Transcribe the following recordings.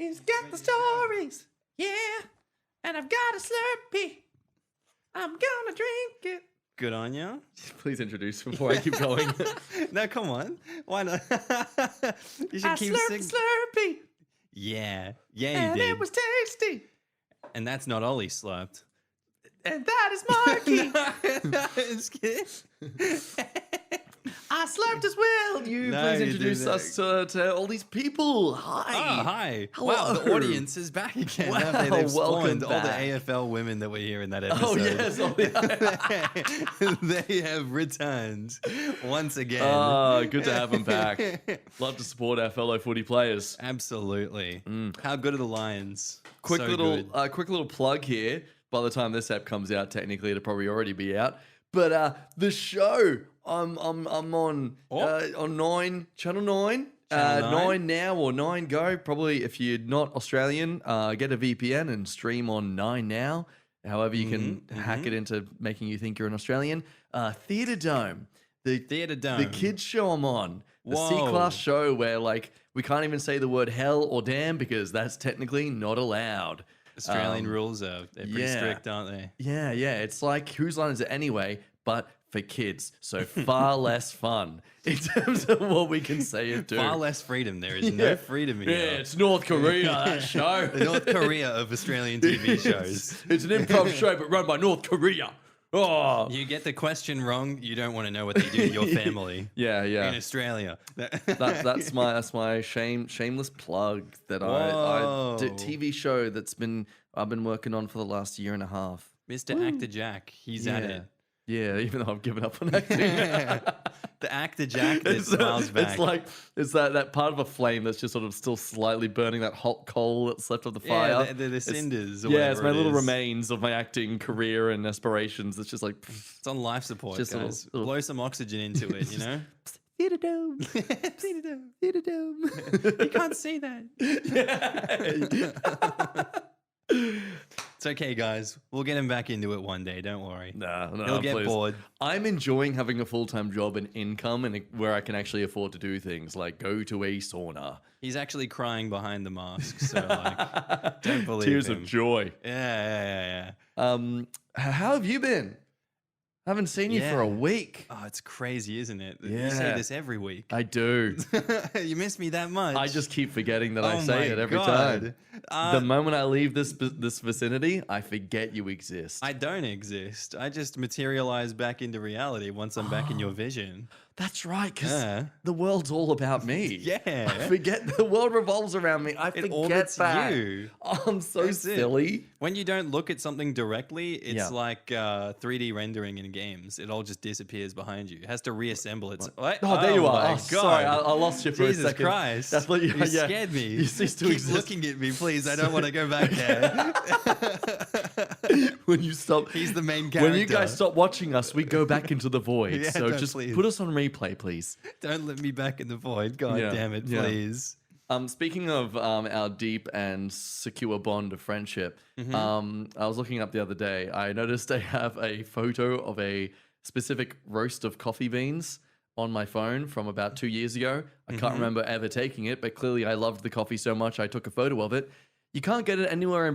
He's got the stories, yeah. And I've got a Slurpee. I'm gonna drink it. Good on you. Please introduce before I keep going. No, come on. Why not? You should I keep slurped singing. the Slurpee. Yeah, you And did. it was tasty. And that's not Ollie slurped. And that is Markee. It's good. I slurped as well. You No, please you introduce didn't. us to all these people. Hi. Oh, hi. Hello. Wow, the audience is back again. Wow, Haven't they? They've welcome spawned all back. the AFL women that were here in that episode. Oh, yes. Oh, yeah. They have returned once again. Oh, good to have them back. Love to support our fellow footy players. Absolutely. How good are the Lions? Quick So little good. quick little plug here. By the time this app comes out, technically it'll probably already be out. But the show I'm on Channel 9. Channel 9? 9 now or 9 go. Probably if you're not Australian, get a VPN and stream on 9 now. However you can hack it into making you think you're an Australian. Theatre Dome. Theatre Dome. The kids show I'm on. The Whoa. C-class show where like we can't even say the word hell or damn because that's technically not allowed. Australian rules are they're pretty yeah. strict, aren't they? Yeah. It's like Whose Line Is It Anyway, but for kids. So far less fun in terms of what we can say and do. Far less freedom. There is no freedom in Yeah, here. it's North Korea, that show. The North Korea of Australian TV shows. It's an improv show, but run by North Korea. Oh. You get the question wrong, you don't want to know what they do to your family. Yeah. In Australia. That's my shameless plug that I Whoa. TV show I've been working on for the last year and a half. Mr. Actor Jack, he's at it. Yeah, even though I've given up on acting. The Actor Jack that smiles back. It's like that part of a flame that's just sort of still slightly burning that hot coal that's left of the fire. Yeah, the cinders. Or Yeah, it's my whatever it little is. remains of my acting career and aspirations. It's just like It's on life support, Just a guys. little- Blow some oxygen into it, you know? Theatre Dome, Theatre Dome. Theatre Dome. You can't see that. It's okay, guys. We'll get him back into it one day. Don't worry. No, He'll get please. bored. I'm enjoying having a full-time job and income and where I can actually afford to do things like go to a sauna. He's actually crying behind the mask, so like, don't believe Tears him. of joy. Yeah. How have you been? Haven't seen you for a week. Oh, it's crazy, isn't it? You Yeah. say this every week. I do. You miss me that much. I just keep forgetting that I Oh say my it every God. time. The moment I leave this vicinity, I forget you exist. I don't exist. I just materialize back into reality once I'm back in your vision. That's right, because Yeah. the world's all about me. Yeah. I forget the world revolves around me. I It forget orbits that. you. Oh, I'm so That's it. silly. When you don't look at something directly, it's Yeah. like 3D rendering in games. It all just disappears behind you. It has to reassemble its. What? Oh, there you are. my Oh, sorry, I lost you for Jesus a second. Christ. That's what you yeah. scared me. You cease to Keep exist. looking at me, please. I don't want to go back there. When you stop, He's the main character. when you guys stop watching us, we go back into the void. Yeah, so don't, just please. put us on replay, please. Don't let me back in the void. God Yeah, damn it, yeah. please. Speaking of our deep and secure bond of friendship, I was looking up the other day. I noticed I have a photo of a specific roast of coffee beans on my phone from about 2 years ago. I can't remember ever taking it, but clearly I loved the coffee so much I took a photo of it. You can't get it anywhere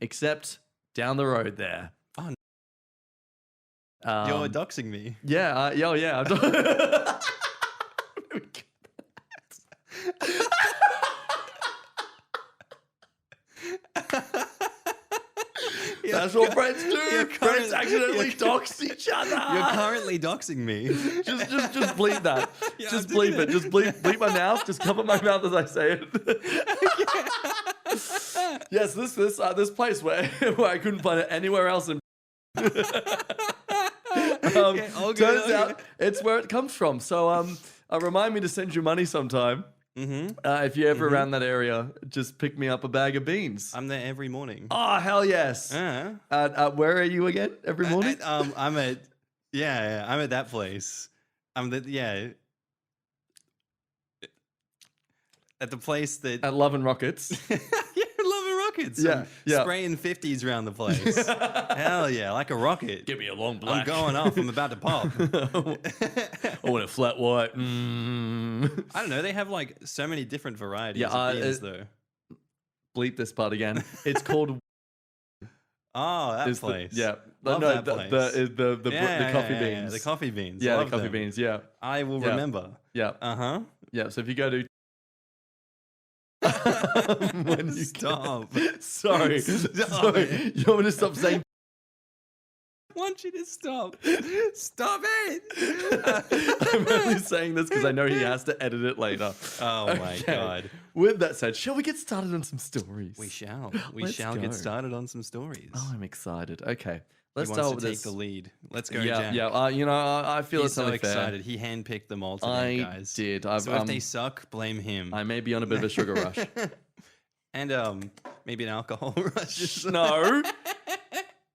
except down the road there. Oh, Um, You're doxing me. Yeah, yeah. That's what friends do. You're Friends currently- accidentally you're- dox each other. You're currently doxing me. Just bleep that. Yeah, Just I'm doing bleep it. Just bleep my mouth. Just cover my mouth as I say it. Yes, this place where I couldn't find it anywhere else in. All good, Turns all out it's where it comes from. So remind me to send you money sometime. If you're ever around that area, just pick me up a bag of beans. I'm there every morning. Oh hell yes! Where are you again? Every morning? I'm at I'm at that place. At the place that At Love and Rockets. yeah, Love and Rockets. Yeah, I'm yeah. spraying 50s around the place. Hell yeah, like a rocket. Give me a long I'm black. going off. I'm about to pop. I want a flat white. I don't know. They have like so many different varieties Yeah, of beans, though. bleep this part again. It's called Oh, that is the- place. yeah. Love no, that the, place. the coffee beans. The coffee beans. Yeah, the Love coffee them. beans. Yeah. I will Yeah. remember. Yeah. Uh-huh. Yeah. So if you go to when you Stop. Sorry. Stop Sorry. it. You want me to stop saying I want you to stop. Stop it. I'm only saying this because I know he has to edit it later. Oh my Okay. God. With that said, shall we get started on some stories? We shall. We Let's shall go. get started on some stories. Oh, I'm excited. Okay. He Let's wants start to with take this. the lead. Let's go, Yeah, Jack. yeah. You know, I feel He's it's so only fair. excited. He handpicked them all today, I guys. did. So if they suck, blame him. I may be on a bit of a sugar rush. And maybe an alcohol rush. No.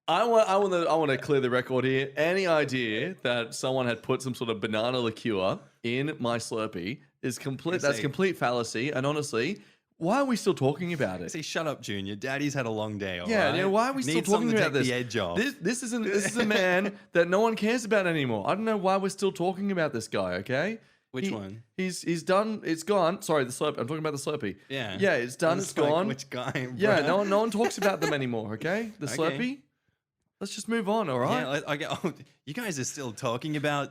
I want to clear the record here. Any idea that someone had put some sort of banana liqueur in my Slurpee is complete. That's say- complete fallacy. And honestly, why are we still talking about it? Say, shut up, Junior. Daddy's had a long day. All Yeah, right? yeah. Why are we still Need talking something to about take this? The edge off. This is a man that no one cares about anymore. I don't know why we're still talking about this guy. Okay. Which one? He's done. It's gone. Sorry, the Slurpee. I'm talking about the Slurpee. Yeah. Yeah, it's done. It's It's like, gone. which guy? Yeah, bruh? no one talks about them anymore. Okay, the Okay. Slurpee. Let's just move on. All right. Yeah, I get. Oh, you guys are still talking about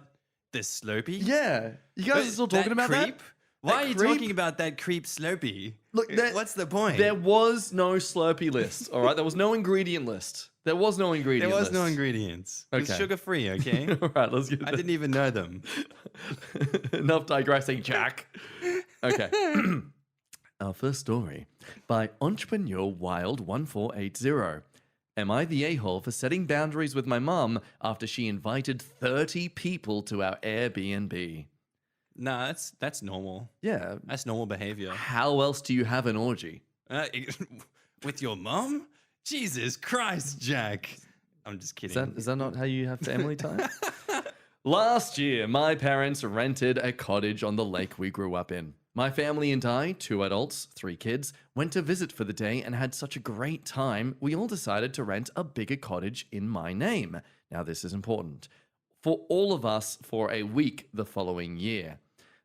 the Slurpee? Yeah, you guys are still talking about creep? that. Why That are you creep? talking about that creep Slurpee? Look, what's the point? There was no Slurpee list. All right, there was no ingredient list. There was no ingredient. There was no list. ingredients. It was Okay. sugar free. Okay. All right, let's get. I didn't even know them. Enough digressing, Jack. Okay. Our first story by Entrepreneur Wild 1480. Am I the a-hole for setting boundaries with my mum after she invited 30 people to our Airbnb? Nah, that's normal. Yeah. That's normal behavior. How else do you have an orgy? With your mom? Jesus Christ, Jack. I'm just kidding. Is that not how you have family time? Last year, my parents rented a cottage on the lake we grew up in. My family and I, 2 adults, 3 kids, went to visit for the day and had such a great time, we all decided to rent a bigger cottage in my name. Now, this is important. For all of us for a week the following year.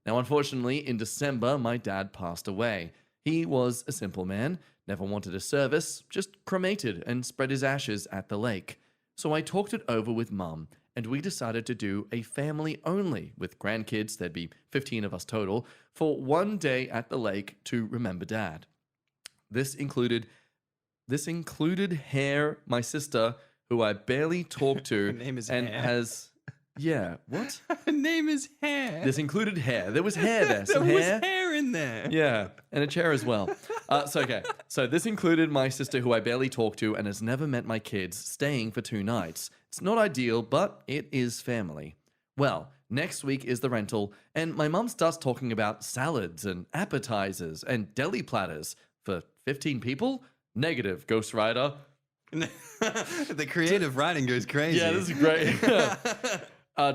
Now, unfortunately, in December, my dad passed away. He was a simple man, never wanted a service, just cremated and spread his ashes at the lake. So I talked it over with Mum, and we decided to do a family only with grandkids, there'd be 15 of us total, for one day at the lake to remember Dad. This included Hare, my sister, who I barely talk to. Her name is and Hare. has yeah, what? Her name is Hair. This included hair. There was hair there. There Some was hair. hair in there. Yeah, and a chair as well. So this included my sister, who I barely talk to and has never met my kids, staying for 2 nights. It's not ideal, but it is family. Well, next week is the rental, and my mum starts talking about salads and appetizers and deli platters for 15 people. Negative, Ghost Rider. The creative writing goes crazy. Yeah, this is great.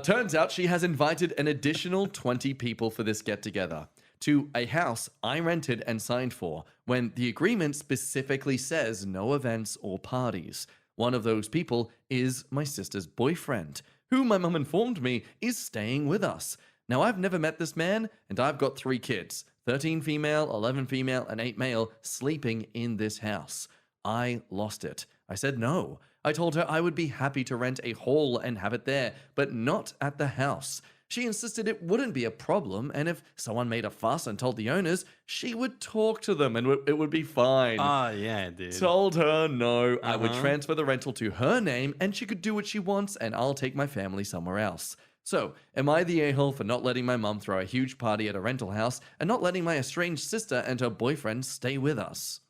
Turns out she has invited an additional 20 people for this get-together to a house I rented and signed for when the agreement specifically says no events or parties. One of those people is my sister's boyfriend, who my mum informed me is staying with us. Now, I've never met this man, and I've got 3 kids, 13 female, 11 female, and 8 male, sleeping in this house. I lost it. I said no. I told her I would be happy to rent a hall and have it there, but not at the house. She insisted it wouldn't be a problem, and if someone made a fuss and told the owners, she would talk to them and it would be fine. Oh, yeah, dude. Told her no, I would Uh-huh. transfer the rental to her name and she could do what she wants and I'll take my family somewhere else. So, am I the a-hole for not letting my mum throw a huge party at a rental house and not letting my estranged sister and her boyfriend stay with us?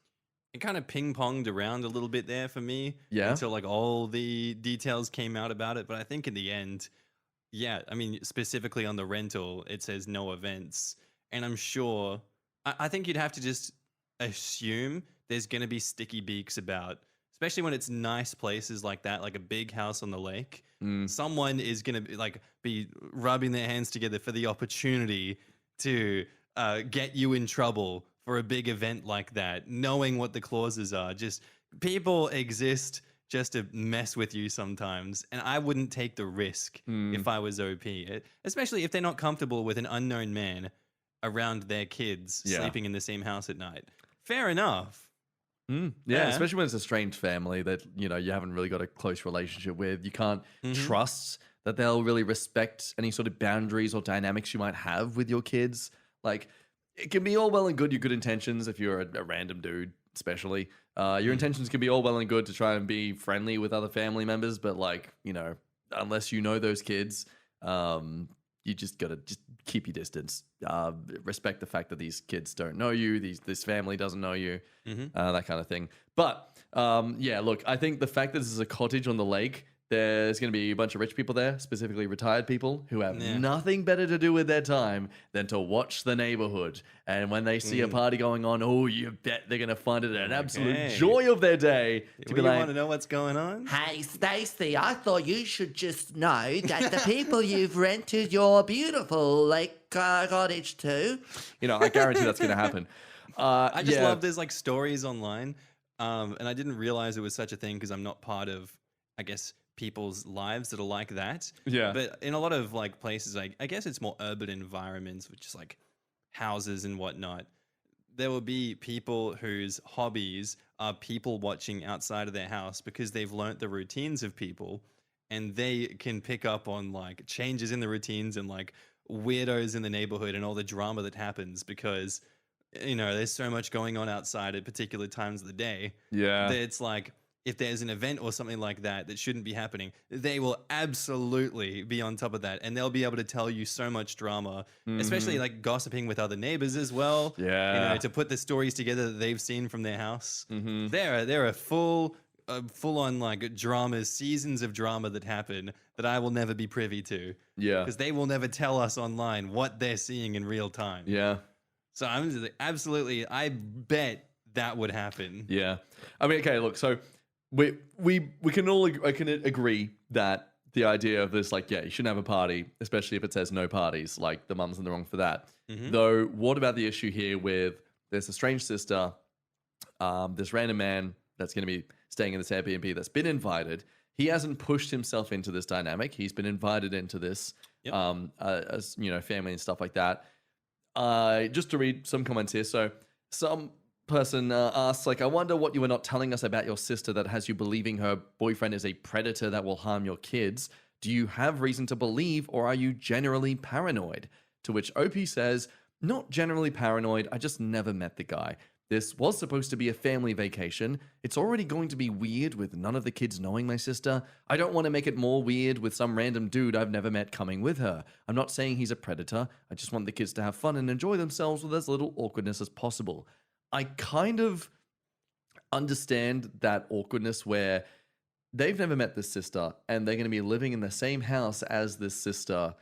It kind of ping-ponged around a little bit there for me. Yeah. Until like all the details came out about it. But I think in the end, yeah, I mean, specifically on the rental, it says no events. And I'm sure, I think you'd have to just assume there's going to be sticky beaks about, especially when it's nice places like that, like a big house on the lake. Someone is going to be rubbing their hands together for the opportunity to get you in trouble for a big event like that, knowing what the clauses are. Just people exist just to mess with you sometimes. And I wouldn't take the risk if I was OP, especially if they're not comfortable with an unknown man around their kids Yeah. sleeping in the same house at night. Fair enough. Yeah, Yeah. especially when it's a strange family that, you haven't really got a close relationship with. You can't trust that they'll really respect any sort of boundaries or dynamics you might have with your kids. Like, it can be all well and good, your good intentions, if you're a random dude, especially. Your intentions can be all well and good to try and be friendly with other family members, but unless you know those kids, you just gotta just keep your distance. Respect the fact that these kids don't know you, this family doesn't know you, that kind of thing. But look, I think the fact that this is a cottage on the lake, there's going to be a bunch of rich people there, specifically retired people who have nothing better to do with their time than to watch the neighborhood. And when they see a party going on, you bet they're going to find it an absolute joy of their day to be You like, want to know what's going on? Hey, Stacey, I thought you should just know that the people you've rented your beautiful lake cottage to. I guarantee that's going to happen. I just love there's like stories online, and I didn't realize it was such a thing because I'm not part of, I guess, people's lives that are like that. Yeah. But in a lot of like places, I guess it's more urban environments, which is like houses and whatnot. There will be people whose hobbies are people watching outside of their house because they've learnt the routines of people, and they can pick up on like changes in the routines and like weirdos in the neighborhood and all the drama that happens because there's so much going on outside at particular times of the day. Yeah. That it's like, if there's an event or something like that shouldn't be happening, they will absolutely be on top of that, and they'll be able to tell you so much drama, especially like gossiping with other neighbors as well. Yeah. To put the stories together that they've seen from their house. They're a full on like dramas, seasons of drama that happen that I will never be privy to. Yeah. Because they will never tell us online what they're seeing in real time. Yeah. So I'm just absolutely, I bet that would happen. Yeah. I mean, okay, look, so we can all I can agree that the idea of this, like, you shouldn't have a party, especially if it says no parties. Like, the mum's in the wrong for that. Though, what about the issue here with there's a strange sister, this random man that's going to be staying in this Airbnb that's been invited. He hasn't pushed himself into this dynamic. He's been invited into this, as family and stuff like that. Just to read some comments here. So, some person asks, like, I wonder what you were not telling us about your sister that has you believing her boyfriend is a predator that will harm your kids. Do you have reason to believe, or are you generally paranoid? To which OP says, not generally paranoid, I just never met the guy. This was supposed to be a family vacation. It's already going to be weird with none of the kids knowing my sister. I don't want to make it more weird with some random dude I've never met coming with her. I'm not saying he's a predator. I just want the kids to have fun and enjoy themselves with as little awkwardness as possible. I kind of understand that awkwardness where they've never met this sister and they're going to be living in the same house as this sister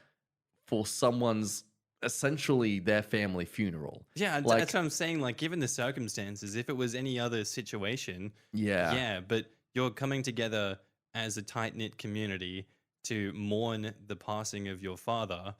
for someone's essentially their family funeral. Yeah, that's what I'm saying. Like, given the circumstances, if it was any other situation, but you're coming together as a tight-knit community to mourn the passing of your father.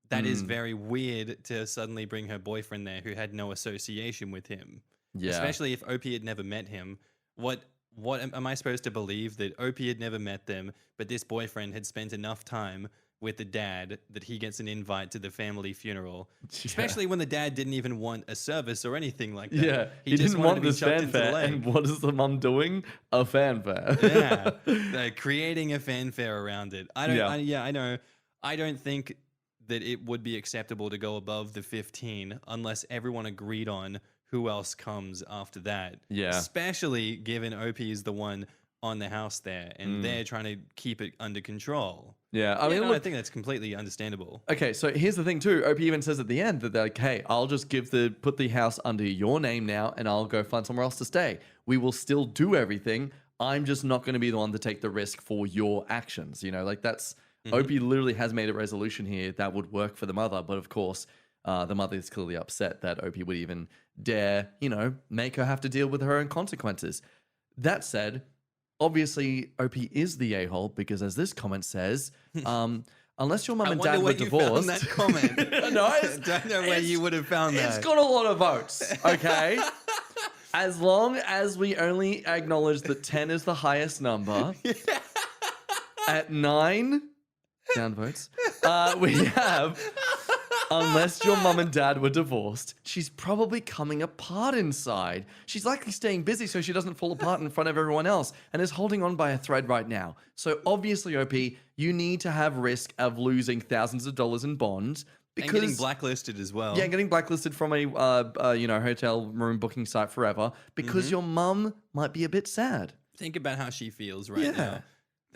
That is very weird to suddenly bring her boyfriend there who had no association with him. Yeah. Especially if OP had never met him. What am I supposed to believe that OP had never met them, but this boyfriend had spent enough time with the dad that he gets an invite to the family funeral? Especially when the dad didn't even want a service or anything like that. Yeah, he just didn't want this fanfare. And what is the mum doing? A fanfare. Yeah, they're creating a fanfare around it. I know. I don't think that it would be acceptable to go above the 15 unless everyone agreed on who else comes after that. Yeah. Especially given OP is the one on the house there and they're trying to keep it under control. Yeah, I mean, look, I think that's completely understandable. Okay, so here's the thing too. OP even says at the end that they're like, hey, I'll just put the house under your name now and I'll go find somewhere else to stay. We will still do everything. I'm just not going to be the one to take the risk for your actions. That's... OP literally has made a resolution here that would work for the mother, but of course, the mother is clearly upset that OP would even dare, make her have to deal with her own consequences. That said, obviously, OP is the a-hole because, as this comment says, unless your mum and dad were divorced... That comment. I don't know where you would have found that. It's got a lot of votes, okay? As long as we only acknowledge that 10 is the highest number, at 9... downvotes. We have Unless your mum and dad were divorced, she's probably coming apart inside. She's likely staying busy so she doesn't fall apart in front of everyone else and is holding on by a thread right now. So obviously, OP, you need to have risk of losing thousands of dollars in bonds. And getting blacklisted as well. Yeah, getting blacklisted from a hotel room booking site forever because your mum might be a bit sad. Think about how she feels right now.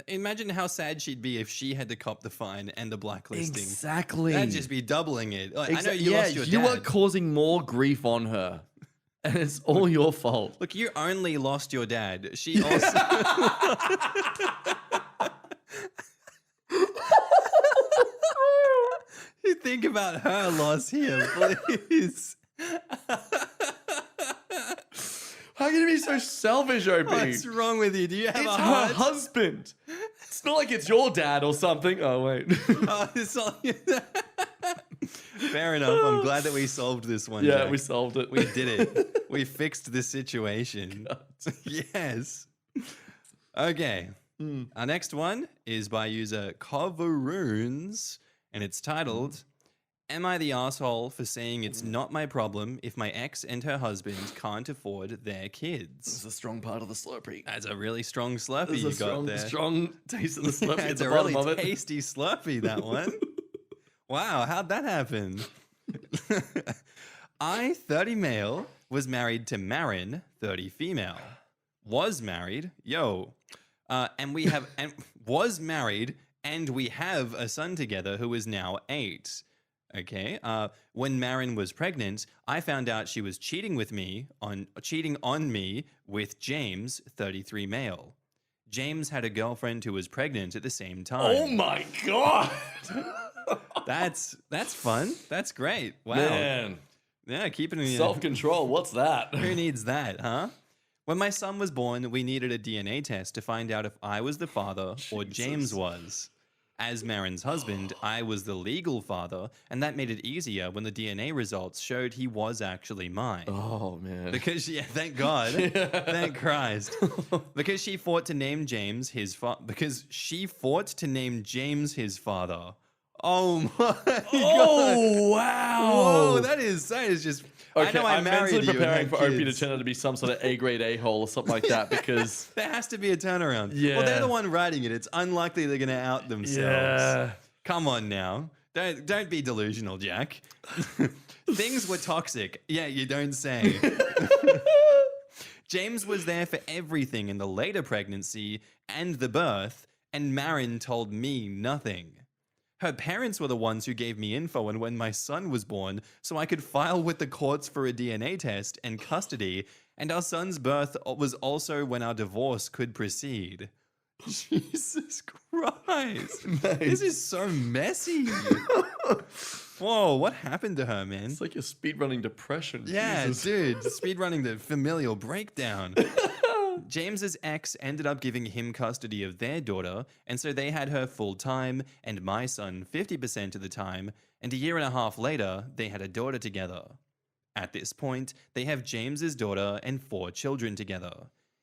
Imagine how sad she'd be if she had to cop the fine and the blacklisting. Exactly. That'd just be doubling it. Like, I know you lost your dad. You are causing more grief on her. And it's all your fault. Look, you only lost your dad. She also... You think about her loss here, please. How can you be so selfish, OP? What's wrong with you? Do you have It's a her heart? husband. It's not like it's your dad or something. Oh, wait. It's all... Fair enough. I'm glad that we solved this one. Yeah, Jack. we solved it. We did it. We fixed the situation. Yes. Okay. Our next one is by user Coveroons, and it's titled, Am I the asshole for saying it's not my problem if my ex and her husband can't afford their kids? This is a strong part of the Slurpee. That's a really strong Slurpee There's you a got there. strong taste of the Slurpee at It's the a bottom really of it. tasty Slurpee, that one. Wow, how'd that happen? I, 30 male, was married to Marin, 30 female. Was married, and we have, and was married, and we have a son together who is now 8. Okay. When Marin was pregnant, I found out she was cheating on me with James, 33 male. James had a girlfriend who was pregnant at the same time. Oh my God. That's fun. That's great. Wow. Man. Yeah, keeping it Self-control. What's that? Who needs that, huh? When my son was born, we needed a DNA test to find out if I was the father or James was. As Marin's husband, I was the legal father, and that made it easier when the DNA results showed he was actually mine. Oh, man. Because, thank God. Thank Christ. Because she fought to name James his father. Oh my God. Oh, wow. Whoa, that is just... Okay, I know I married mentally you and preparing had for Opie to kids. turn out to be some sort of A-grade a-hole or something like that because... There has to be a turnaround. Yeah. Well, they're the one writing it. It's unlikely they're going to out themselves. Yeah. Come on now. Don't be delusional, Jack. Things were toxic. Yeah, you don't say. James was there for everything in the later pregnancy and the birth, and Marin told me nothing. Her parents were the ones who gave me info and when my son was born, so I could file with the courts for a DNA test and custody, and our son's birth was also when our divorce could proceed. Jesus Christ. Nice. This is so messy. Whoa, what happened to her, man? It's like you're speedrunning depression. Yeah, Jesus. dude, speedrunning the familial breakdown. James's ex ended up giving him custody of their daughter, and so they had her full time and my son 50% of the time, and a year and a half later, they had a daughter together. At this point, they have James's daughter and 4 children together.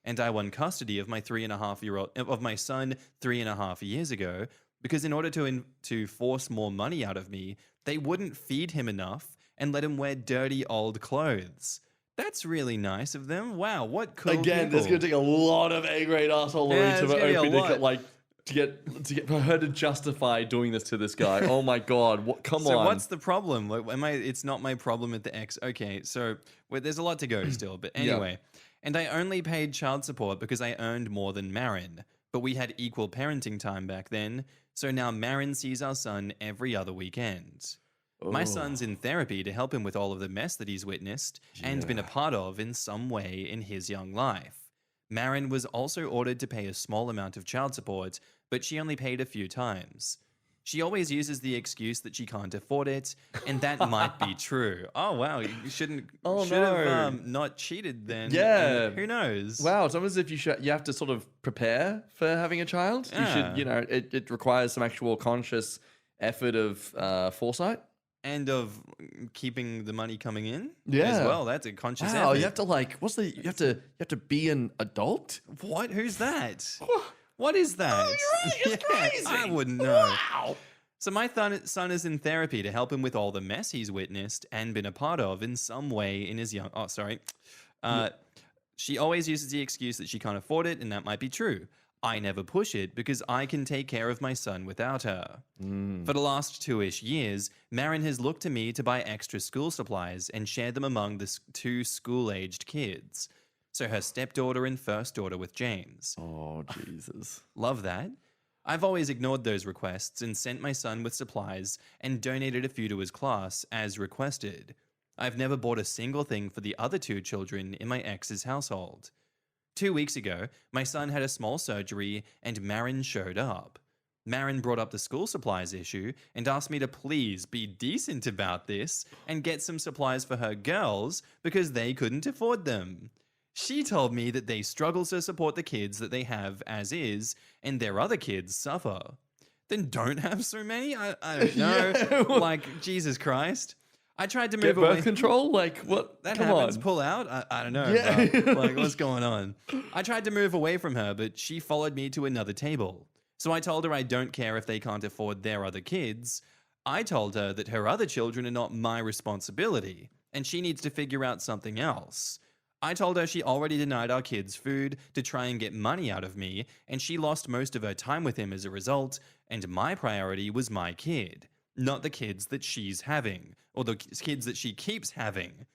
And I won custody of my my son 3.5 years ago, because in order to force more money out of me, they wouldn't feed him enough and let him wear dirty old clothes. That's really nice of them. Wow, what cool Again, people. there's going to take a lot of A-grade assholery Yeah, to it's gonna be a Opie lot. to get for her to justify doing this to this guy. Oh my God! Come So on. what's the problem? Like, it's not my problem at the ex. Okay, so there's a lot to go still, but anyway. And I only paid child support because I earned more than Marin, but we had equal parenting time back then. So now Marin sees our son every other weekend. My son's in therapy to help him with all of the mess that he's witnessed and been a part of in some way in his young life. Marin was also ordered to pay a small amount of child support, but she only paid a few times. She always uses the excuse that she can't afford it, and that might be true. Oh wow, you shouldn't have not cheated then. Yeah. Who knows? Wow, it's almost as if you have to sort of prepare for having a child. Yeah. You should, it requires some actual conscious effort of foresight. And of keeping the money coming in Yeah. as well. That's a conscious Wow, effort. you have to you have to be an adult. What? Who's that? What is that? It's crazy. I wouldn't know. Wow. So my son is in therapy to help him with all the mess he's witnessed and been a part of in some way in his young. Oh, sorry. She always uses the excuse that she can't afford it, and that might be true. I never push it because I can take care of my son without her. For the last 2-ish years, Marin has looked to me to buy extra school supplies and share them among the 2 school-aged kids. So her stepdaughter and first daughter with James. Oh, Jesus. Love that. I've always ignored those requests and sent my son with supplies and donated a few to his class as requested. I've never bought a single thing for the other 2 children in my ex's household. 2 weeks ago, my son had a small surgery and Marin showed up. Marin brought up the school supplies issue and asked me to please be decent about this and get some supplies for her girls because they couldn't afford them. She told me that they struggle to support the kids that they have as is, and their other kids suffer. Then don't have so many? I don't know. Yeah. Like, Jesus Christ. I tried to move Get away. birth control? Like, what? That Come happens. on. Pull out? I don't know. Yeah. Bro. Like, what's going on? I tried to move away from her, but she followed me to another table. So I told her I don't care if they can't afford their other kids. I told her that her other children are not my responsibility, and she needs to figure out something else. I told her she already denied our kids food to try and get money out of me, and she lost most of her time with him as a result, and my priority was my kid, not the kids that she's having, or the kids that she keeps having.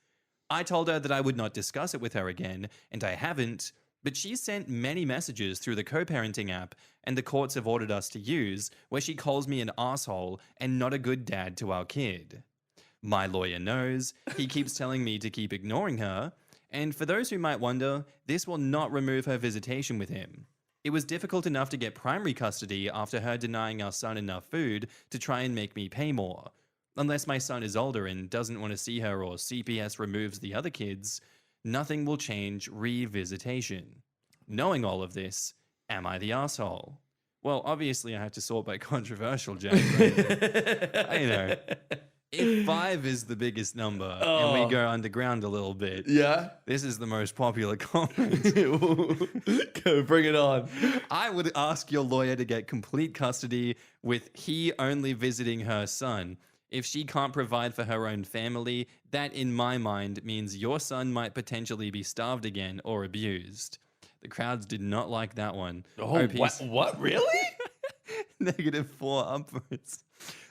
I told her that I would not discuss it with her again, and I haven't, but she sent many messages through the co-parenting app and the courts have ordered us to use, where she calls me an asshole and not a good dad to our kid. My lawyer knows, he keeps telling me to keep ignoring her, and for those who might wonder, this will not remove her visitation with him. It was difficult enough to get primary custody after her denying our son enough food to try and make me pay more. Unless my son is older and doesn't want to see her or CPS removes the other kids, nothing will change revisitation. Knowing all of this, am I the asshole? Well, obviously I have to sort by controversial, Jack. I know. If 5 is the biggest number and we go underground a little bit, Yeah. this is the most popular comment. Go, bring it on. I would ask your lawyer to get complete custody with he only visiting her son. If she can't provide for her own family, that in my mind means your son might potentially be starved again or abused. The crowds did not like that one. Oh, what? Really? -4 upwards.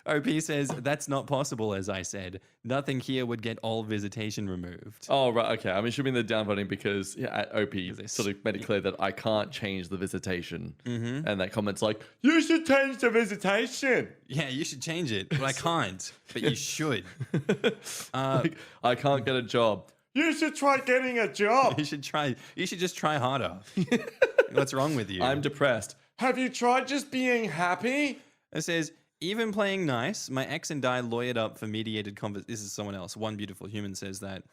OP says, that's not possible, as I said. Nothing here would get all visitation removed. Oh, right. Okay. I'm assuming they're downvoting because at OP sort of made it clear that I can't change the visitation. And that comment's like, you should change the visitation. Yeah, you should change it, but I can't. But you should. Like, I can't get a job. You should try getting a job. You should just try harder. What's wrong with you? I'm depressed. Have you tried just being happy? It says, even playing nice, my ex and I lawyered up for mediated This is someone else. One Beautiful Human says that.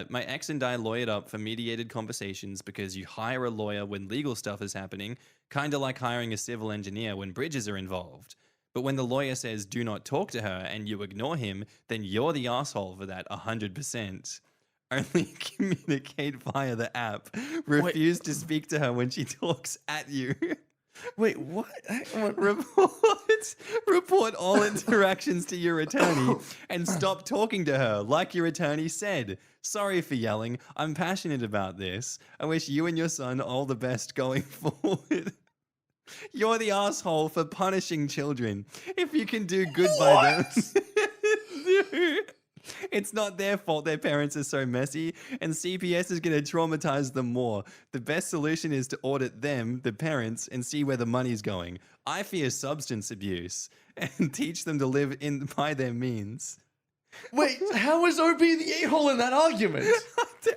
My ex and I lawyered up for mediated conversations because you hire a lawyer when legal stuff is happening, kind of like hiring a civil engineer when bridges are involved. But when the lawyer says do not talk to her and you ignore him, then you're the asshole for that 100%. Only communicate via the app. Refuse to speak to her when she talks at you. Wait, what? Report all interactions to your attorney and stop talking to her, like your attorney said. Sorry for yelling. I'm passionate about this. I wish you and your son all the best going forward. You're the asshole for punishing children. If you can do good by them. It's not their fault their parents are so messy, and CPS is going to traumatize them more. The best solution is to audit them, the parents, and see where the money's going. I fear substance abuse, and teach them to live by their means. Wait, how is OP the a-hole in that argument?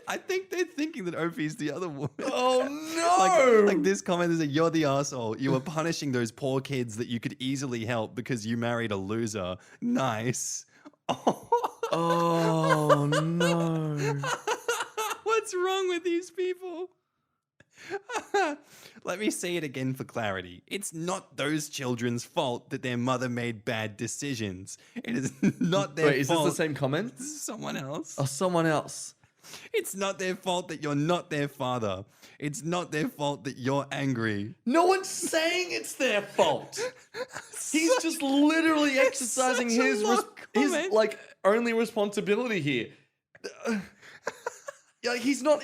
I think they're thinking that OP's the other one. Oh no! Like this comment is that you're the asshole. You are punishing those poor kids that you could easily help because you married a loser. Nice. Oh no. What's wrong with these people? Let me say it again for clarity. It's not those children's fault that their mother made bad decisions. It is not their Wait, is fault. this the same comment? This is someone else. Oh, someone else. It's not their fault that you're not their father. It's not their fault that you're angry. No one's saying it's their fault. He's just literally exercising such a his long comment. like only responsibility here. Yeah, he's not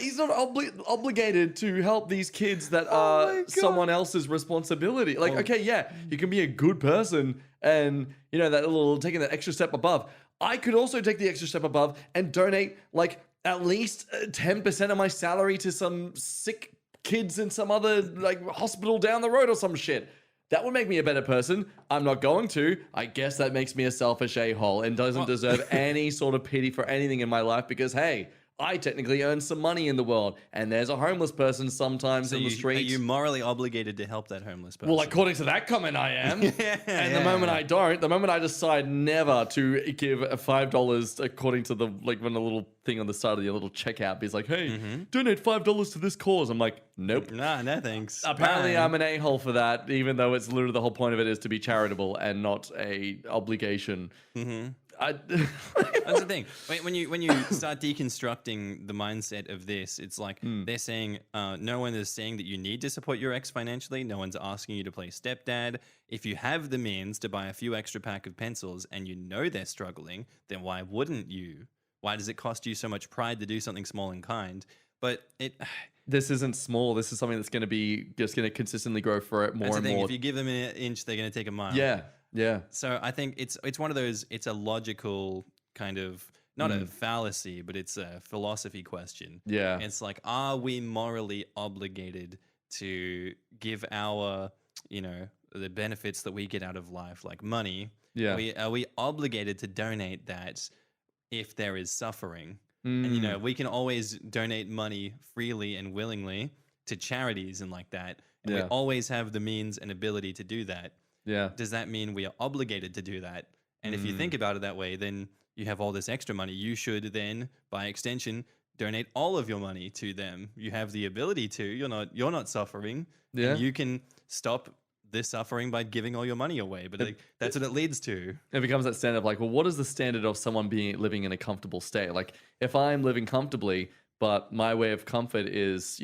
obligated to help these kids that Oh my are God. someone else's responsibility. Like, okay, yeah, you can be a good person and taking that extra step above. I could also take the extra step above and donate like at least 10% of my salary to some sick kids in some other like hospital down the road or some shit. That would make me a better person. I'm not going to. I guess that makes me a selfish a-hole and doesn't deserve any sort of pity for anything in my life because, hey, I technically earn some money in the world, and there's a homeless person sometimes in the Are streets. you morally obligated to help that homeless person? Well, according to that comment, I am. And the moment I don't, the moment I decide never to give $5, according to the when the little thing on the side of the little checkout is like, hey, donate $5 to this cause. I'm like, nope. Nah, no thanks. Apparently, Bye. I'm an a-hole for that, even though it's literally the whole point of it is to be charitable and not a obligation. That's the thing. When you start deconstructing the mindset of this, it's like they're saying no one is saying that you need to support your ex financially. No one's asking you to play stepdad. If you have the means to buy a few extra pack of pencils and you know they're struggling, then why wouldn't you? Why does it cost you so much pride to do something small and kind? But This isn't small. This is something that's going to be just going to consistently grow for it more that's the and thing. more. If you give them an inch, they're going to take a mile. Yeah. So I think it's one of those. It's a logical kind of not a fallacy, but it's a philosophy question. Yeah. It's like, are we morally obligated to give our, the benefits that we get out of life, like money? Yeah. Are we obligated to donate that if there is suffering? And we can always donate money freely and willingly to charities and like that, and we Yeah. always have the means and ability to do that. Yeah. Does that mean we are obligated to do that? And if you think about it that way, then you have all this extra money. You should then, by extension, donate all of your money to them. You have the ability to. You're not suffering. Yeah. And you can stop this suffering by giving all your money away. But that's what it leads to. It becomes that standard of like, well, what is the standard of someone living in a comfortable state? Like, if I'm living comfortably, but my way of comfort is,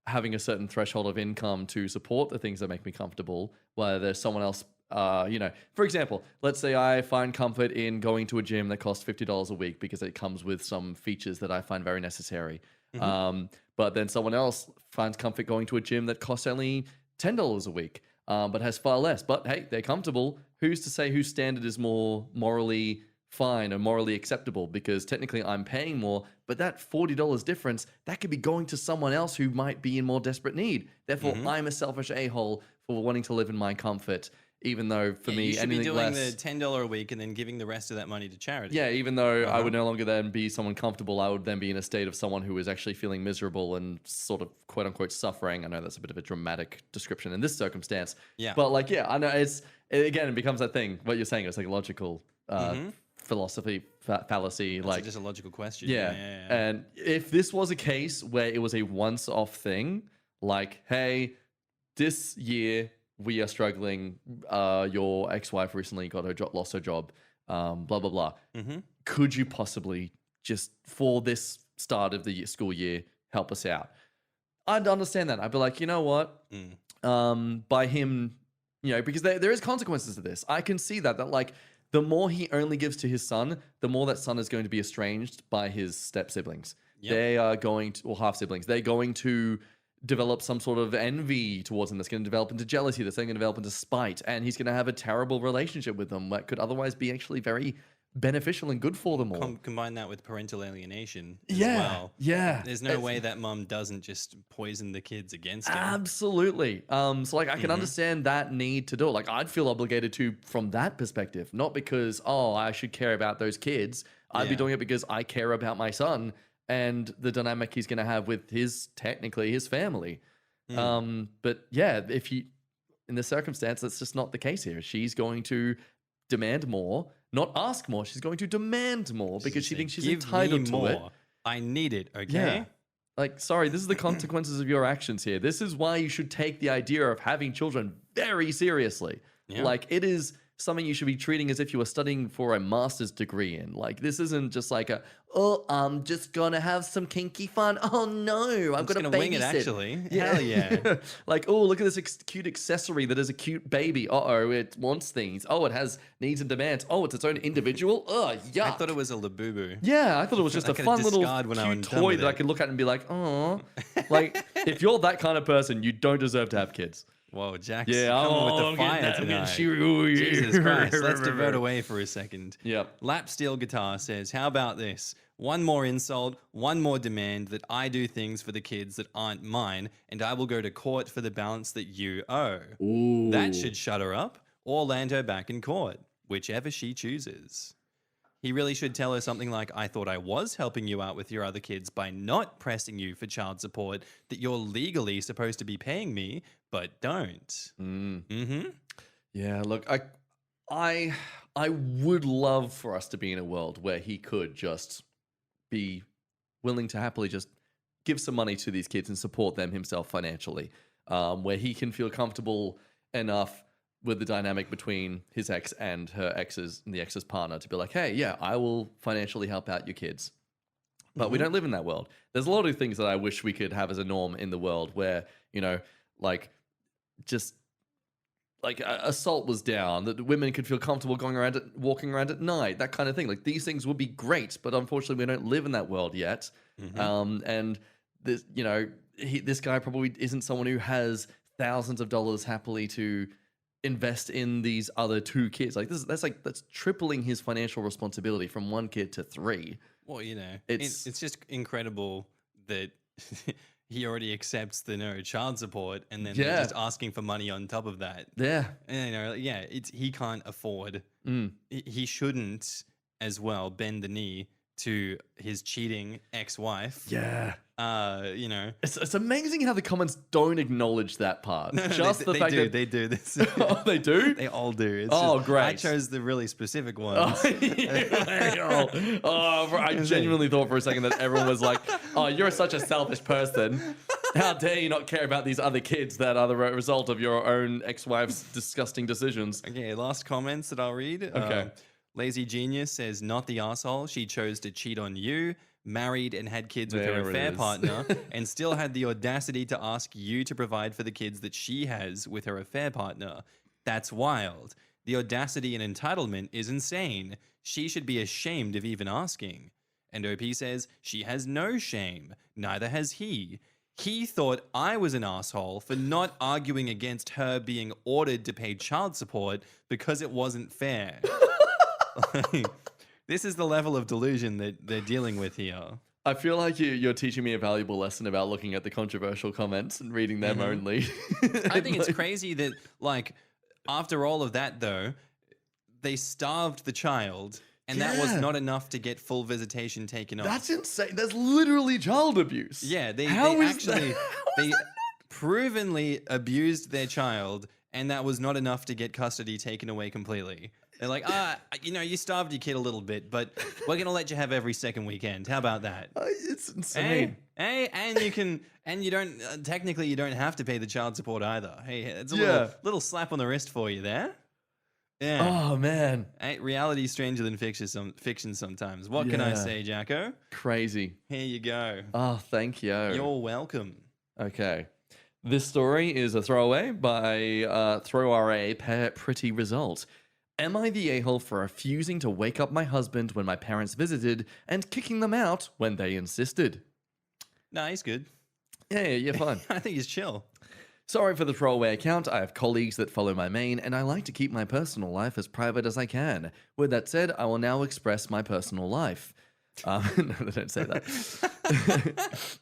having a certain threshold of income to support the things that make me comfortable, while there's someone else, for example, let's say I find comfort in going to a gym that costs $50 a week because it comes with some features that I find very necessary. But then someone else finds comfort going to a gym that costs only $10 a week, but has far less. But hey, they're comfortable. Who's to say whose standard is more morally fine or morally acceptable? Because technically I'm paying more, but that $40 difference, that could be going to someone else who might be in more desperate need. Therefore, I'm a selfish a-hole for wanting to live in my comfort, even though for me, you should be anything doing less... the $10 a week and then giving the rest of that money to charity. Yeah, even though I would no longer then be someone comfortable, I would then be in a state of someone who is actually feeling miserable and sort of quote unquote suffering. I know that's a bit of a dramatic description in this circumstance. Yeah. But I know it becomes that thing. What you're saying is like a logical philosophy fallacy. It's just a logical question. Yeah. And if this was a case where it was a once-off thing, like, hey, this year we are struggling. Your ex-wife recently got lost her job. Blah blah blah. Could you possibly just for this start of the school year help us out? I'd understand that. I'd be like, you know what? By him, because there is consequences to this. I can see that like the more he only gives to his son, the more that son is going to be estranged by his step siblings. Yep. They are going to, or half siblings. They're going to develop some sort of envy towards him that's going to develop into jealousy, that's then going to develop into spite, and he's going to have a terrible relationship with them that could otherwise be actually very beneficial and good for them all. Combine that with parental alienation as well. Yeah. There's no way that mum doesn't just poison the kids against him. Absolutely. So like I can understand that need to do it. Like I'd feel obligated to from that perspective, not because, I should care about those kids. I'd be doing it because I care about my son and the dynamic he's going to have with technically his family. But yeah, in this circumstance, that's just not the case here. She's going to demand more, not ask more. She's going to demand more because she thinks she's entitled to it. I need it, okay? Yeah. Like, sorry, this is the consequences of your actions here. This is why you should take the idea of having children very seriously. Yeah. Like, it is something you should be treating as if you were studying for a master's degree in. Like, this isn't just like oh, I'm just gonna have some kinky fun. Oh no, I've got to gonna wing it, babysit. actually. Hell yeah. Like, oh, look at this cute accessory that is a cute baby. Uh-oh, it wants things. Oh, it has needs and demands. Oh, it's its own individual. Ugh, yuck. I thought it was a labubu. Yeah, I thought it was just I a could fun little discard when I'm cute done toy with that I it. could look at and be like, oh. Like, if you're that kind of person, you don't deserve to have kids. Whoa, Jack's Yeah, coming with I'm the getting fire that, I'm getting tonight. cheery. Jesus Christ, let's divert away for a second. Yep. Lap Steel Guitar says, how about this? One more insult, one more demand that I do things for the kids that aren't mine, and I will go to court for the balance that you owe. Ooh. That should shut her up, or land her back in court, whichever she chooses. He really should tell her something like, I thought I was helping you out with your other kids by not pressing you for child support that you're legally supposed to be paying me, but don't. Yeah, look, I would love for us to be in a world where he could just be willing to happily just give some money to these kids and support them himself financially, where he can feel comfortable enough with the dynamic between his ex and her ex's and the ex's partner to be like, hey, yeah, I will financially help out your kids. But we don't live in that world. There's a lot of things that I wish we could have as a norm in the world where, you know, like just like assault was down, that women could feel comfortable walking around at night, that kind of thing. Like, these things would be great, but unfortunately we don't live in that world yet. And this, you know, this guy probably isn't someone who has thousands of dollars happily to invest in these other two kids. Like, that's tripling his financial responsibility from one kid to three. Well, you know, It's- it's just incredible that he already accepts the no child support, and then they're Yeah. just asking for money on top of that. Yeah. And, you know, yeah, he can't afford. He shouldn't as well bend the knee to his cheating ex-wife. Yeah. You know, It's amazing how the comments don't acknowage that part. Just the fact that they do this. oh, they do. They all do. It's Oh, just- great. I chose the really specific Oh, ones. I genuinely thought for a second that everyone was like, "Oh, you're such a selfish person. How dare you not care about these other kids that are the result of your own ex-wife's disgusting decisions?" Okay, last comments that I'll read. Okay. Lazy Genius says, not the asshole. She chose to cheat on you, married and had kids with There her it affair is. partner, and still had the audacity to ask you to provide for the kids that she has with her affair partner. That's wild. The audacity and entitlement is insane. She should be ashamed of even asking. And OP says, she has no shame. Neither has he. He thought I was an asshole for not arguing against her being ordered to pay child support because it wasn't fair. This is the level of delusion that they're dealing with here. I feel like you're teaching me a valuable lesson about looking at the controversial comments and reading them only. I think it's crazy that, like, after all of that, though, they starved the child, and that was Yeah. not enough to get full visitation taken off. That's insane. That's literally child abuse. Yeah, they How is actually that? they provenly abused their child, and that was not enough to get custody taken away completely. They're like, you know, you starved your kid a little bit, but we're gonna let you have every second weekend. How about that? It's insane. Hey, and you can, and you don't technically you don't have to pay the child support either. Hey, it's a Yeah. little slap on the wrist for you there. Yeah. Oh man, Hey, reality's stranger than fiction sometimes. What can I Yeah. say, Jacko? crazy. Here you go. Oh, thank you. You're welcome. Okay. This story is a throwaway by Throw RA Pretty Result. Am I the a-hole for refusing to wake up my husband when my parents visited and kicking them out when they insisted? Nah, he's good. Yeah, you're fine. I think he's chill. Sorry for the throwaway account. I have colleagues that follow my main, and I like to keep my personal life as private as I can. With that said, I will now express my personal life. No, they don't say that.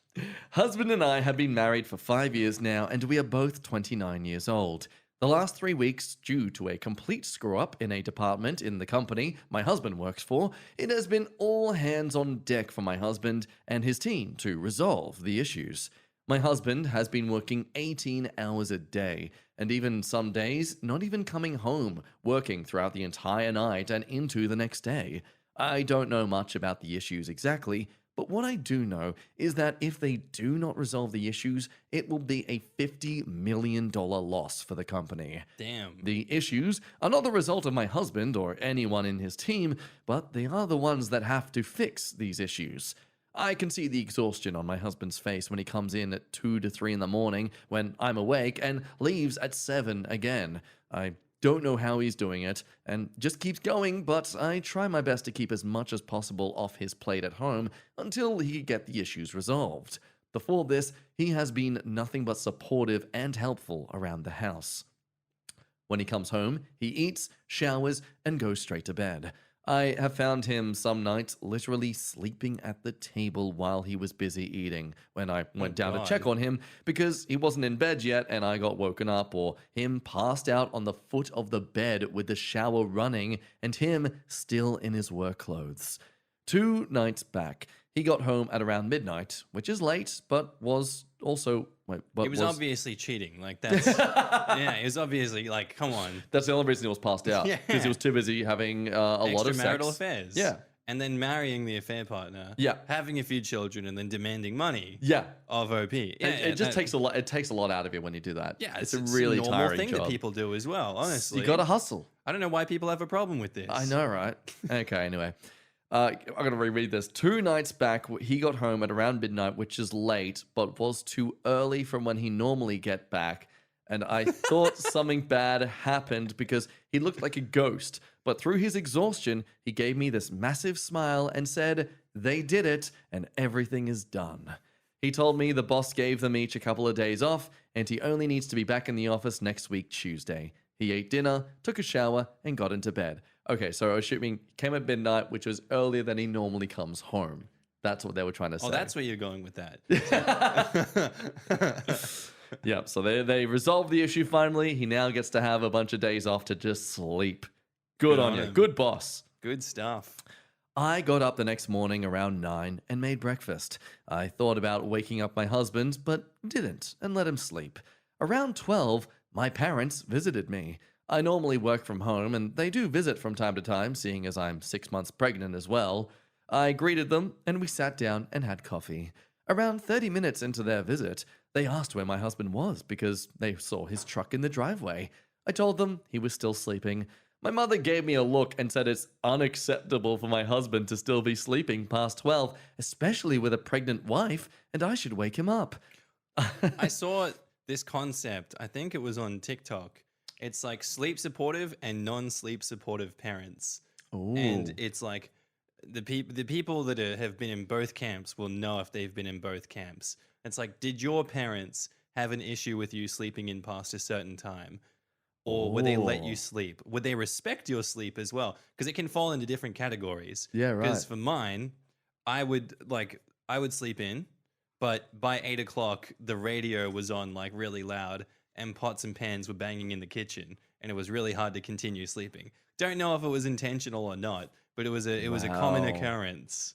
Husband and I have been married for 5 years now, and we are both 29 years old. The last 3 weeks, due to a complete screw-up in a department in the company my husband works for, it has been all hands on deck for my husband and his team to resolve the issues. My husband has been working 18 hours a day, and even some days not even coming home, working throughout the entire night and into the next day. I don't know much about the issues exactly, But what I do know is that if they do not resolve the issues, it will be a $50 million loss for the company. Damn. The issues are not the result of my husband or anyone in his team, but they are the ones that have to fix these issues. I can see the exhaustion on my husband's face when he comes in at 2 to 3 in the morning when I'm awake and leaves at 7 again. I don't know how he's doing it and just keeps going, but I try my best to keep as much as possible off his plate at home until he can get the issues resolved. Before this, he has been nothing but supportive and helpful around the house. When he comes home, he eats, showers, and goes straight to bed. I have found him some nights literally sleeping at the table while he was busy eating when I went down to check on him because he wasn't in bed yet and I got woken up, or him passed out on the foot of the bed with the shower running and him still in his work clothes. 2 nights back, he got home at around midnight, which is late, but was also... He was obviously cheating. Like, that's... yeah, he was obviously like, come on. That's the only reason he was passed out. Because he was too busy having a lot of sex. Extramarital affairs. Yeah. And then marrying the affair partner. Yeah. Having a few children and then demanding money. Yeah. Of OP. Yeah, it just takes a lot. It takes a lot out of you when you do that. Yeah, it's a really a normal tiring thing job. that people do as well, honestly. You gotta hustle. I don't know why people have a problem with this. I know, right? Okay, anyway. I'm going to reread this. 2 nights back, he got home at around midnight, which is late, but was too early from when he normally get back. And I thought something bad happened because he looked like a ghost. But through his exhaustion, he gave me this massive smile and said, "They did it, and everything is done." He told me the boss gave them each a couple of days off, and he only needs to be back in the office next week, Tuesday. He ate dinner, took a shower, and got into bed. Okay, so assuming he came at midnight, which was earlier than he normally comes home. That's what they were trying to say. Oh, that's where you're going with that. Yeah, so they resolved the issue finally. He now gets to have a bunch of days off to just sleep. Good on you. him. Good boss. Good stuff. I got up the next morning around 9 and made breakfast. I thought about waking up my husband, but didn't, and let him sleep. Around 12, my parents visited me. I normally work from home, and they do visit from time to time, seeing as I'm 6 months pregnant as well. I greeted them, and we sat down and had coffee. Around 30 minutes into their visit, they asked where my husband was because they saw his truck in the driveway. I told them he was still sleeping. My mother gave me a look and said it's unacceptable for my husband to still be sleeping past 12, especially with a pregnant wife, and I should wake him up. I saw this concept, I think it was on TikTok. It's like sleep supportive and non-sleep supportive parents. Ooh. And it's like the people that have been in both camps will know if they've been in both camps. It's like, did your parents have an issue with you sleeping in past a certain time? Or would they let you sleep? Would they respect your sleep as well? Because it can fall into different categories. Yeah, right. Because for mine, I would sleep in, but by 8 o'clock, the radio was on like really loud and pots and pans were banging in the kitchen, and it was really hard to continue sleeping. Don't know if it was intentional or not, but it was a common occurrence.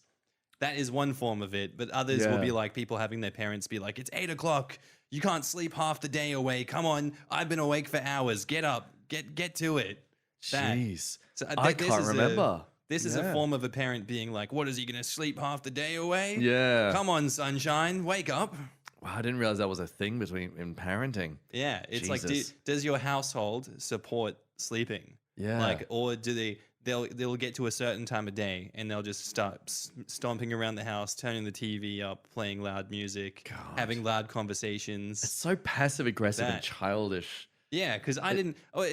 That is one form of it, but others will be like people having their parents be like, "It's 8 o'clock. You can't sleep half the day away. Come on, I've been awake for hours. Get up. Get to it." Jeez. So I can't remember. This is a form of a parent being like, "What is he going to sleep half the day away? Yeah. Come on, sunshine, wake up." Wow, I didn't realize that was a thing in parenting. Yeah, it's Jesus. like, does your household support sleeping? Yeah. Like, or do they'll get to a certain time of day and they'll just start stomping around the house, turning the TV up, playing loud music, having loud conversations. It's so passive aggressive and childish. Yeah, because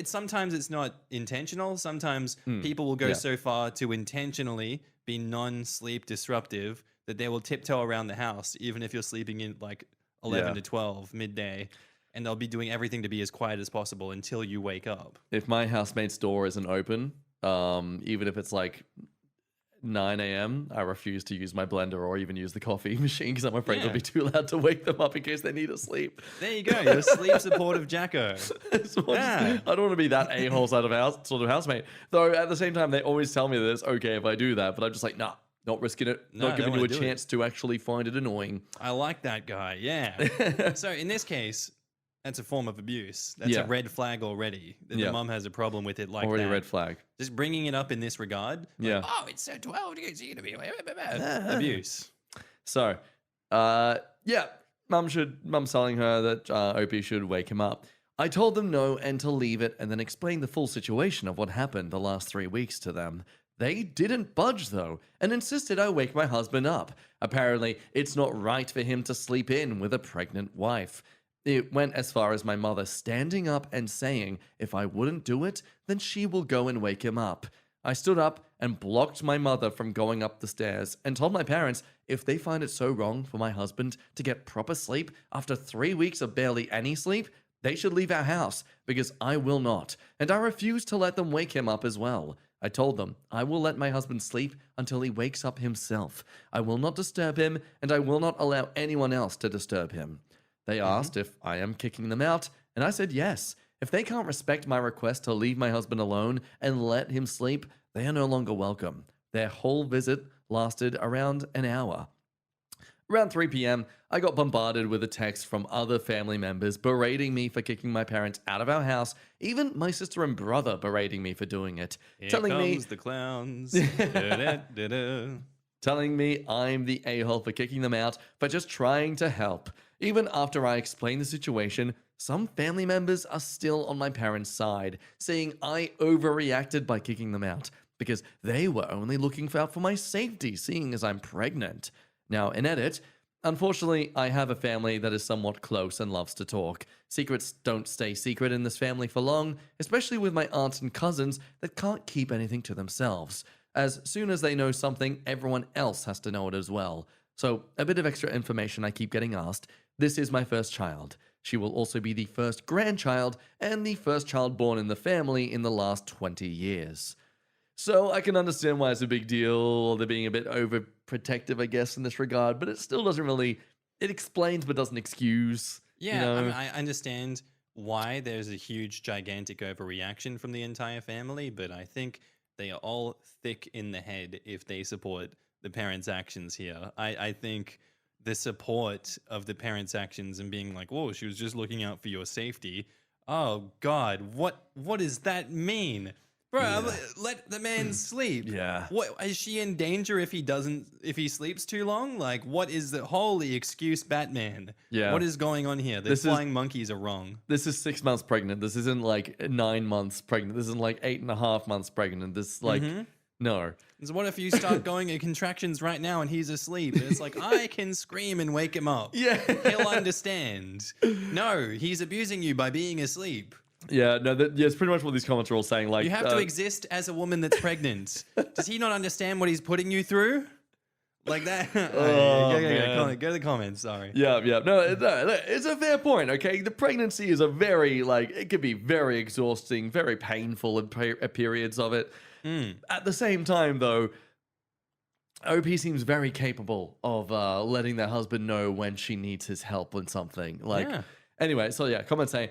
sometimes it's not intentional. Sometimes people will go so far to intentionally be non-sleep disruptive that they will tiptoe around the house, even if you're sleeping in like 11 to 12 midday, and they'll be doing everything to be as quiet as possible until you wake up. If my housemate's door isn't open, even if it's like 9 a.m., I refuse to use my blender or even use the coffee machine because I'm afraid it'll be too loud to wake them up in case they need to sleep. There you go. You're a sleep supportive Jacko. I don't want to be that a-hole sort of housemate. Though at the same time, they always tell me that it's okay if I do that, but I'm just like, nah. Not risking it. No, not giving you a chance to actually find it annoying. I like that guy. Yeah. So in this case, that's a form of abuse. That's a red flag already. The mum has a problem with it like already that. a red flag. Just bringing it up in this regard. Like, oh, it's so 12 degrees. You're going to be abuse. So, yeah, mum's telling her that Opie should wake him up. I told them no and to leave it and then explained the full situation of what happened the last 3 weeks to them. They didn't budge though and insisted I wake my husband up. Apparently, it's not right for him to sleep in with a pregnant wife. It went as far as my mother standing up and saying if I wouldn't do it, then she will go and wake him up. I stood up and blocked my mother from going up the stairs and told my parents if they find it so wrong for my husband to get proper sleep after 3 weeks of barely any sleep, they should leave our house because I will not, and I refuse to let them wake him up as well. I told them I will let my husband sleep until he wakes up himself. I will not disturb him, and I will not allow anyone else to disturb him. They asked if I am kicking them out, and I said yes. If they can't respect my request to leave my husband alone and let him sleep, they are no longer welcome. Their whole visit lasted around an hour. Around 3 p.m., I got bombarded with a text from other family members berating me for kicking my parents out of our house, even my sister and brother berating me for doing it. Here telling comes the clowns. Da-da-da-da. Telling me I'm the a-hole for kicking them out, for just trying to help. Even after I explain the situation, some family members are still on my parents' side, saying I overreacted by kicking them out, because they were only looking out for my safety, seeing as I'm pregnant. Now, in edit, unfortunately, I have a family that is somewhat close and loves to talk. Secrets don't stay secret in this family for long, especially with my aunts and cousins that can't keep anything to themselves. As soon as they know something, everyone else has to know it as well. So, a bit of extra information I keep getting asked. This is my first child. She will also be the first grandchild and the first child born in the family in the last 20 years. So I can understand why it's a big deal. They're being a bit overprotective, I guess, in this regard, but it still doesn't really, it explains but doesn't excuse. Yeah, you know? I mean, I understand why there's a huge, gigantic overreaction from the entire family, but I think they are all thick in the head if they support the parents' actions here. I think the support of the parents' actions and being like, whoa, she was just looking out for your safety. Oh, God, what does that mean? Bro, let the man sleep. Yeah. What is she in danger if he sleeps too long? Like, what is the holy excuse, Batman? Yeah. What is going on here? The flying monkeys are wrong. This is 6 months pregnant. This isn't like 9 months pregnant. This isn't like 8.5 months pregnant. This like, no. So what if you start going at contractions right now and he's asleep? And it's like, I can scream and wake him up. Yeah. He'll understand. No, he's abusing you by being asleep. Yeah, no, it's pretty much what these comments are all saying. Like, You have to exist as a woman that's pregnant. Does he not understand what he's putting you through? Like that? man. Go to the comments, sorry. Yeah. No, it's a fair point, okay? The pregnancy is a very, like, it can be very exhausting, very painful at periods of it. At the same time, though, OP seems very capable of letting their husband know when she needs his help with something. Like, Yeah. Anyway, so yeah, comment saying,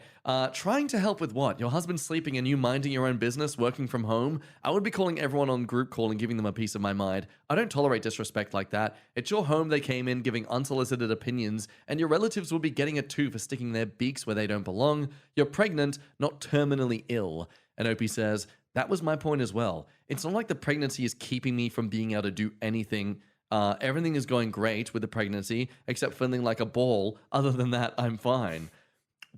trying to help with what? Your husband's sleeping and you minding your own business, working from home? I would be calling everyone on group call and giving them a piece of my mind. I don't tolerate disrespect like that. It's your home they came in giving unsolicited opinions, and your relatives will be getting it too for sticking their beaks where they don't belong. You're pregnant, not terminally ill. And Opie says, that was my point as well. It's not like the pregnancy is keeping me from being able to do anything. Everything is going great with the pregnancy, except feeling like a ball. Other than that, I'm fine.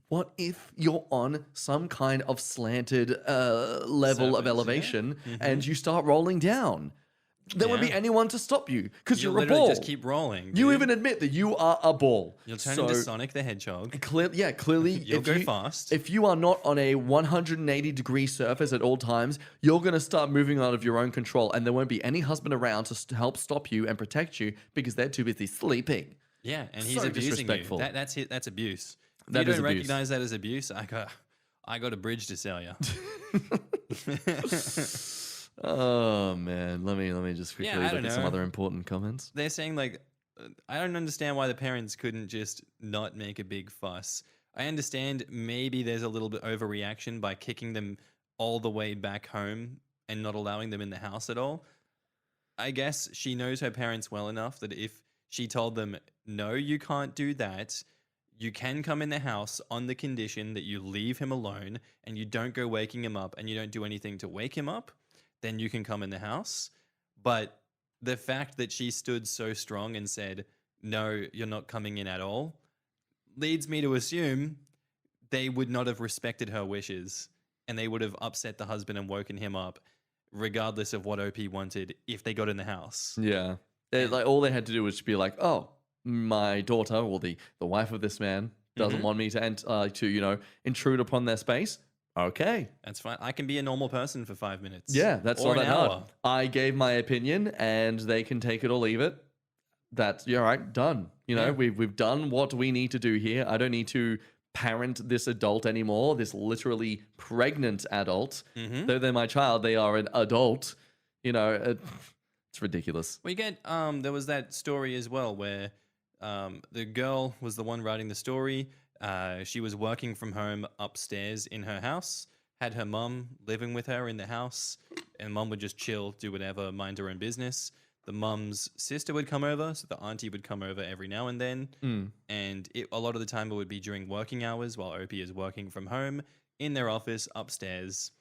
What if you're on some kind of slanted level of Surface, elevation and you start rolling down? There won't be anyone to stop you because you're a literally ball. just keep rolling. You dude. even admit that you are a ball. You'll turn into Sonic the Hedgehog. Clearly, You'll if go fast. If you are not on a 180-degree surface at all times, you're going to start moving out of your own control, and there won't be any husband around to help stop you and protect you because they're too busy sleeping. Yeah, and he's So abusing disrespectful. you. That's it. That's abuse. If That you is don't abuse. recognize that as abuse, I got a bridge to sell you. Oh man, let me just quickly I look don't at some know. other important comments. They're saying like, I don't understand why the parents couldn't just not make a big fuss. I understand maybe there's a little bit overreaction by kicking them all the way back home and not allowing them in the house at all. I guess she knows her parents well enough that if she told them, no, you can't do that, you can come in the house on the condition that you leave him alone and you don't go waking him up and you don't do anything to wake him up, then you can come in the house. But the fact that she stood so strong and said, no, you're not coming in at all, leads me to assume they would not have respected her wishes and they would have upset the husband and woken him up regardless of what OP wanted if they got in the house. Yeah. Like all they had to do was be like, oh, my daughter or the wife of this man doesn't want me to intrude upon their space. Okay. That's fine. I can be a normal person for 5 minutes. Yeah, that's or not an that hard. hour. I gave my opinion and they can take it or leave it. That's all right, done. We've done what we need to do here. I don't need to parent this adult anymore, this literally pregnant adult. Though they're my child, they are an adult. It's ridiculous. We get there was that story as well where the girl was the one writing the story. She was working from home upstairs in her house, had her mum living with her in the house, and mum would just chill, do whatever, mind her own business. The mum's sister would come over, so the auntie would come over every now and then. And a lot of the time it would be during working hours while Opie is working from home in their office upstairs.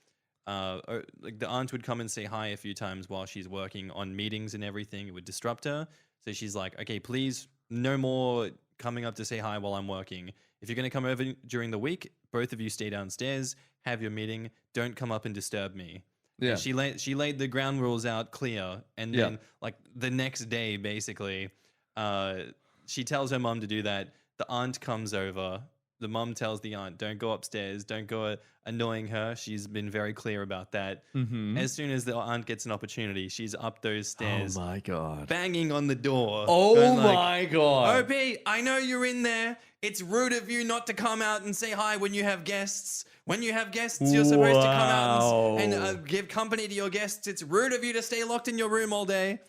Like the aunt would come and say hi a few times while she's working on meetings and everything. It would disrupt her. So she's like, okay, please, no more coming up to say hi while I'm working. If you're going to come over during the week, both of you stay downstairs, have your meeting. Don't come up and disturb me. Yeah. And she laid the ground rules out clear. And then like the next day, basically, she tells her mom to do that. The aunt comes over. The mom tells the aunt, don't go upstairs. Don't go annoying her. She's been very clear about that. As soon as the aunt gets an opportunity, she's up those stairs. Oh my God. Banging on the door. Oh going like, my God. OP, I know you're in there. It's rude of you not to come out and say hi when you have guests. When you have guests, you're supposed to come out and give company to your guests. It's rude of you to stay locked in your room all day.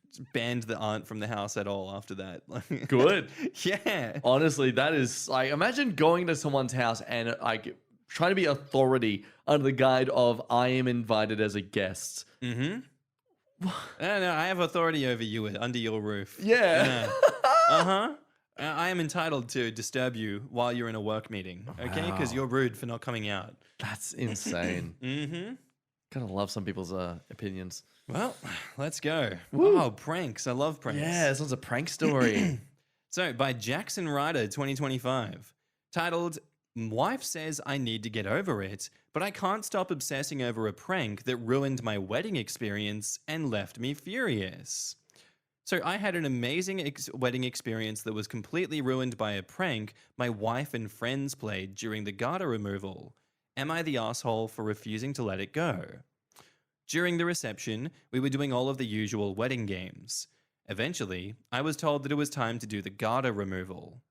Just banned the aunt from the house at all after that. Good. Yeah. Honestly, that is like, imagine going to someone's house and like trying to be authority under the guise of I am invited as a guest. No, I have authority over you under your roof. Yeah. I am entitled to disturb you while you're in a work meeting, okay? Because you're rude for not coming out. That's insane. Kind of love some people's opinions. Well, let's go. Woo. Oh, pranks. I love pranks. Yeah, this one's a prank story. So, by Jackson Ryder, 2025, titled, Wife Says I Need to Get Over It, but I can't stop obsessing over a prank that ruined my wedding experience and left me furious. So I had an amazing wedding experience that was completely ruined by a prank my wife and friends played during the garter removal. Am I the asshole for refusing to let it go? During the reception, we were doing all of the usual wedding games. Eventually, I was told that it was time to do the garter removal.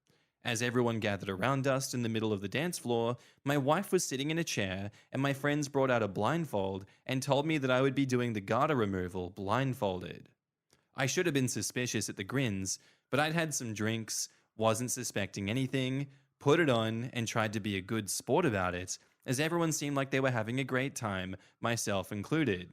As everyone gathered around us in the middle of the dance floor, my wife was sitting in a chair and my friends brought out a blindfold and told me that I would be doing the garter removal blindfolded. I should have been suspicious at the grins, but I'd had some drinks, wasn't suspecting anything, put it on, and tried to be a good sport about it, as everyone seemed like they were having a great time, myself included.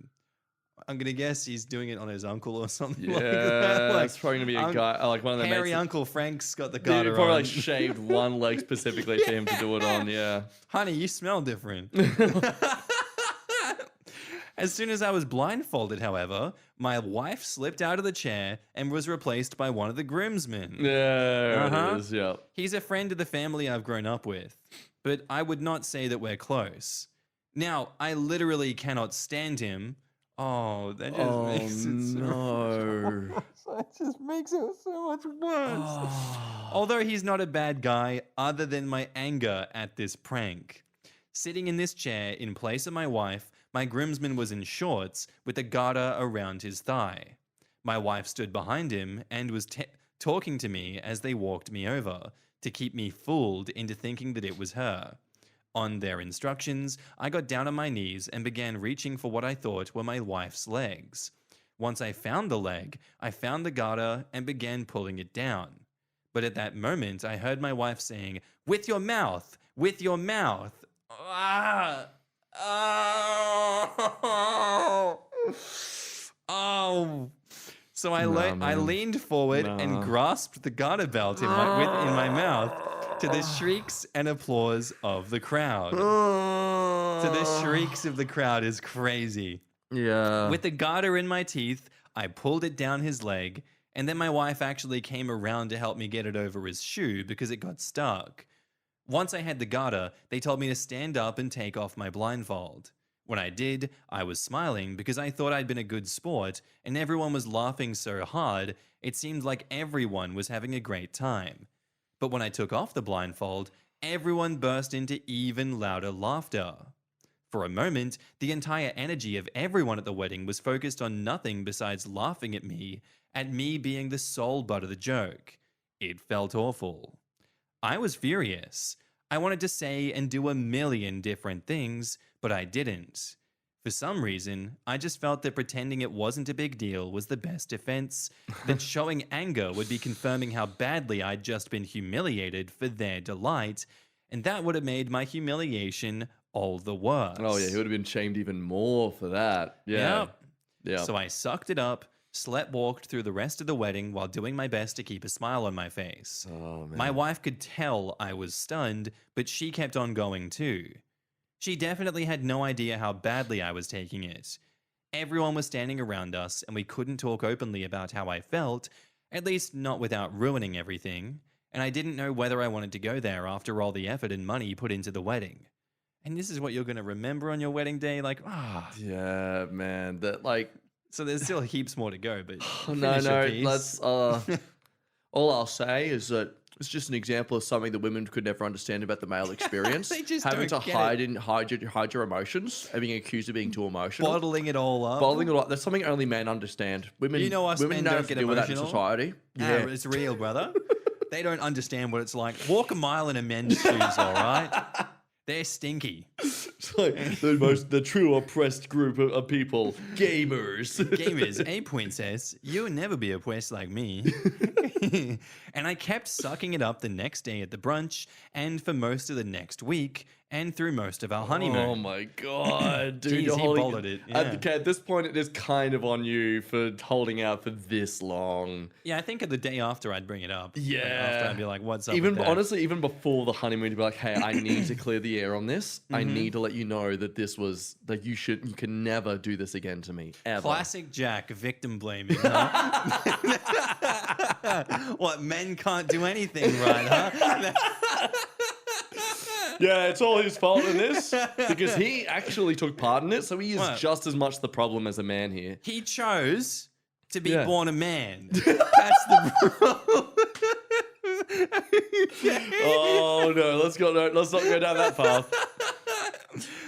I'm going to guess he's doing it on his uncle or something like that. Like, it's probably going to be a guy, like one of the hairy mates. Uncle Frank's got the Dude, garter probably on. like shaved one leg specifically for him to do it on, yeah. Honey, you smell different. As soon as I was blindfolded, however, my wife slipped out of the chair and was replaced by one of the groomsmen. There it is, yeah. He's a friend of the family I've grown up with, but I would not say that we're close. Now, I literally cannot stand him. Oh, that just makes it so that just makes it so much worse. Although he's not a bad guy, other than my anger at this prank. Sitting in this chair in place of my wife, my groomsman was in shorts with a garter around his thigh. My wife stood behind him and was talking to me as they walked me over to keep me fooled into thinking that it was her. On their instructions, I got down on my knees and began reaching for what I thought were my wife's legs. Once I found the leg, I found the garter and began pulling it down. But at that moment, I heard my wife saying, "With your mouth! With your mouth!" Ah! Oh. So I leaned forward and grasped the garter belt in my mouth to the shrieks and applause of the crowd. So the shrieks of the crowd is crazy. Yeah. With the garter in my teeth, I pulled it down his leg And then my wife actually came around to help me get it over his shoe because it got stuck. Once I had the garter, they told me to stand up and take off my blindfold. When I did, I was smiling because I thought I'd been a good sport, and everyone was laughing so hard, it seemed like everyone was having a great time. But when I took off the blindfold, everyone burst into even louder laughter. For a moment, the entire energy of everyone at the wedding was focused on nothing besides laughing at me being the sole butt of the joke. It felt awful. I was furious. I wanted to say and do a million different things, but I didn't. For some reason, I just felt that pretending it wasn't a big deal was the best defense, that showing anger would be confirming how badly I'd just been humiliated for their delight, and that would have made my humiliation all the worse. Oh, yeah, he would have been shamed even more for that. Yeah. Yep. Yeah. So I sucked it up, walked through the rest of the wedding while doing my best to keep a smile on my face. Oh, man. My wife could tell I was stunned, but she kept on going too. She definitely had no idea how badly I was taking it. Everyone was standing around us, and we couldn't talk openly about how I felt, at least not without ruining everything, and I didn't know whether I wanted to go there after all the effort and money put into the wedding. And this is what you're going to remember on your wedding day? Like, Yeah, man. So there's still heaps more to go, but No, finish your piece. let's. All I'll say is that it's just an example of something that women could never understand about the male experience. They just having don't to get hide your emotions, and being accused of being too emotional. Bottling it all up. Bottling it all up. That's something only men understand. Women, You know us women men don't don't have to get deal with that in emotional. society. Yeah, it's real, brother. They don't understand what it's like. Walk a mile in a men's shoes, all right? They're stinky. It's like the true oppressed group of people, gamers. Gamers, a princess, you'll never be oppressed like me. And I kept sucking it up the next day at the brunch, and for most of the next week, and through most of our honeymoon. Oh my god, dude! Jeez, you're he holding, bolted it, At this point, it is kind of on you for holding out for this long. Yeah, I think at the day after I'd bring it up. Like, Yeah. after I'd be like, what's up Even with that? honestly, even before the honeymoon, to be like, "Hey, I need to clear the air on this. I need to let you know that this was that you can never do this again to me ever." Classic Jack, victim blaming, huh? What, men can't do anything right, huh? Yeah, it's all his fault in this because he actually took part in it, so he is What? just as much the problem as a man here. He chose to be Yeah. born a man. That's the problem. Oh no, let's not go down that path.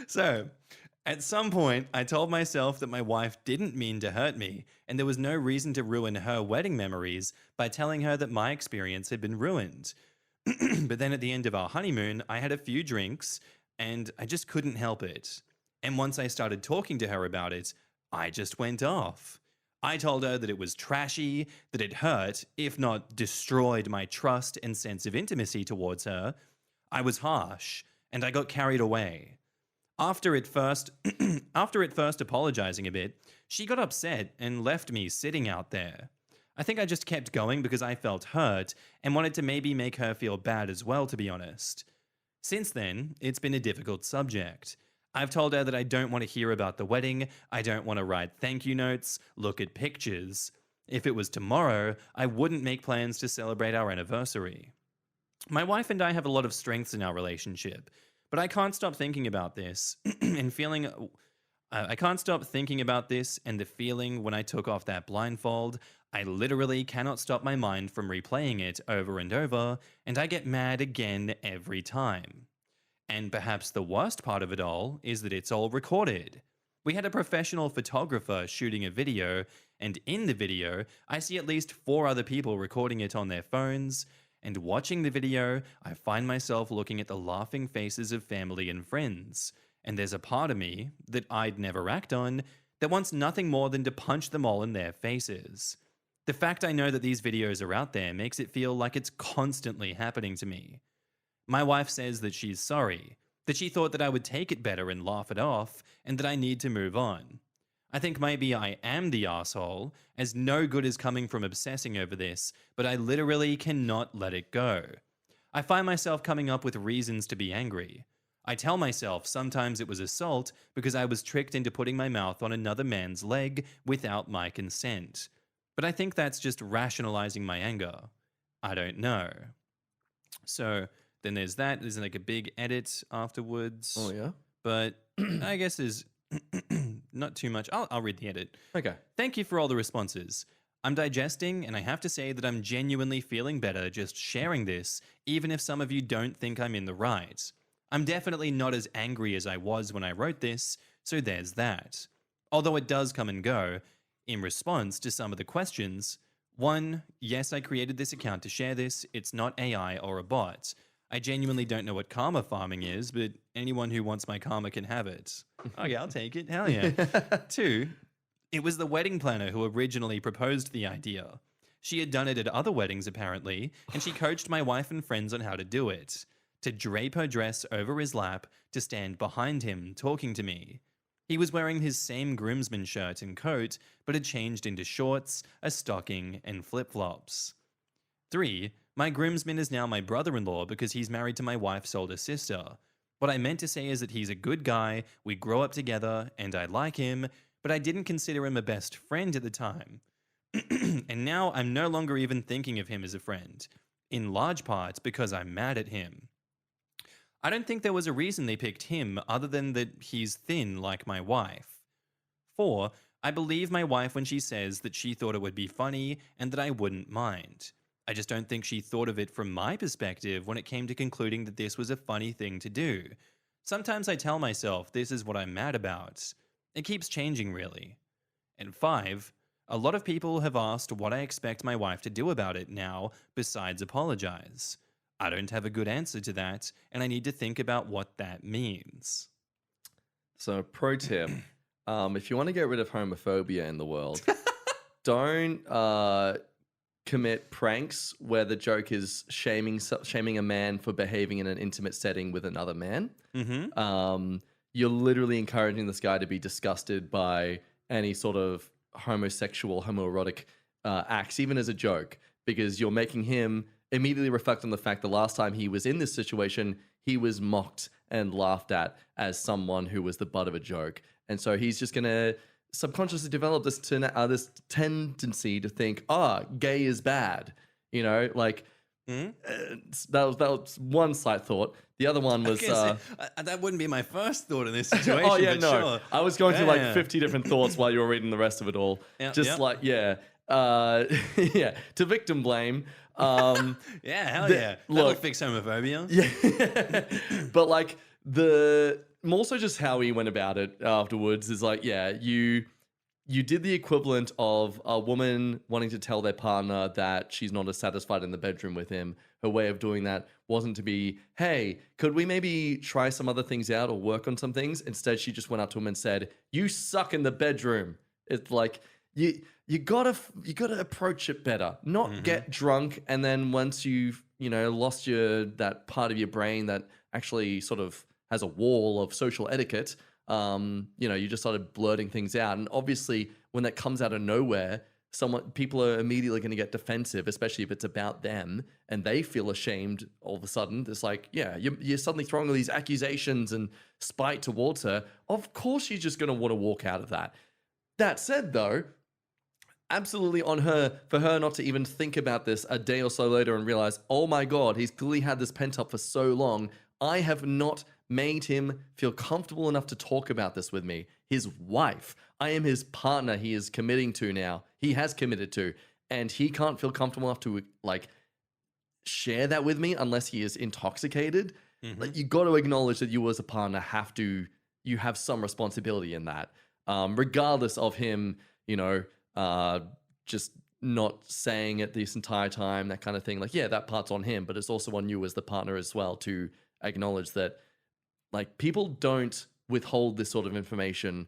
So, at some point, I told myself that my wife didn't mean to hurt me, and there was no reason to ruin her wedding memories by telling her that my experience had been ruined. But then at the end of our honeymoon, I had a few drinks, and I just couldn't help it. And once I started talking to her about it, I just went off. I told her that it was trashy, that it hurt, if not destroyed my trust and sense of intimacy towards her. I was harsh, and I got carried away. After it first apologizing a bit, she got upset and left me sitting out there. I think I just kept going because I felt hurt and wanted to maybe make her feel bad as well, to be honest. Since then, it's been a difficult subject. I've told her that I don't want to hear about the wedding, I don't want to write thank you notes, look at pictures. If it was tomorrow, I wouldn't make plans to celebrate our anniversary. My wife and I have a lot of strengths in our relationship, but I can't stop thinking about this and feeling... I can't stop thinking about this and the feeling when I took off that blindfold. I literally cannot stop my mind from replaying it over and over, and I get mad again every time. And perhaps the worst part of it all is that it's all recorded. We had a professional photographer shooting a video, and in the video, I see at least 4 other people recording it on their phones, and watching the video, I find myself looking at the laughing faces of family and friends. And there's a part of me that I'd never act on that wants nothing more than to punch them all in their faces. The fact I know that these videos are out there makes it feel like it's constantly happening to me. My wife says that she's sorry, that she thought that I would take it better and laugh it off, and that I need to move on. I think maybe I am the asshole, as no good is coming from obsessing over this, but I literally cannot let it go. I find myself coming up with reasons to be angry. I tell myself sometimes it was assault because I was tricked into putting my mouth on another man's leg without my consent. But I think that's just rationalizing my anger. I don't know. So then there's that. There's like a big edit afterwards. Oh, yeah? But I guess there's not too much. I'll read the edit. Okay. Thank you for all the responses. I'm digesting, and I have to say that I'm genuinely feeling better just sharing this, even if some of you don't think I'm in the right. I'm definitely not as angry as I was when I wrote this, so there's that. Although it does come and go. In response to some of the questions, 1, yes, I created this account to share this. It's not AI or a bot. I genuinely don't know what karma farming is, but anyone who wants my karma can have it. Okay, I'll take it. Hell yeah. 2, it was the wedding planner who originally proposed the idea. She had done it at other weddings, apparently, and she coached my wife and friends on how to do it. To drape her dress over his lap, to stand behind him, talking to me. He was wearing his same groomsman shirt and coat, but had changed into shorts, a stocking, and flip-flops. 3, my groomsman is now my brother-in-law because he's married to my wife's older sister. What I meant to say is that he's a good guy, we grow up together, and I like him, but I didn't consider him a best friend at the time. And now I'm no longer even thinking of him as a friend, in large part because I'm mad at him. I don't think there was a reason they picked him other than that he's thin like my wife. 4, I believe my wife when she says that she thought it would be funny and that I wouldn't mind. I just don't think she thought of it from my perspective when it came to concluding that this was a funny thing to do. Sometimes I tell myself this is what I'm mad about. It keeps changing, really. And 5, a lot of people have asked what I expect my wife to do about it now, besides apologize. I don't have a good answer to that, and I need to think about what that means. So, pro tip, if you want to get rid of homophobia in the world, don't commit pranks where the joke is shaming a man for behaving in an intimate setting with another man. You're literally encouraging this guy to be disgusted by any sort of homoerotic acts, even as a joke, because you're making him immediately reflect on the fact the last time he was in this situation, he was mocked and laughed at as someone who was the butt of a joke. And so he's just going to subconsciously develop this tendency to think, gay is bad. You know, like that was one slight thought. The other one was... that wouldn't be my first thought in this situation. Oh, yeah, but no. Sure. I was going through like 50 different thoughts while you were reading the rest of it all. To victim blame. Yeah, hell yeah. That'll fix homophobia. Yeah. But like more so just how he went about it afterwards is like, yeah, you did the equivalent of a woman wanting to tell their partner that she's not as satisfied in the bedroom with him. Her way of doing that wasn't to be, hey, could we maybe try some other things out or work on some things? Instead, she just went up to him and said, you suck in the bedroom. It's like, you gotta approach it better, not get drunk. And then once you've, lost that part of your brain that actually sort of has a wall of social etiquette, you just started blurting things out. And obviously when that comes out of nowhere, people are immediately going to get defensive, especially if it's about them and they feel ashamed all of a sudden. It's like, yeah, you're suddenly throwing all these accusations and spite towards her. Of course she's just going to want to walk out of that. That said, though, absolutely on her, for her not to even think about this a day or so later and realize, oh my God, he's clearly had this pent up for so long. I have not made him feel comfortable enough to talk about this with me. His wife, I am his partner. He is committing to now. He has committed to, and he can't feel comfortable enough to like share that with me unless he is intoxicated. Like, you got to acknowledge that you as a partner you have some responsibility in that, regardless of him, just not saying it this entire time, that kind of thing. Like, yeah, that part's on him, but it's also on you as the partner as well to acknowledge that, like, people don't withhold this sort of information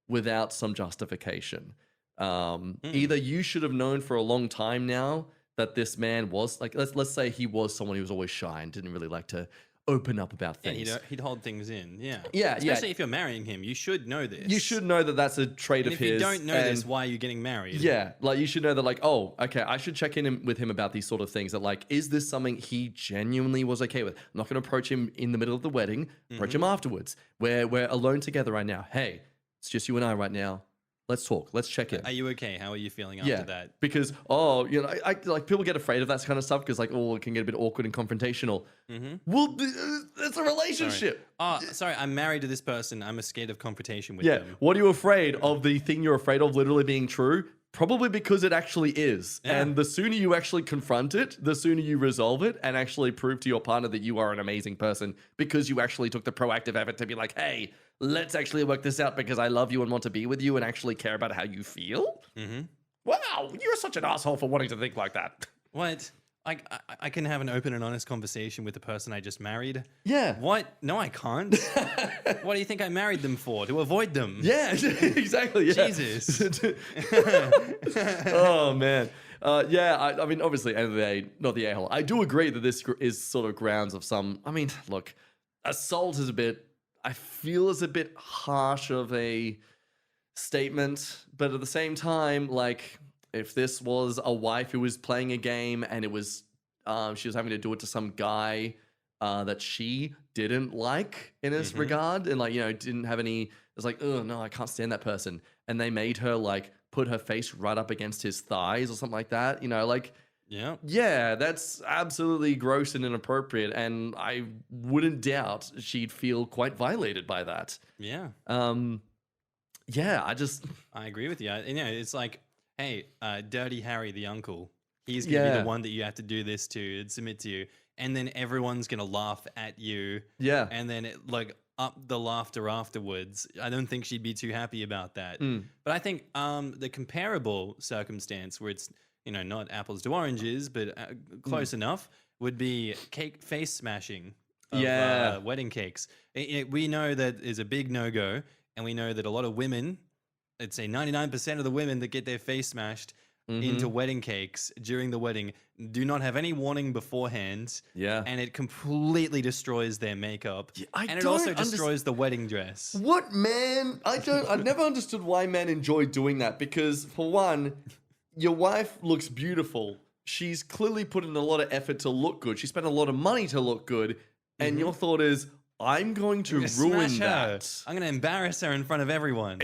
without some justification. Either you should have known for a long time now that this man was, like, let's say he was someone who was always shy and didn't really like to open up about things. Yeah, he'd hold things in. Yeah. Yeah. Especially if you're marrying him, you should know this. You should know that that's a trait of if his. If you don't know this, why are you getting married? Yeah. Like, you should know that, like, oh, okay, I should check in with him about these sort of things. That, like, is this something he genuinely was okay with? I'm not going to approach him in the middle of the wedding. Approach him afterwards. We're alone together right now. Hey, it's just you and I right now. Let's talk. Let's check in. Are you okay? How are you feeling after that? Because I like people get afraid of that kind of stuff because like it can get a bit awkward and confrontational. Well, it's a relationship. Sorry, I'm married to this person. I'm scared of confrontation with Yeah. them. What are you afraid of? The thing you're afraid of literally being true? Probably because it actually is. Yeah. And the sooner you actually confront it, the sooner you resolve it and actually prove to your partner that you are an amazing person because you actually took the proactive effort to be like, hey, let's actually work this out because I love you and want to be with you and actually care about how you feel. Wow, you're such an asshole for wanting to think like that. What? I can have an open and honest conversation with the person I just married. Yeah. What? No, I can't. What do you think I married them for? To avoid them? Yeah, exactly. Yeah. Jesus. Oh, man. I mean, obviously, end of the day, not the a-hole. I do agree that this is sort of grounds of some. I mean, look, assault is I feel is a bit harsh of a statement, but at the same time, like, if this was a wife who was playing a game and it was, she was having to do it to some guy that she didn't like in this regard, and like, didn't have any, it's like, oh no, I can't stand that person. And they made her like put her face right up against his thighs or something like that, like, yeah, that's absolutely gross and inappropriate. And I wouldn't doubt she'd feel quite violated by that. Yeah. Yeah, I agree with you. It's like, hey, Dirty Harry, the uncle, he's going to be the one that you have to do this to and submit to you. And then everyone's going to laugh at you. Yeah. And then up the laughter afterwards. I don't think she'd be too happy about that. But I think the comparable circumstance where it's, not apples to oranges, but close enough, would be cake face smashing of wedding cakes. We know that is a big no-go, and we know that a lot of women, I'd say 99% of the women that get their face smashed into wedding cakes during the wedding do not have any warning beforehand. Yeah. And it completely destroys their makeup. And it don't also destroys the wedding dress. What, man? I've never understood why men enjoy doing that because, for one, your wife looks beautiful. She's clearly put in a lot of effort to look good. She spent a lot of money to look good. And your thought is, I'm going to ruin Smash her. that. I'm going to embarrass her in front of everyone.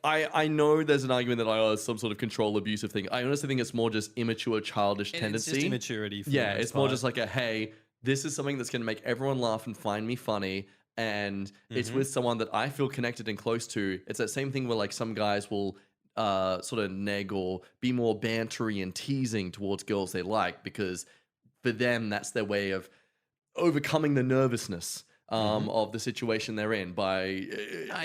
I know there's an argument that it's some sort of control abusive thing. I honestly think it's more just immature, childish tendency. It's just immaturity. Yeah, it's more just like hey, this is something that's going to make everyone laugh and find me funny. And it's with someone that I feel connected and close to. It's that same thing where like some guys will sort of neg or be more bantery and teasing towards girls they like because for them, that's their way of overcoming the nervousness of the situation they're in by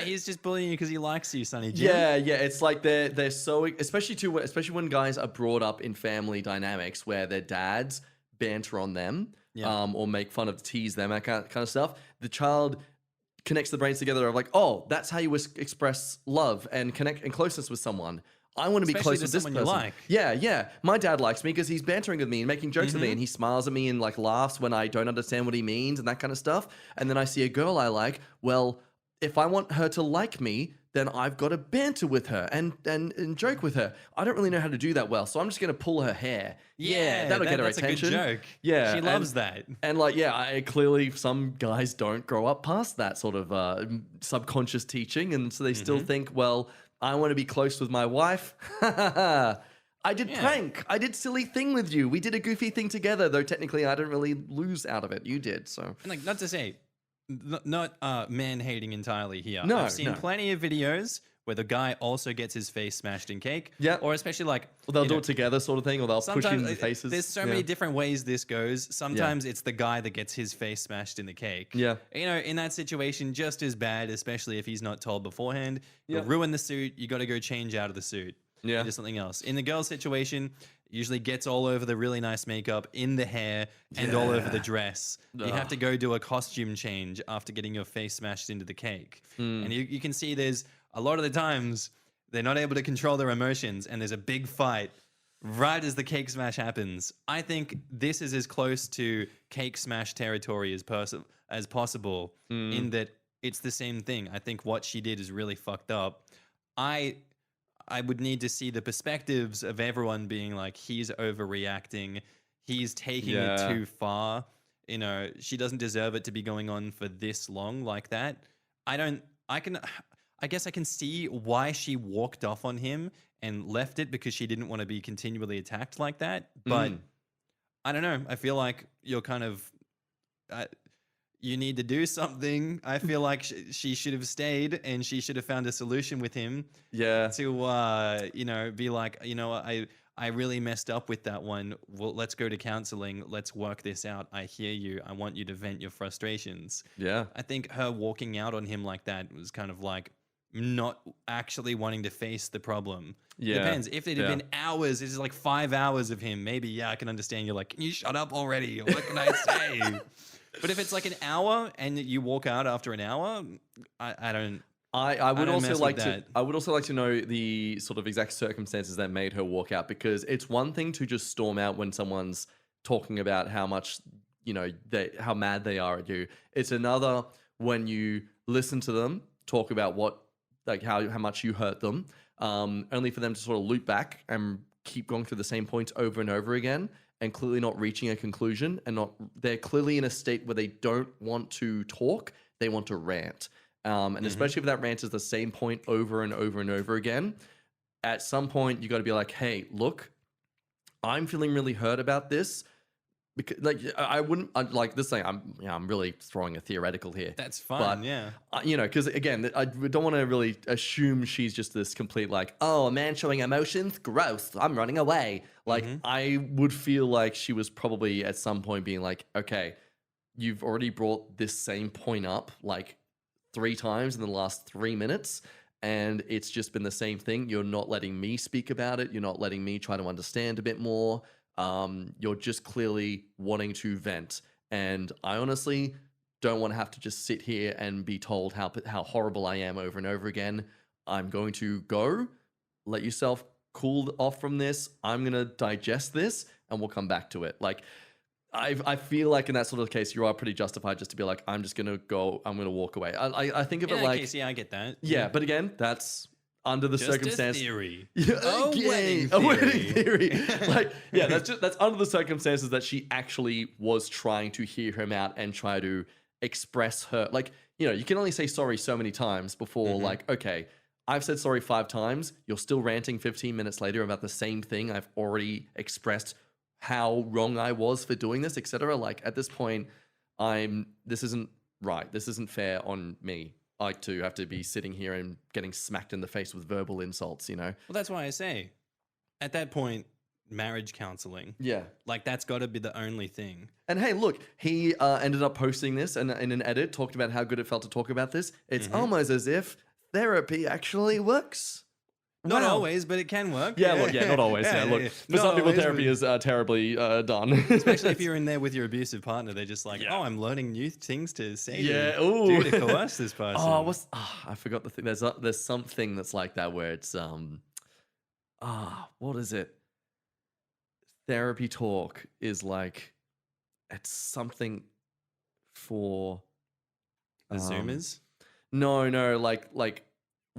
he's just bullying you because he likes you, Sonny Jim. Yeah, it's like they're so especially when guys are brought up in family dynamics where their dads banter on them or make fun of, tease them, that kind of stuff. The child connects the brains together of like, oh, that's how you express love and connect and closeness with someone. I want to be close with this person. You like. Yeah. My dad likes me because he's bantering with me and making jokes with me, and he smiles at me and like laughs when I don't understand what he means and that kind of stuff. And then I see a girl I like. Well, if I want her to like me, then I've got to banter with her and joke with her. I don't really know how to do that well, so I'm just going to pull her hair. Yeah, that'll get her attention. That's a good joke. Yeah, she loves that. And like, clearly some guys don't grow up past that sort of subconscious teaching, and so they still think, well, I want to be close with my wife. I did prank. I did silly thing with you. We did a goofy thing together, though technically I didn't really lose out of it. You did, so. And like, not to say, not man-hating entirely here. No, I've seen plenty of videos where the guy also gets his face smashed in cake. Yeah. Or especially like... Or they'll do it together sort of thing, or they'll push in the faces. There's so many different ways this goes. Sometimes it's the guy that gets his face smashed in the cake. Yeah. In that situation, just as bad, especially if he's not told beforehand. You'll ruin the suit. You got to go change out of the suit. Yeah. Into something else. In the girl situation, usually gets all over the really nice makeup, in the hair, and all over the dress. You have to go do a costume change after getting your face smashed into the cake. And you can see there's a lot of the times they're not able to control their emotions, and there's a big fight right as the cake smash happens. I think this is as close to cake smash territory as possible in that it's the same thing. I think what she did is really fucked up. I would need to see the perspectives of everyone being like, he's overreacting. He's taking it too far. She doesn't deserve it to be going on for this long like that. I I guess I can see why she walked off on him and left it because she didn't want to be continually attacked like that. But I don't know. I feel like you're kind of, you need to do something. I feel like she should have stayed and she should have found a solution with him. Yeah. To, be like, I really messed up with that one. Well, let's go to counseling. Let's work this out. I hear you. I want you to vent your frustrations. Yeah. I think her walking out on him like that was kind of like not actually wanting to face the problem. Yeah. Depends. If it had been hours, this is like 5 hours of him. Maybe, yeah, I can understand. You're like, can you shut up already? What can I say? But if it's like an hour and you walk out after an hour, I don't. I would don't also mess like with to. that. I would also like to know the sort of exact circumstances that made her walk out, because it's one thing to just storm out when someone's talking about how much how mad they are at you. It's another when you listen to them talk about how much you hurt them, only for them to sort of loop back and keep going through the same points over and over again, and clearly not reaching a conclusion, and they're clearly in a state where they don't want to talk, they want to rant. And especially if that rant is the same point over and over and over again, at some point you got to be like, hey, look, I'm feeling really hurt about this. Because I wouldn't like this thing. I'm really throwing a theoretical here. That's fine. But, yeah. Because again, I don't want to really assume she's just this complete like, oh, a man showing emotions, gross, I'm running away. Like I would feel like she was probably at some point being like, okay, you've already brought this same point up like 3 times in the last 3 minutes, and it's just been the same thing. You're not letting me speak about it. You're not letting me try to understand a bit more. You're just clearly wanting to vent. And I honestly don't want to have to just sit here and be told how horrible I am over and over again. I'm going to go, let yourself cool off from this. I'm going to digest this and we'll come back to it. Like, I feel like in that sort of case, you are pretty justified just to be like, I'm just going to go, I'm going to walk away. I think of In it that like, case, yeah, I get that. yeah, but again, that's under the Just circumstance. a theory. Yeah, A a wedding theory. theory. Like, yeah, that's under the circumstances that she actually was trying to hear him out and try to express her. Like, you can only say sorry so many times before, like, okay, I've said sorry 5 times. You're still ranting 15 minutes later about the same thing. I've already expressed how wrong I was for doing this, etc. Like, at this point, this isn't right. This isn't fair on me. Like, to have to be sitting here and getting smacked in the face with verbal insults, Well, that's why I say, at that point, marriage counseling. Yeah. Like, that's got to be the only thing. And hey, look, he ended up posting this and in an edit, talked about how good it felt to talk about this. It's almost as if therapy actually works. Not Wow. always, but it can work. Yeah, look, not always. Yeah, look, for Not some people, always, therapy is terribly done. Especially if you're in there with your abusive partner, they're just like, Yeah. oh, I'm learning new things to say Yeah, to, ooh. do to coerce this person. I forgot the thing. There's something that's like that where it's what is it? Therapy talk is like, it's something for the Zoomers? No, like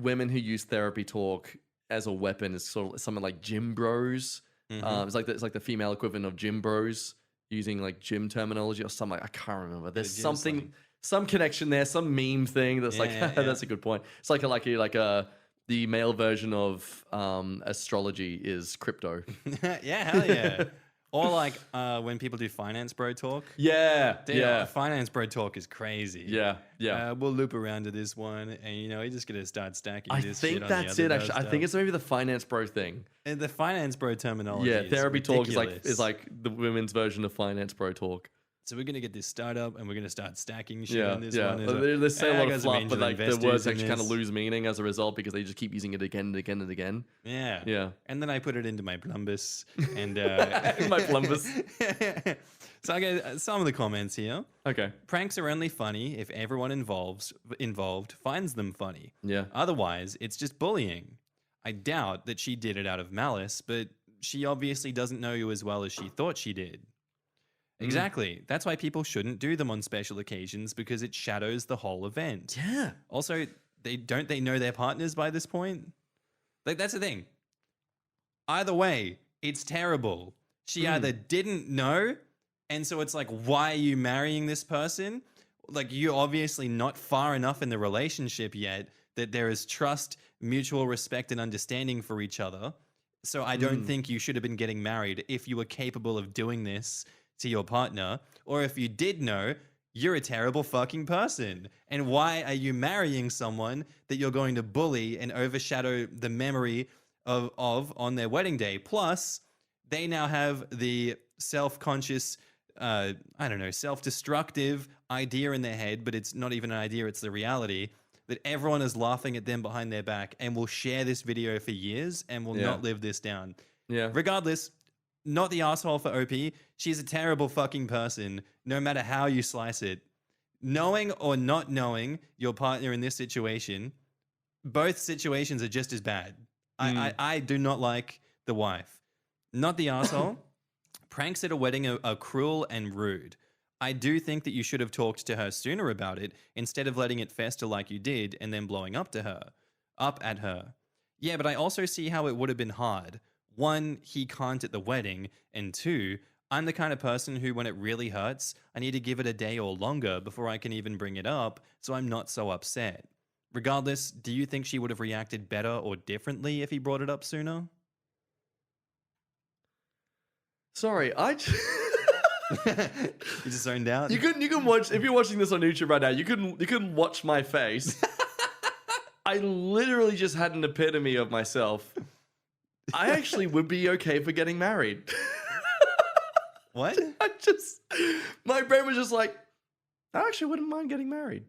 women who use therapy talk as a weapon is sort of something like gym bros. It's like the female equivalent of gym bros, using like gym terminology or something. I can't remember. There's gym something, slang. some connection there, some meme thing that's that's a good point. It's like the male version of astrology is crypto. Yeah, hell yeah. Or like when people do finance bro talk. Yeah, Dude, finance bro talk is crazy. yeah. We'll loop around to this one, and you're just gonna start stacking. I this think shit on that's the it. other Actually, I stuff. think it's maybe the finance bro thing. And the finance bro terminology. Yeah, is therapy talk ridiculous. is like the women's version of finance bro talk. So we're gonna get this startup, and we're gonna start stacking shit Yeah, on this yeah. one. But they say a lot I got of some fluff, angel but like the investors words in actually kind of this. lose meaning as a result because they just keep using it again and again and again. Yeah. Yeah. And then I put it into my plumbus, and My plumbus. So I get some of the comments here. Okay. Pranks are only funny if everyone involved finds them funny. Yeah. Otherwise, it's just bullying. I doubt that she did it out of malice, but she obviously doesn't know you as well as she thought she did. Exactly. That's why people shouldn't do them on special occasions, because it shadows the whole event. Yeah. Also, they know their partners by this point? Like, that's the thing. Either way, it's terrible. She either didn't know, and so it's like, why are you marrying this person? Like, you're obviously not far enough in the relationship yet that there is trust, mutual respect, and understanding for each other. So I don't think you should have been getting married if you were capable of doing this to your partner. Or if you did know, you're a terrible fucking person. And why are you marrying someone that you're going to bully and overshadow the memory of on their wedding day? Plus, they now have the self-conscious, self-destructive idea in their head, but it's not even an idea, it's the reality, that everyone is laughing at them behind their back and will share this video for years and will not live this down. Yeah. Regardless, not the asshole for OP. She's a terrible fucking person, no matter how you slice it. Knowing or not knowing your partner in this situation, both situations are just as bad. I do not like the wife. Not the asshole. Pranks at a wedding are cruel and rude. I do think that you should have talked to her sooner about it instead of letting it fester like you did and then blowing up at her. Yeah, but I also see how it would have been hard. 1, he can't at the wedding, and 2, I'm the kind of person who, when it really hurts, I need to give it a day or longer before I can even bring it up, so I'm not so upset. Regardless, do you think she would have reacted better or differently if he brought it up sooner? Sorry, You just zoned out? You can watch, if you're watching this on YouTube right now, you can watch my face. I literally just had an epitome of myself. I actually would be okay for getting married. What? My brain was just like, I actually wouldn't mind getting married.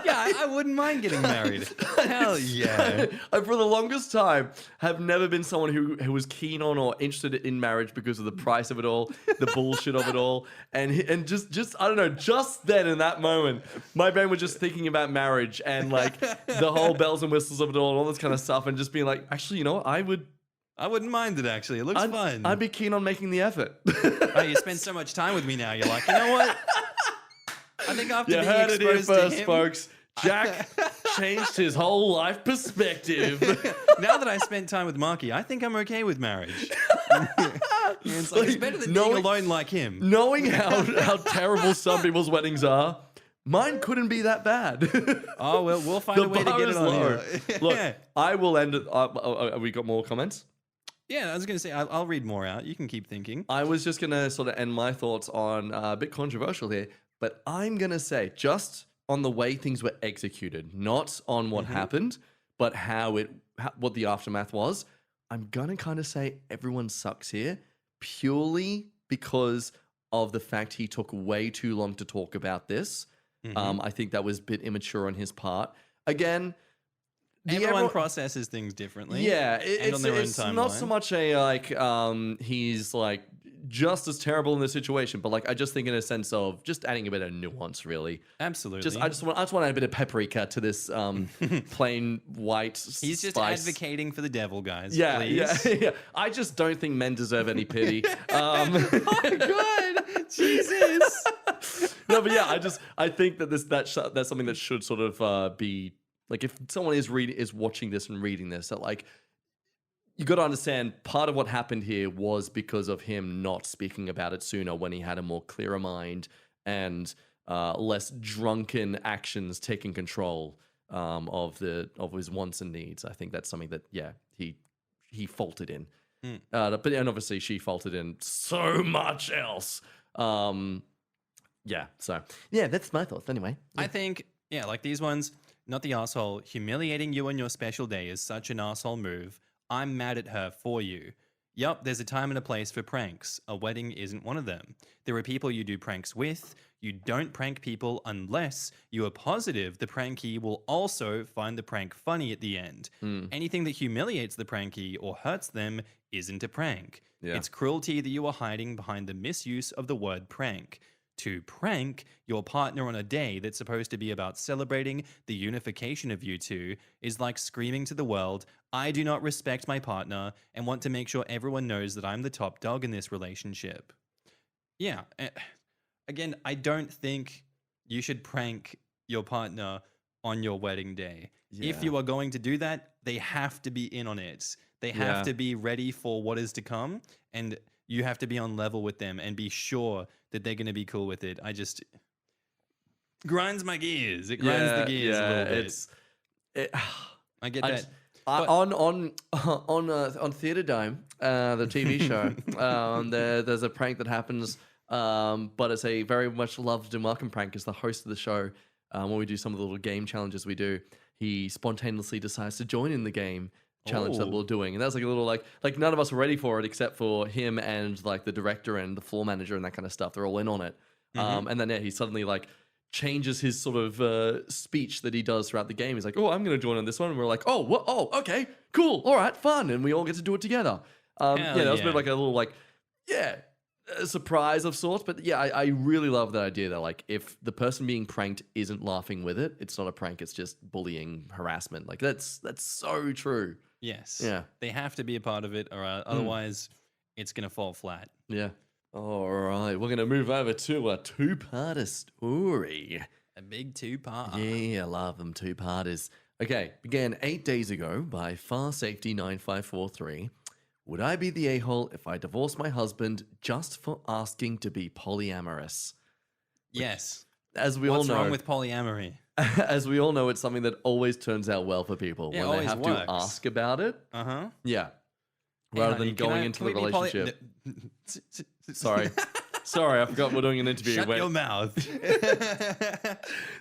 Yeah, I wouldn't mind getting married. Hell yeah. I, for the longest time, have never been someone who was keen on or interested in marriage because of the price of it all, the bullshit of it all. And just I don't know, just then in that moment, my brain was just thinking about marriage and like the whole bells and whistles of it all and all this kind of stuff and just being like, actually, you know what? I wouldn't mind it, actually. It looks fun. I'd be keen on making the effort. Oh, you spend so much time with me now. You're like, you know what? I think after being heard it here exposed to first, him, folks. Jack changed his whole life perspective. now that I spent time with Marky, I think I'm okay with marriage. It's better than being alone like him. Knowing how terrible some people's weddings are, mine couldn't be that bad. Oh, well, we'll find a way to get it on here. Look, I will end it. Have we got more comments? Yeah, I was going to say, I'll read more out. You can keep thinking. I was just going to sort of end my thoughts on a bit controversial here, but I'm going to say just on the way things were executed, not on what happened, but what the aftermath was. I'm going to kind of say everyone sucks here purely because of the fact he took way too long to talk about this. I think that was a bit immature on his part. Again, everyone processes things differently. Yeah, and on their own timeline. Not so much a like he's like just as terrible in the situation, but like I just think in a sense of just adding a bit of nuance, really. Absolutely. I just want to add a bit of paprika to this plain white. He's just advocating for the devil, guys. Yeah, please. yeah. I just don't think men deserve any pity. Oh my god, Jesus. No, but yeah, I think that that's something that should sort of be like if someone is watching this and reading this, that like you got to understand part of what happened here was because of him not speaking about it sooner when he had a more clearer mind and less drunken actions taking control of his wants and needs. I think that's something that he faltered in. But and obviously she faltered in so much else. So that's my thoughts anyway. I think like these ones, not the asshole. Humiliating you on your special day is such an asshole move. I'm mad at her for you. Yup, there's a time and a place for pranks. A wedding isn't one of them. There are people you do pranks with. You don't prank people unless you are positive the prankee will also find the prank funny at the end. Anything that humiliates the prankee or hurts them isn't a prank. It's cruelty that you are hiding behind the misuse of the word prank. To prank your partner on a day that's supposed to be about celebrating the unification of you two is like screaming to the world, I do not respect my partner and want to make sure everyone knows that I'm the top dog in this relationship. Yeah. Again, I don't think you should prank your partner on your wedding day. If you are going to do that, they have to be in on it. They have to be ready for what is to come, and you have to be on level with them and be sure that they're going to be cool with it. I just grinds my gears. It grinds the gears a little bit. It, I get I that. just- But- on Theatre Dome, the TV show, there's a prank that happens, but it's a very much loved Demarcum prank. Is the host of the show, when we do some of the little game challenges we do, he spontaneously decides to join in the game challenge that Oh. we're doing, and that's like a little like none of us were ready for it except for him and like the director and the floor manager and that kind of stuff. They're all in on it, and then he suddenly like changes his sort of speech that he does throughout the game. He's like, "Oh, I'm going to join on this one." And we're like, "Oh, what? Oh, okay, cool, all right, fun," and we all get to do it together. Hell That was a bit yeah. like a little like, a surprise of sorts. But yeah, I really love that idea that like if the person being pranked isn't laughing with it, it's not a prank. It's just bullying, harassment. Like that's so true. Yes. Yeah. They have to be a part of it, or otherwise it's going to fall flat. Yeah. All right, we're going to move over to a two-parter story. A big 2-part. Yeah, I love them two-parters. Okay, began 8 days ago by Far Safety 9543. Would I be the a-hole if I divorced my husband just for asking to be polyamorous? Yes. As we What's all know, wrong with polyamory? as we all know, it's something that always turns out well for people Yeah, when they always have works. to ask about it. Uh-huh. Yeah, Hey, rather honey, than can going I- into can the we be poly- relationship. Sorry, I forgot we're doing an interview. Shut Wait. your mouth.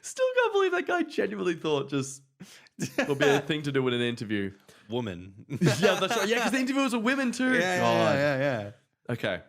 Still can't believe that guy genuinely thought just would be a thing to do in an interview. Woman. Yeah, that's right. Yeah, because the interviewers are women too. God. yeah. Okay.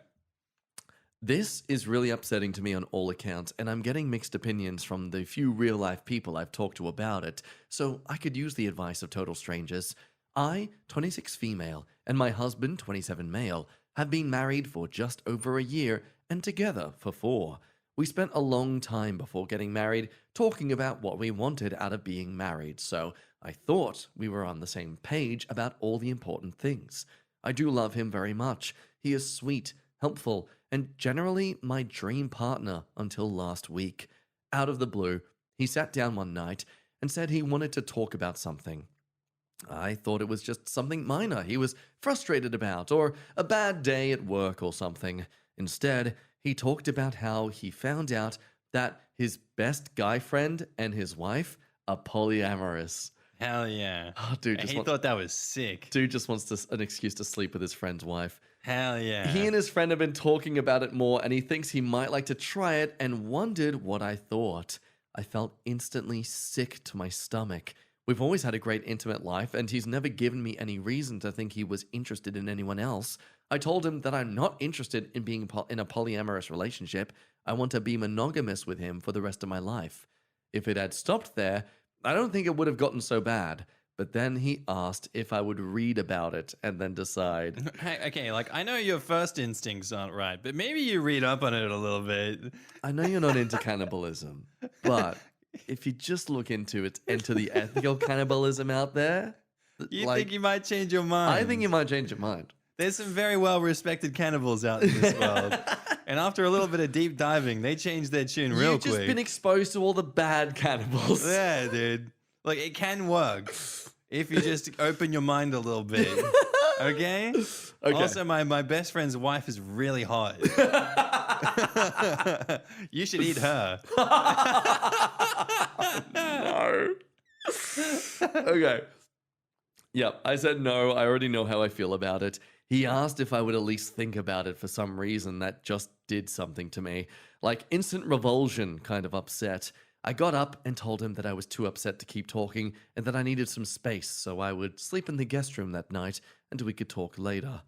This is really upsetting to me on all accounts, and I'm getting mixed opinions from the few real life people I've talked to about it, so I could use the advice of total strangers. I, 26 female, and my husband, 27 male, have been married for just over a year and together for 4. We spent a long time before getting married talking about what we wanted out of being married, so I thought we were on the same page about all the important things. I do love him very much. He is sweet, helpful, and generally my dream partner until last week. Out of the blue, he sat down one night and said he wanted to talk about something. I thought it was just something minor he was frustrated about, or a bad day at work or something. Instead, he talked about how he found out that his best guy friend and his wife are polyamorous. Hell yeah. Oh, dude, He thought that was sick. dude just wants an excuse to sleep with his friend's wife. Hell yeah. He and his friend have been talking about it more, and he thinks he might like to try it and wondered what I thought. I felt instantly sick to my stomach. We've always had a great intimate life, and he's never given me any reason to think he was interested in anyone else. I told him that I'm not interested in being in a polyamorous relationship. I want to be monogamous with him for the rest of my life. If it had stopped there, I don't think it would have gotten so bad. But then he asked if I would read about it and then decide. Hey, okay, like I know your first instincts aren't right, but maybe you read up on it a little bit. I know you're not into cannibalism, but if you just look into the ethical cannibalism out there, You like, think you might change your mind? I think you might change your mind. There's some very well-respected cannibals out in this world, and after a little bit of deep diving, they changed their tune real You've just quick. been exposed to all the bad cannibals. Yeah, dude. Like it can work if you just open your mind a little bit. Okay. Okay. Also, my best friend's wife is really hot. You should eat her. No. Okay. Yep, I said no. I already know how I feel about it. He asked if I would at least think about it for some reason that just did something to me. Like instant revulsion, kind of upset. I got up and told him that I was too upset to keep talking and that I needed some space, so I would sleep in the guest room that night and we could talk later.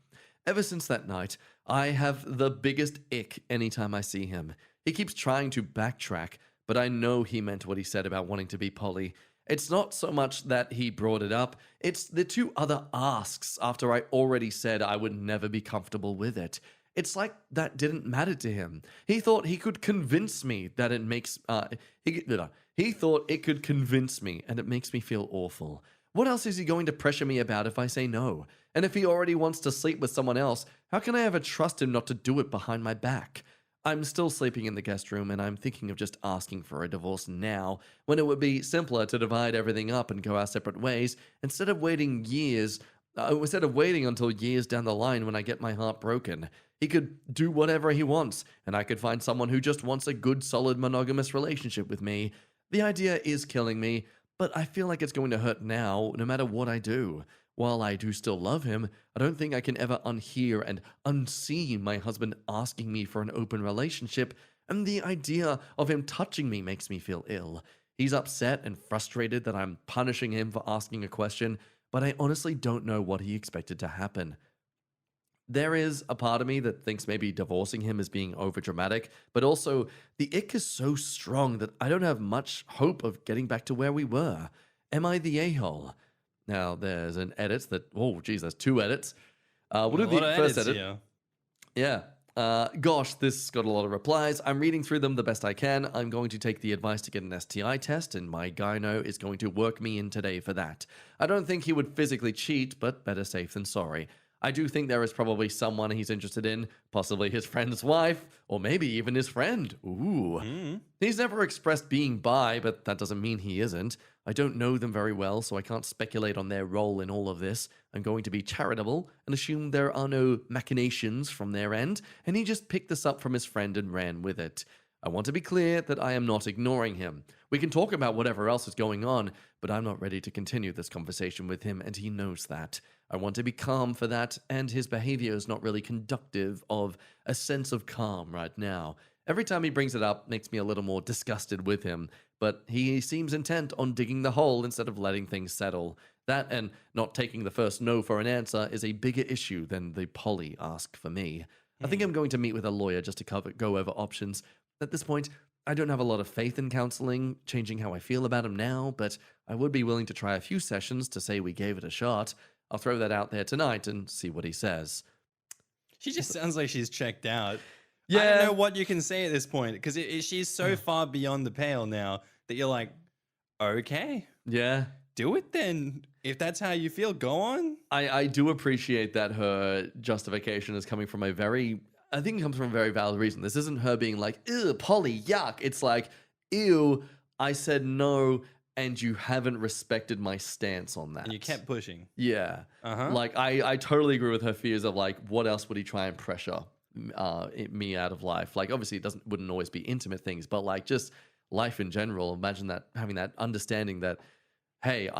Ever since that night, I have the biggest ick anytime I see him. He keeps trying to backtrack, but I know he meant what he said about wanting to be poly. It's not so much that he brought it up, it's the 2 other asks after I already said I would never be comfortable with it. It's like that didn't matter to him. He thought he could convince me that it makes... he thought it could convince me and it makes me feel awful. What else is he going to pressure me about if I say no? And if he already wants to sleep with someone else, how can I ever trust him not to do it behind my back? I'm still sleeping in the guest room and I'm thinking of just asking for a divorce now, when it would be simpler to divide everything up and go our separate ways, instead of waiting until years down the line when I get my heart broken. He could do whatever he wants, and I could find someone who just wants a good, solid, monogamous relationship with me. The idea is killing me. but I feel like it's going to hurt now no matter what I do. While I do still love him, I don't think I can ever unhear and unsee my husband asking me for an open relationship, and the idea of him touching me makes me feel ill. He's upset and frustrated that I'm punishing him for asking a question, but I honestly don't know what he expected to happen. There is a part of me that thinks maybe divorcing him is being overdramatic, but also the ick is so strong that I don't have much hope of getting back to where we were. Am I the a-hole? Now, there's an edit that, oh, geez, there's 2 edits. We'll do the first edit. Here. Yeah. Gosh, this got a lot of replies. I'm reading through them the best I can. I'm going to take the advice to get an STI test, and my gyno is going to work me in today for that. I don't think he would physically cheat, but better safe than sorry. I do think there is probably someone he's interested in, possibly his friend's wife, or maybe even his friend. Ooh. He's never expressed being bi, but that doesn't mean he isn't. I don't know them very well, so I can't speculate on their role in all of this. I'm going to be charitable and assume there are no machinations from their end, and he just picked this up from his friend and ran with it. I want to be clear that I am not ignoring him. We can talk about whatever else is going on, but I'm not ready to continue this conversation with him, and he knows that. I want to be calm for that, and his behavior is not really conductive of a sense of calm right now. Every time he brings it up, makes me a little more disgusted with him, but he seems intent on digging the hole instead of letting things settle. That and not taking the first no for an answer is a bigger issue than the poly ask for me. I think I'm going to meet with a lawyer just to go over options. At this point, I don't have a lot of faith in counseling, changing how I feel about him now, but I would be willing to try a few sessions to say we gave it a shot. I'll throw that out there tonight and see what he says. She just sounds like she's checked out. Yeah. I don't know what you can say at this point because she's so far beyond the pale now that you're like, okay, Yeah. do it then. If that's how you feel, go on. I do appreciate that her justification is coming from I think it comes from a very valid reason. This isn't her being like, ew, Polly, yuck. It's like, ew, I said no, and you haven't respected my stance on that. And you kept pushing. Yeah. Uh-huh. Like, I totally agree with her fears of, like, what else would he try and pressure me out of life? Like, obviously, it wouldn't always be intimate things, but, like, just life in general. Imagine that, having that understanding that, hey,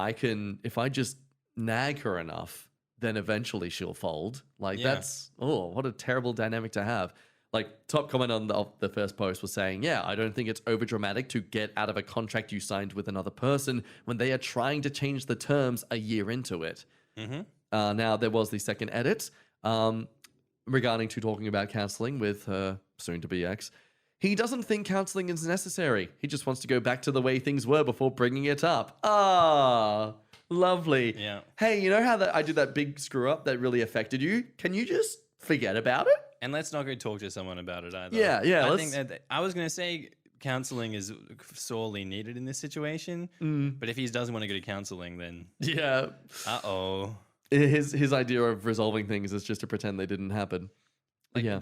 if I just nag her enough, then eventually she'll fold. Like, that's, what a terrible dynamic to have. Like, top comment on the first post was saying, yeah, I don't think it's overdramatic to get out of a contract you signed with another person when they are trying to change the terms a year into it. Now, there was the second edit regarding to talking about counseling with her soon-to-be ex. He doesn't think counseling is necessary. He just wants to go back to the way things were before bringing it up. Ah, lovely. Yeah. Hey, you know how I did that big screw up that really affected you? Can you just forget about it? And let's not go talk to someone about it either. Yeah. I think that I was going to say counseling is sorely needed in this situation. But if he doesn't want to go to counseling, then Yeah. uh-oh. His idea of resolving things is just to pretend they didn't happen. Like, Yeah.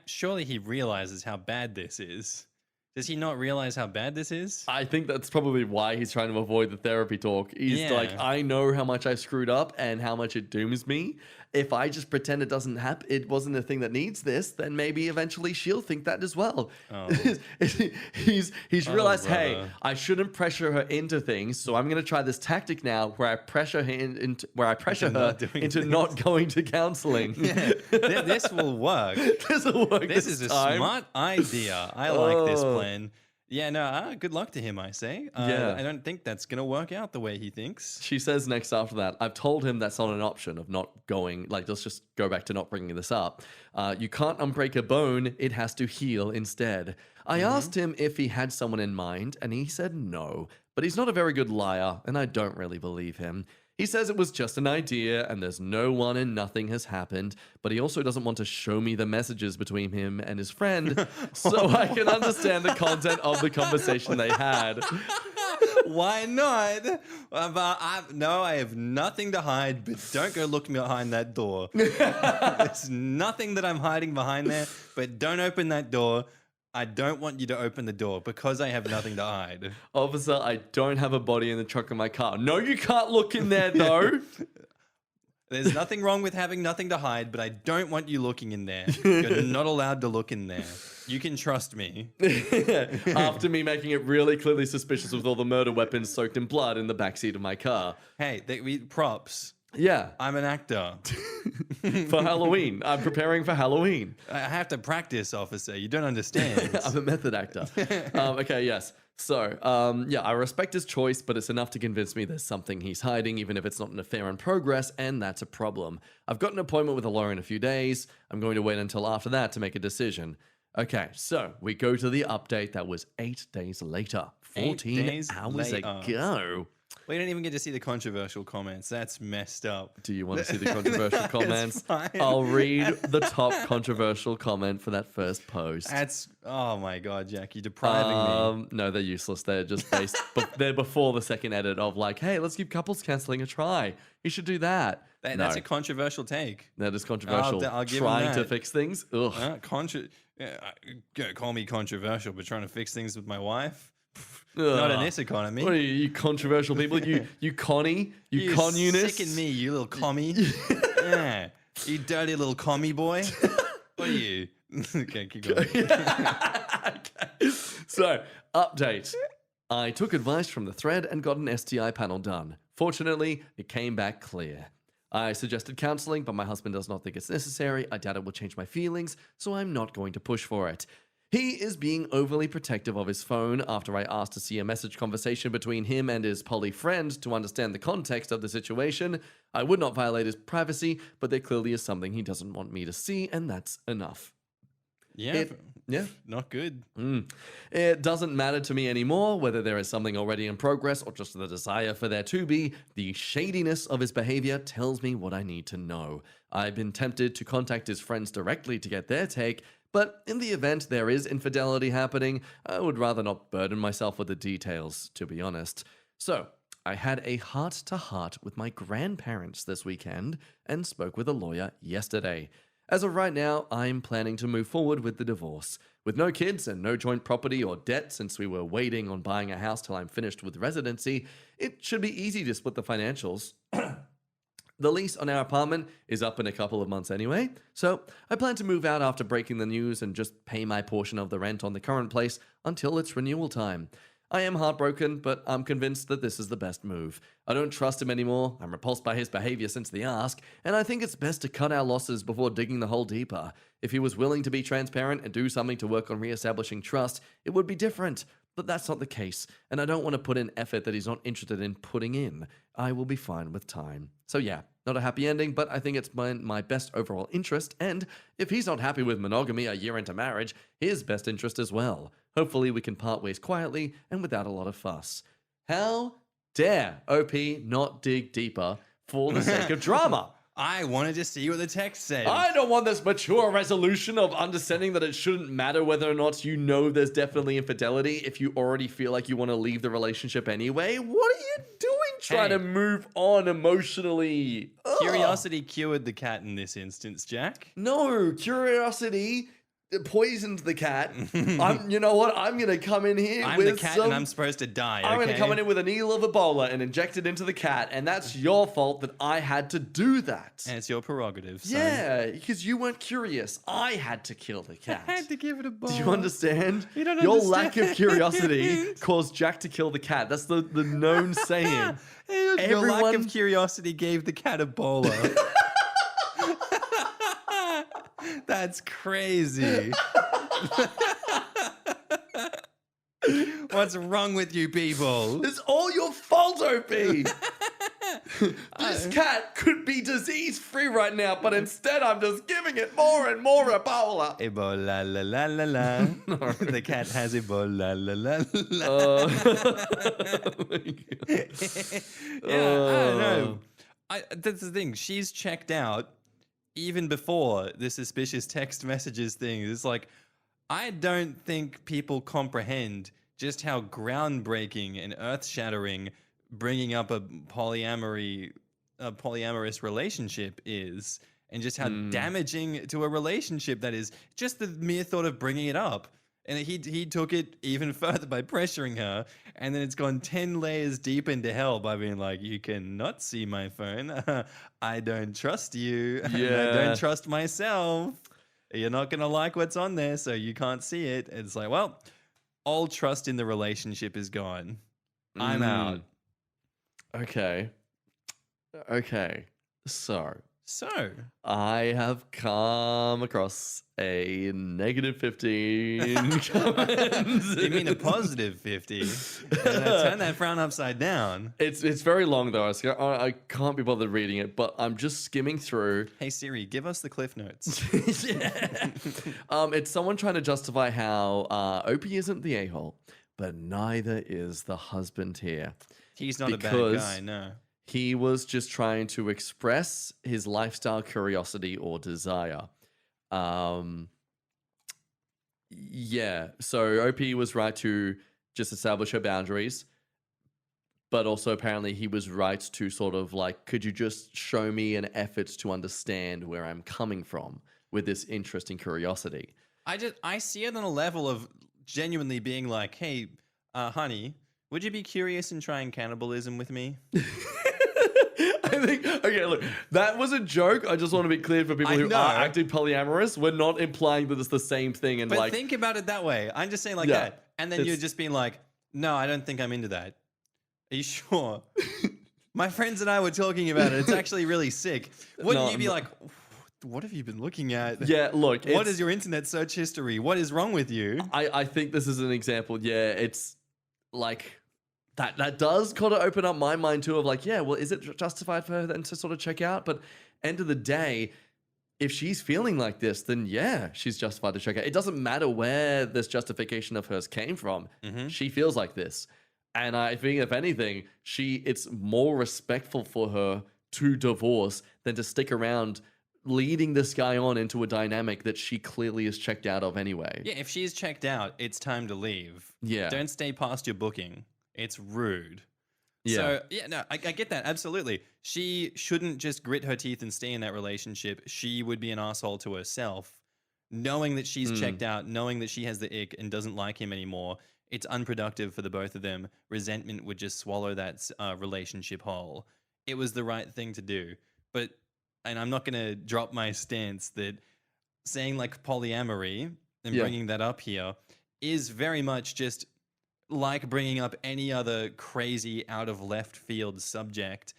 surely he realizes how bad this is. Does he not realize how bad this is? I think that's probably why he's trying to avoid the therapy talk. He's Yeah. like, I know how much I screwed up and how much it dooms me. If I just pretend it doesn't happen, it wasn't the thing that needs this, then maybe eventually she'll think that as well. Oh. he's realized, hey, brother. I shouldn't pressure her into things, so I'm going to try this tactic now where I pressure her into her not doing into things. not going to counseling. Yeah, this will work. This will work. This is a time. smart idea. I like this Oh. plan. Yeah, no, good luck to him, I say. Yeah. I don't think that's going to work out the way he thinks. She says next after that, I've told him that's not an option of not going, like, let's just go back to not bringing this up. You can't unbreak a bone, it has to heal instead. I asked him if he had someone in mind, and he said no. But he's not a very good liar, and I don't really believe him. He says it was just an idea and there's no one and nothing has happened, but he also doesn't want to show me the messages between him and his friend so I can understand the content of the conversation they had. Why not? I have nothing to hide, but don't go looking behind that door. There's nothing that I'm hiding behind there, but don't open that door. I don't want you to open the door because I have nothing to hide. Officer, I don't have a body in the trunk of my car. No, you can't look in there though. There's nothing wrong with having nothing to hide, but I don't want you looking in there. You're not allowed to look in there. You can trust me. After me making it really clearly suspicious with all the murder weapons soaked in blood in the backseat of my car. Hey, we props. Yeah. I'm an actor. For Halloween. I'm preparing for Halloween. I have to practice, officer. You don't understand. I'm a method actor. Okay, yes. So, I respect his choice, but it's enough to convince me there's something he's hiding, even if it's not an affair in progress, and that's a problem. I've got an appointment with a lawyer in a few days. I'm going to wait until after that to make a decision. Okay, so we go to the update that was 8 days later. 14 days hours later. ago. We don't even get to see the controversial comments. That's messed up. Do you want to see the controversial comments? fine. I'll read the top controversial comment for that first post. Oh my God, Jack, you're depriving me. No, they're useless. They're just based, but they're before the second edit of like, hey, let's give couples counseling a try. You should do that. That's a controversial take. That is controversial. I'll give Trying him to that. fix things. Ugh. Call me controversial, but trying to fix things with my wife? Ugh. Not in this economy. What are you controversial people? You connie? You communist? Sicken me, you little commie. Yeah. You dirty little commie boy. What are you? Okay, keep going. Okay. So, update. I took advice from the thread and got an STI panel done. Fortunately, it came back clear. I suggested counseling, but my husband does not think it's necessary. I doubt it will change my feelings, so I'm not going to push for it. He is being overly protective of his phone after I asked to see a message conversation between him and his poly friend to understand the context of the situation. I would not violate his privacy, but there clearly is something he doesn't want me to see, and that's enough. Yeah. Yeah. Not good. It doesn't matter to me anymore whether there is something already in progress or just the desire for there to be. The shadiness of his behavior tells me what I need to know. I've been tempted to contact his friends directly to get their take, but in the event there is infidelity happening, I would rather not burden myself with the details, to be honest. So, I had a heart-to-heart with my grandparents this weekend and spoke with a lawyer yesterday. As of right now, I'm planning to move forward with the divorce. With no kids and no joint property or debt since we were waiting on buying a house till I'm finished with residency, it should be easy to split the financials. The lease on our apartment is up in a couple of months anyway, so I plan to move out after breaking the news and just pay my portion of the rent on the current place until it's renewal time. I am heartbroken, but I'm convinced that this is the best move. I don't trust him anymore, I'm repulsed by his behavior since the ask, and I think it's best to cut our losses before digging the hole deeper. If he was willing to be transparent and do something to work on re-establishing trust, it would be different. But that's not the case, and I don't want to put in effort that he's not interested in putting in. I will be fine with time. So yeah, not a happy ending, but I think it's my best overall interest, and if he's not happy with monogamy a year into marriage, his best interest as well. Hopefully we can part ways quietly and without a lot of fuss. How dare OP not dig deeper for the sake of drama? I wanted to see what the text said. I don't want this mature resolution of understanding that it shouldn't matter whether or not you know there's definitely infidelity if you already feel like you want to leave the relationship anyway. What are you doing trying to move on emotionally? Ugh. Curiosity cured the cat in this instance, Jack. No, curiosity poisoned the cat. You know what? I'm going to come in here I'm with the cat and I'm supposed to die, I'm going to okay? come in here with a needle of Ebola and inject it into the cat, and that's your fault that I had to do that. And it's your prerogative, son. Yeah, because you weren't curious. I had to kill the cat. I had to give it a ball. Do you understand? You don't Your understand. lack of curiosity caused Jack to kill the cat. That's the known saying. Your lack of curiosity gave the cat Ebola. That's crazy. What's wrong with you people? It's all your fault, OP. This cat could be disease-free right now, but instead I'm just giving it more and more Ebola. Ebola la la la la. The cat has Ebola la la la. Yeah, I don't know. That's the thing. She's checked out even before the suspicious text messages thing. It's like, I don't think people comprehend just how groundbreaking and earth-shattering bringing up a polyamorous relationship is, and just how damaging to a relationship that is. Just the mere thought of bringing it up. And he took it even further by pressuring her, and then it's gone 10 layers deep into hell by being like, you cannot see my phone. I don't trust you. And I don't trust myself. you're not going to like what's on there, so you can't see it. It's like, well, all trust in the relationship is gone. I'm out. Okay. So So, I have come across a negative 15 comments. you mean a positive 50? And I turn that frown upside down. It's very long though. I can't be bothered reading it, but I'm just skimming through. Hey Siri, give us the cliff notes. Yeah. It's someone trying to justify how Opie isn't the a-hole, but neither is the husband here. He's not a bad Because guy, no. He was just trying to express his lifestyle curiosity or desire. Yeah, so OP was right to just establish her boundaries, but also apparently he was right to sort of like, could you just show me an effort to understand where I'm coming from with this interest and curiosity? I see it on a level of genuinely being like, hey, honey, would you be curious in trying cannibalism with me? I think, okay, look, that was a joke. I just want to be clear for people I who know. are acting polyamorous. We're not implying that it's the same thing. And But like, think about it that way. I'm just saying like Yeah, that. And then you're it's- just being like, no, I don't think I'm into that. Are you sure? My friends and I were talking about it. It's actually really sick. Wouldn't No, you be no. like, what have you been looking at? yeah, look, What it's- is your internet search history? What is wrong with you? I think this is an example. Yeah, it's like that does kind of open up my mind too of like, yeah, well, is it justified for her then to sort of check out? But end of the day, if she's feeling like this, then yeah, she's justified to check out. It doesn't matter where this justification of hers came from. She feels like this. And I think if anything, it's more respectful for her to divorce than to stick around leading this guy on into a dynamic that she clearly is checked out of anyway. Yeah, if she's checked out, it's time to leave. Yeah. Don't stay past your booking. It's rude. Yeah. So, yeah, no, I get that. Absolutely. She shouldn't just grit her teeth and stay in that relationship. She would be an asshole to herself. Knowing that she's checked out, knowing that she has the ick and doesn't like him anymore, it's unproductive for the both of them. Resentment would just swallow that relationship whole. It was the right thing to do. But, and I'm not going to drop my stance that saying like polyamory and bringing that up here is very much just like bringing up any other crazy out of left field subject.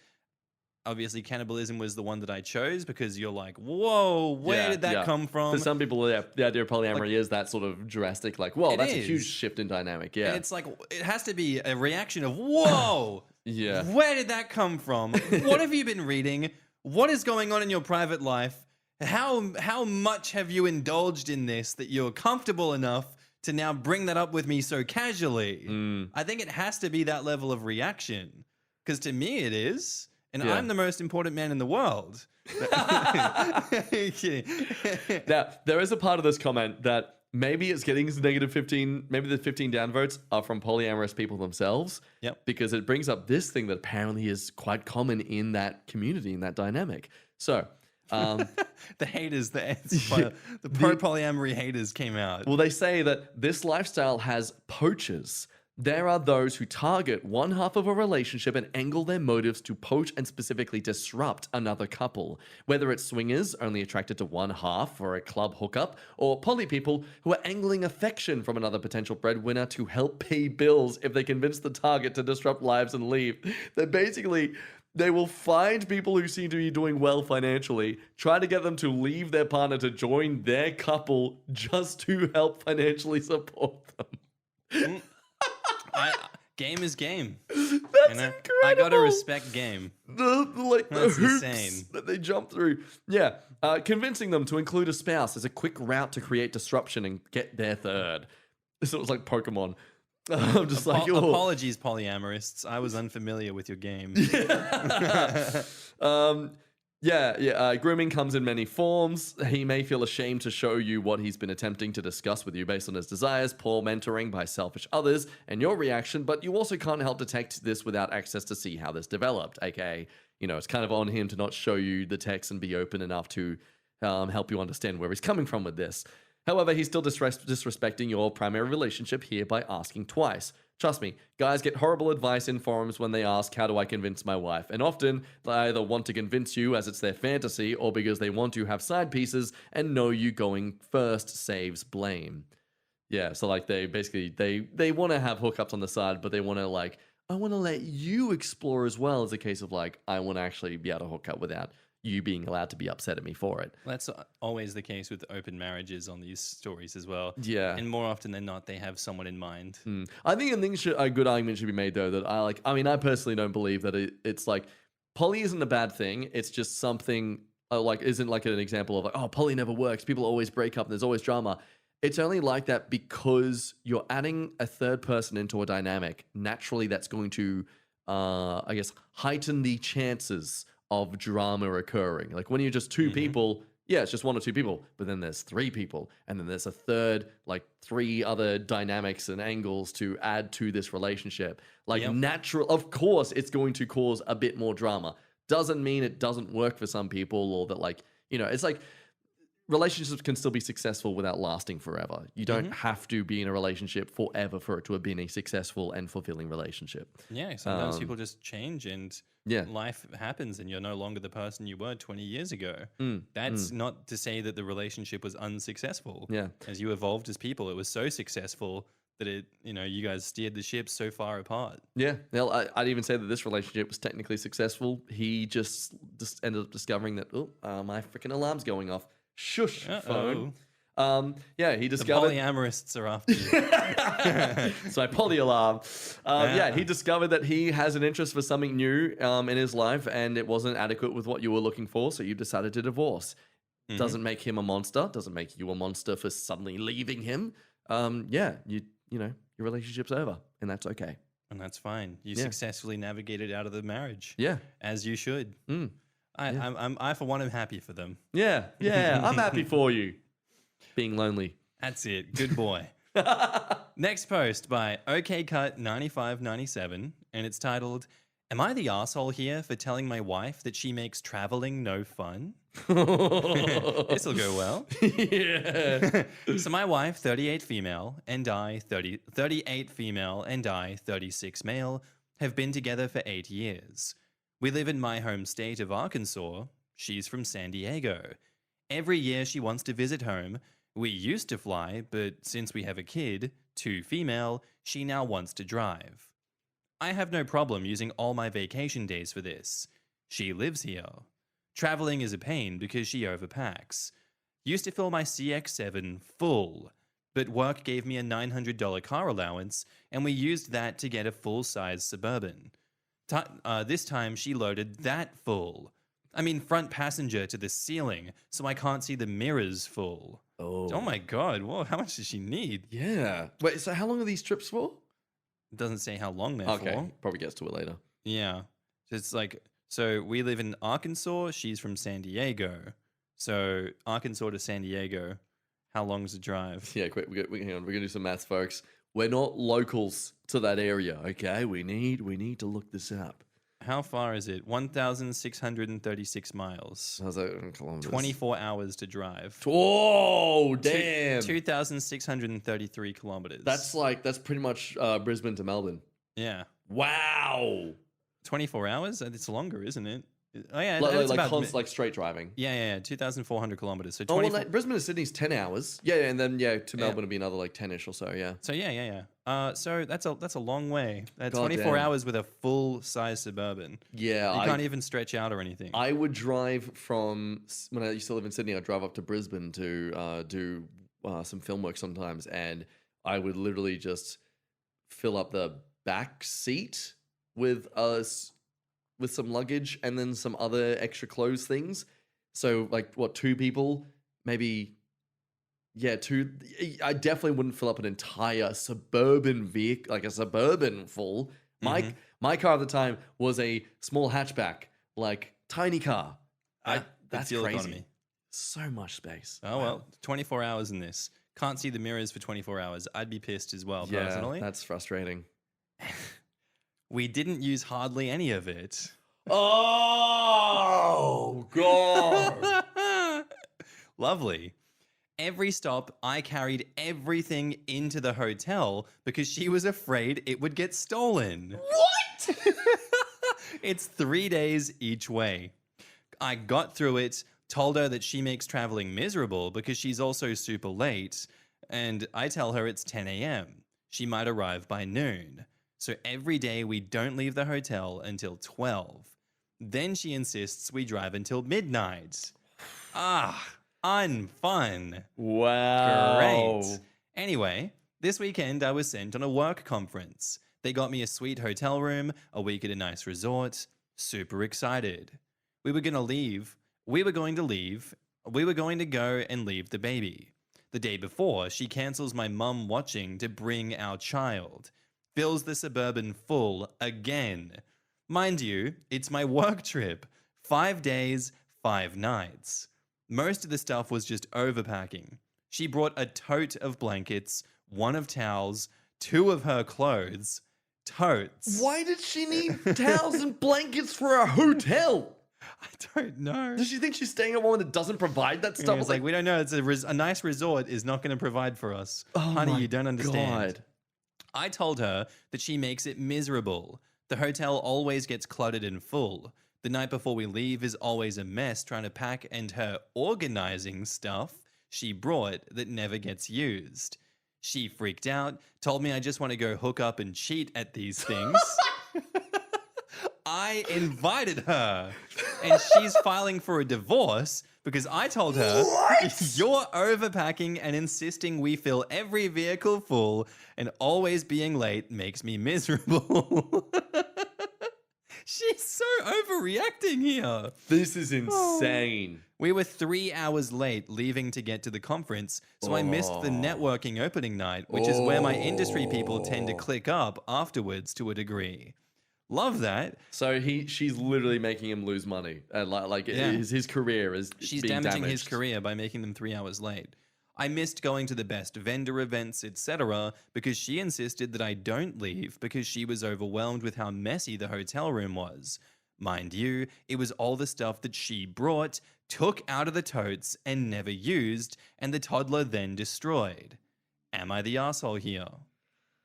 Obviously, cannibalism was the one that I chose because you're like, whoa, where did that come from? For some people, the idea of polyamory is that sort of drastic, like, whoa, It that's a is. huge shift in dynamic. Yeah. And it's like, it has to be a reaction of, whoa, Yeah. where did that come from? What have you been reading? What is going on in your private life? How much have you indulged in this that you're comfortable enough to now bring that up with me so casually? I think it has to be that level of reaction. Because to me it is. And Yeah. I'm the most important man in the world. Now, there is a part of this comment that maybe it's getting to negative 15, maybe the 15 downvotes are from polyamorous people themselves. Yep. Because it brings up this thing that apparently is quite common in that community, in that dynamic. So, The haters, the pro polyamory haters came out. well, they say that this lifestyle has poachers. There are those who target one half of a relationship and angle their motives to poach and specifically disrupt another couple. Whether it's swingers only attracted to one half for a club hookup, or poly people who are angling affection from another potential breadwinner to help pay bills if they convince the target to disrupt lives and leave. They will find people who seem to be doing well financially, try to get them to leave their partner to join their couple just to help financially support them. Game is game. That's incredible. I gotta respect game. the That's hoops insane. that they jump through. Yeah, convincing them to include a spouse is a quick route to create disruption and get their third. So it was like Pokemon. I'm just like, oh. Apologies, polyamorists. I was unfamiliar with your game. Grooming comes in many forms. He may feel ashamed to show you what he's been attempting to discuss with you based on his desires, poor mentoring by selfish others, and your reaction, but you also can't help detect this without access to see how this developed, aka, it's kind of on him to not show you the text and be open enough to help you understand where he's coming from with this. However, he's still disrespecting your primary relationship here by asking twice. Trust me, guys get horrible advice in forums when they ask, how do I convince my wife? And often, they either want to convince you as it's their fantasy or because they want to have side pieces and know you going first saves blame. Yeah, so like they basically, they want to have hookups on the side, but they want to like, I want to let you explore as well as a case of like, I want to actually be able to hook up without you being allowed to be upset at me for it. That's always the case with open marriages on these stories as well. Yeah. And more often than not, they have someone in mind. I think a good argument should be made though that I personally don't believe that it's like poly isn't a bad thing. It's just something like isn't like an example of like, oh, poly never works. People always break up and there's always drama. It's only like that because you're adding a third person into a dynamic. Naturally, that's going to, I guess, heighten the chances of drama occurring. Like when you're just two people, yeah, it's just one or two people, but then there's three people, and then there's a third, like three other dynamics and angles to add to this relationship. Like natural, of course, it's going to cause a bit more drama. Doesn't mean it doesn't work for some people, or that like, you know, it's like relationships can still be successful without lasting forever. You don't have to be in a relationship forever for it to have been a successful and fulfilling relationship. Yeah, sometimes people just change and life happens and you're no longer the person you were 20 years ago. That's not to say that the relationship was unsuccessful. Yeah. As you evolved as people, it was so successful that it, you know, you guys steered the ship so far apart. Yeah. Well, I'd even say that this relationship was technically successful. He just ended up discovering that, my freaking alarm's going off. Shush, phone. Yeah, he The discovered. polyamorists are after you. It's my poly alarm. Yeah, he discovered that he has an interest for something new in his life, and it wasn't adequate with what you were looking for, so you decided to divorce. Doesn't make him a monster. Doesn't make you a monster for suddenly leaving him. Yeah, you know your relationship's over, and that's okay. And that's fine. You successfully navigated out of the marriage. Yeah, as you should. I for one am happy for them. Yeah, I'm happy for you. Being lonely. That's it. Good boy. Next post by OKCut9597, and it's titled, "Am I the asshole here for telling my wife that she makes traveling no fun?" This'll go well. Yeah. So my wife, 38 female, and I, 38 female, and I, 36 male, have been together for 8 years. We live in my home state of Arkansas. She's from San Diego. Every year she wants to visit home. We used to fly, but since we have a kid, 2 female, she now wants to drive. I have no problem using all my vacation days for this. She lives here. Traveling is a pain because she overpacks. Used to fill my CX-7 full, but work gave me a $900 car allowance, and we used that to get a full-size Suburban. This time she loaded that full. I mean front passenger to the ceiling, so I can't see the mirrors full. Oh my god, whoa, how much does she need? Yeah. Wait, so how long are these trips for? It doesn't say how long they're for. Probably gets to it later. Yeah. It's like, so we live in Arkansas, she's from San Diego. So Arkansas to San Diego, how long is the drive? Yeah, quick, hang on, we're gonna do some maths, folks. We're not locals to that area, okay? We need to look this up. How far is it? 1,636 miles. How's that in kilometers? 24 hours to drive. Oh, damn. 2,633 kilometers. That's pretty much Brisbane to Melbourne. Yeah. Wow. 24 hours? It's longer, isn't it? Oh, yeah. Like straight driving. Yeah. 2,400 kilometers. So Brisbane to Sydney's 10 hours. Yeah, and then to Melbourne would be another like 10ish or so. Yeah. So yeah. So that's a long way. 24 damn. hours with a full size Suburban. Yeah, you can't even stretch out or anything. I would drive from when I used to live in Sydney. I'd drive up to Brisbane to do some film work sometimes, and I would literally just fill up the back seat with some luggage and then some other extra clothes things. So like 2 people, maybe, 2. I definitely wouldn't fill up an entire Suburban vehicle, like a Suburban full. My car at the time was a small hatchback, like tiny car. That's fuel crazy. economy. So much space. Oh, well, 24 hours in this. Can't see the mirrors for 24 hours. I'd be pissed as well, Yeah, personally. that's frustrating. We didn't use hardly any of it. Oh, God. Lovely. Every stop, I carried everything into the hotel because she was afraid it would get stolen. What? It's 3 days each way. I got through it, told her that she makes traveling miserable because she's also super late, and I tell her it's 10 a.m. She might arrive by noon. So every day we don't leave the hotel until 12. Then she insists we drive until midnight. Unfun. Wow. Great. Anyway, this weekend I was sent on a work conference. They got me a sweet hotel room, a week at a nice resort. Super excited. We were going to leave. We were going to go and leave the baby. The day before, she cancels my mum watching to bring our child. Fills the Suburban full again. Mind you, it's my work trip. 5 days, 5 nights. Most of the stuff was just overpacking. She brought a tote of blankets, 1 of towels, 2 of her clothes. Totes. Why did she need towels and blankets for a hotel? I don't know. Does she think she's staying at one that doesn't provide that stuff? It's like, we don't know. It's a nice resort is not going to provide for us. Oh Honey, my you don't understand. God. I told her that she makes it miserable. The hotel always gets cluttered and full. The night before we leave is always a mess trying to pack, and her organizing stuff she brought that never gets used. She freaked out, told me I just want to go hook up and cheat at these things. I invited her, and she's filing for a divorce because I told her, you're overpacking and insisting we fill every vehicle full, and always being late makes me miserable. She's so overreacting here. This is insane. We were 3 hours late leaving to get to the conference, so I missed the networking opening night, which is where my industry people tend to click up afterwards to a degree. Love that. So she's literally making him lose money, and his career is She's being damaging damaged. his career by making them 3 hours late. I missed going to the best vendor events, etc., because she insisted that I don't leave because she was overwhelmed with how messy the hotel room was. Mind you, it was all the stuff that she brought, took out of the totes, and never used, and the toddler then destroyed. Am I the asshole here?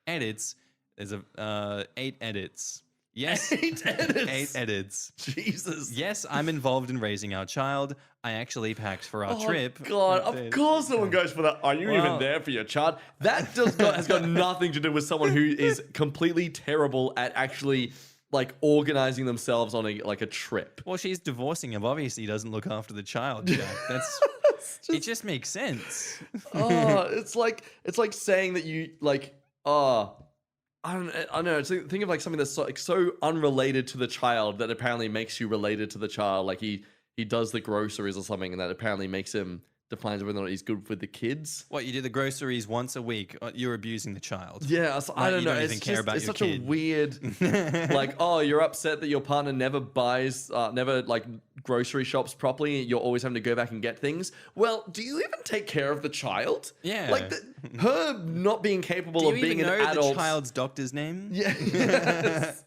Edits. There's 8 edits. Yes. 8 edits. 8 edits. Jesus. Yes, I'm involved in raising our child. I actually packed for our trip. God, of course someone goes for that. Are you even there for your child? That has got nothing to do with someone who is completely terrible at actually organizing themselves on a trip. Well, she's divorcing him. Obviously, doesn't look after the child, Jack. That's it. Just makes sense. It's like saying that you I don't know. Think of something that's so unrelated to the child that apparently makes you related to the child. Like he does the groceries or something, and that apparently makes him defines whether or not he's good with the kids. What, you do the groceries once a week? You're abusing the child. Yeah, I don't know. You don't even care about it's your such kid. a weird, you're upset that your partner never buys, grocery shops properly. You're always having to go back and get things. Well, do you even take care of the child? Yeah. Her not being capable Do you of being even an know adult. the child's doctor's name? Yeah. Yes.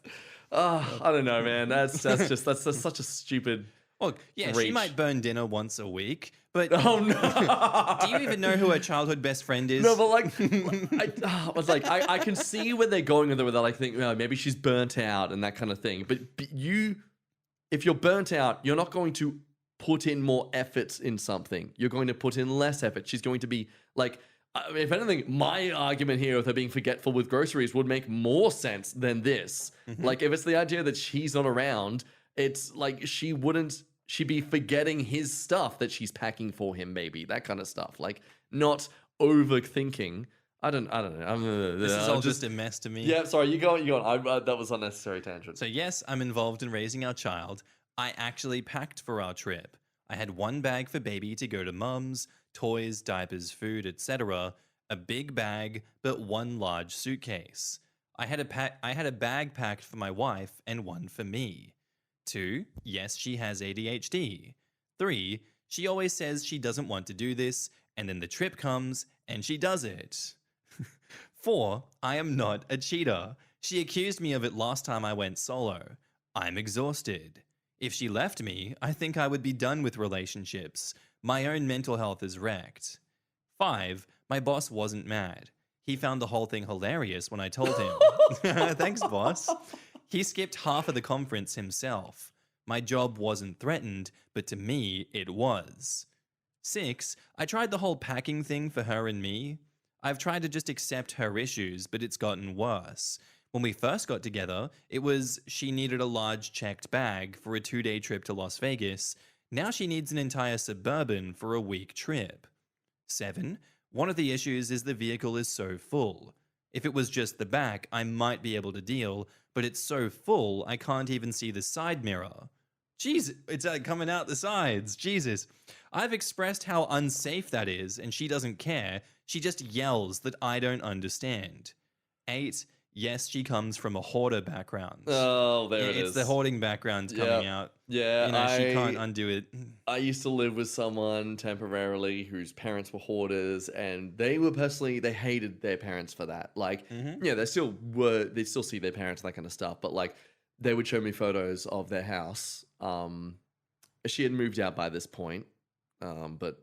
I don't know, man. That's such a stupid. Well, yeah, she reach. might burn dinner once a week, but Oh no! do you even know who her childhood best friend is? No, but I can see where they're going with it. Where they think, maybe she's burnt out and that kind of thing. But if you're burnt out, you're not going to put in more efforts in something. You're going to put in less effort. She's going to be if anything, my argument here with her being forgetful with groceries would make more sense than this. Mm-hmm. If it's the idea that she's not around, it's she'd be forgetting his stuff that she's packing for him, maybe that kind of stuff. Not overthinking. I don't know. This is all just a mess to me. Yeah, sorry, you go on. That was unnecessary tangent. So yes, I'm involved in raising our child. I actually packed for our trip. I had 1 bag for baby to go to mum's, toys, diapers, food, etc. A big bag, but 1 large suitcase. I had a bag packed for my wife and 1 for me. 2, yes, she has ADHD. 3, she always says she doesn't want to do this, and then the trip comes and she does it. 4, I am not a cheater. She accused me of it last time I went solo. I'm exhausted. If she left me, I think I would be done with relationships. My own mental health is wrecked. 5. My boss wasn't mad. He found the whole thing hilarious when I told him. Thanks, boss. He skipped half of the conference himself. My job wasn't threatened, but to me, it was. 6. I tried the whole packing thing for her and me. I've tried to just accept her issues, but it's gotten worse. When we first got together, it was she needed a large checked bag for a 2-day trip to Las Vegas. Now she needs an entire Suburban for a week trip. 7. One of the issues is the vehicle is so full. If it was just the back, I might be able to deal, but it's so full I can't even see the side mirror. Jeez, it's coming out the sides. Jesus. I've expressed how unsafe that is, and she doesn't care. She just yells that I don't understand. 8. Yes, she comes from a hoarder background. Oh, there it is. It's the hoarding background coming out. Yeah, she can't undo it. I used to live with someone temporarily whose parents were hoarders, and they hated their parents for that. Like, they still see their parents and that kind of stuff, but like, they would show me photos of their house. She had moved out by this point, but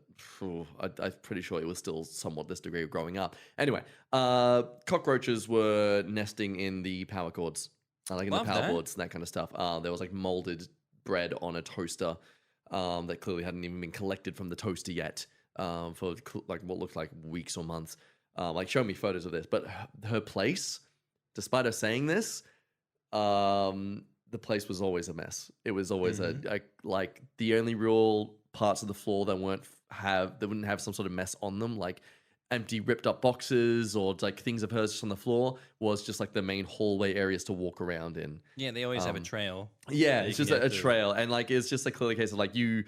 I'm pretty sure it was still somewhat this degree of growing up. Anyway, cockroaches were nesting in the power cords, like in the power boards and that kind of stuff. There was like molded bread on a toaster that clearly hadn't even been collected from the toaster yet for like what looked like weeks or months. Like, show me photos of this. But her place, despite her saying this, the place was always a mess. It was always like the only real parts of the floor that wouldn't have some sort of mess on them, like empty ripped up boxes or like things of hers just on the floor, was just like the main hallway areas to walk around in. Yeah, they always have a trail. Yeah, it's just a trail. And like, it's just a clear case of like, you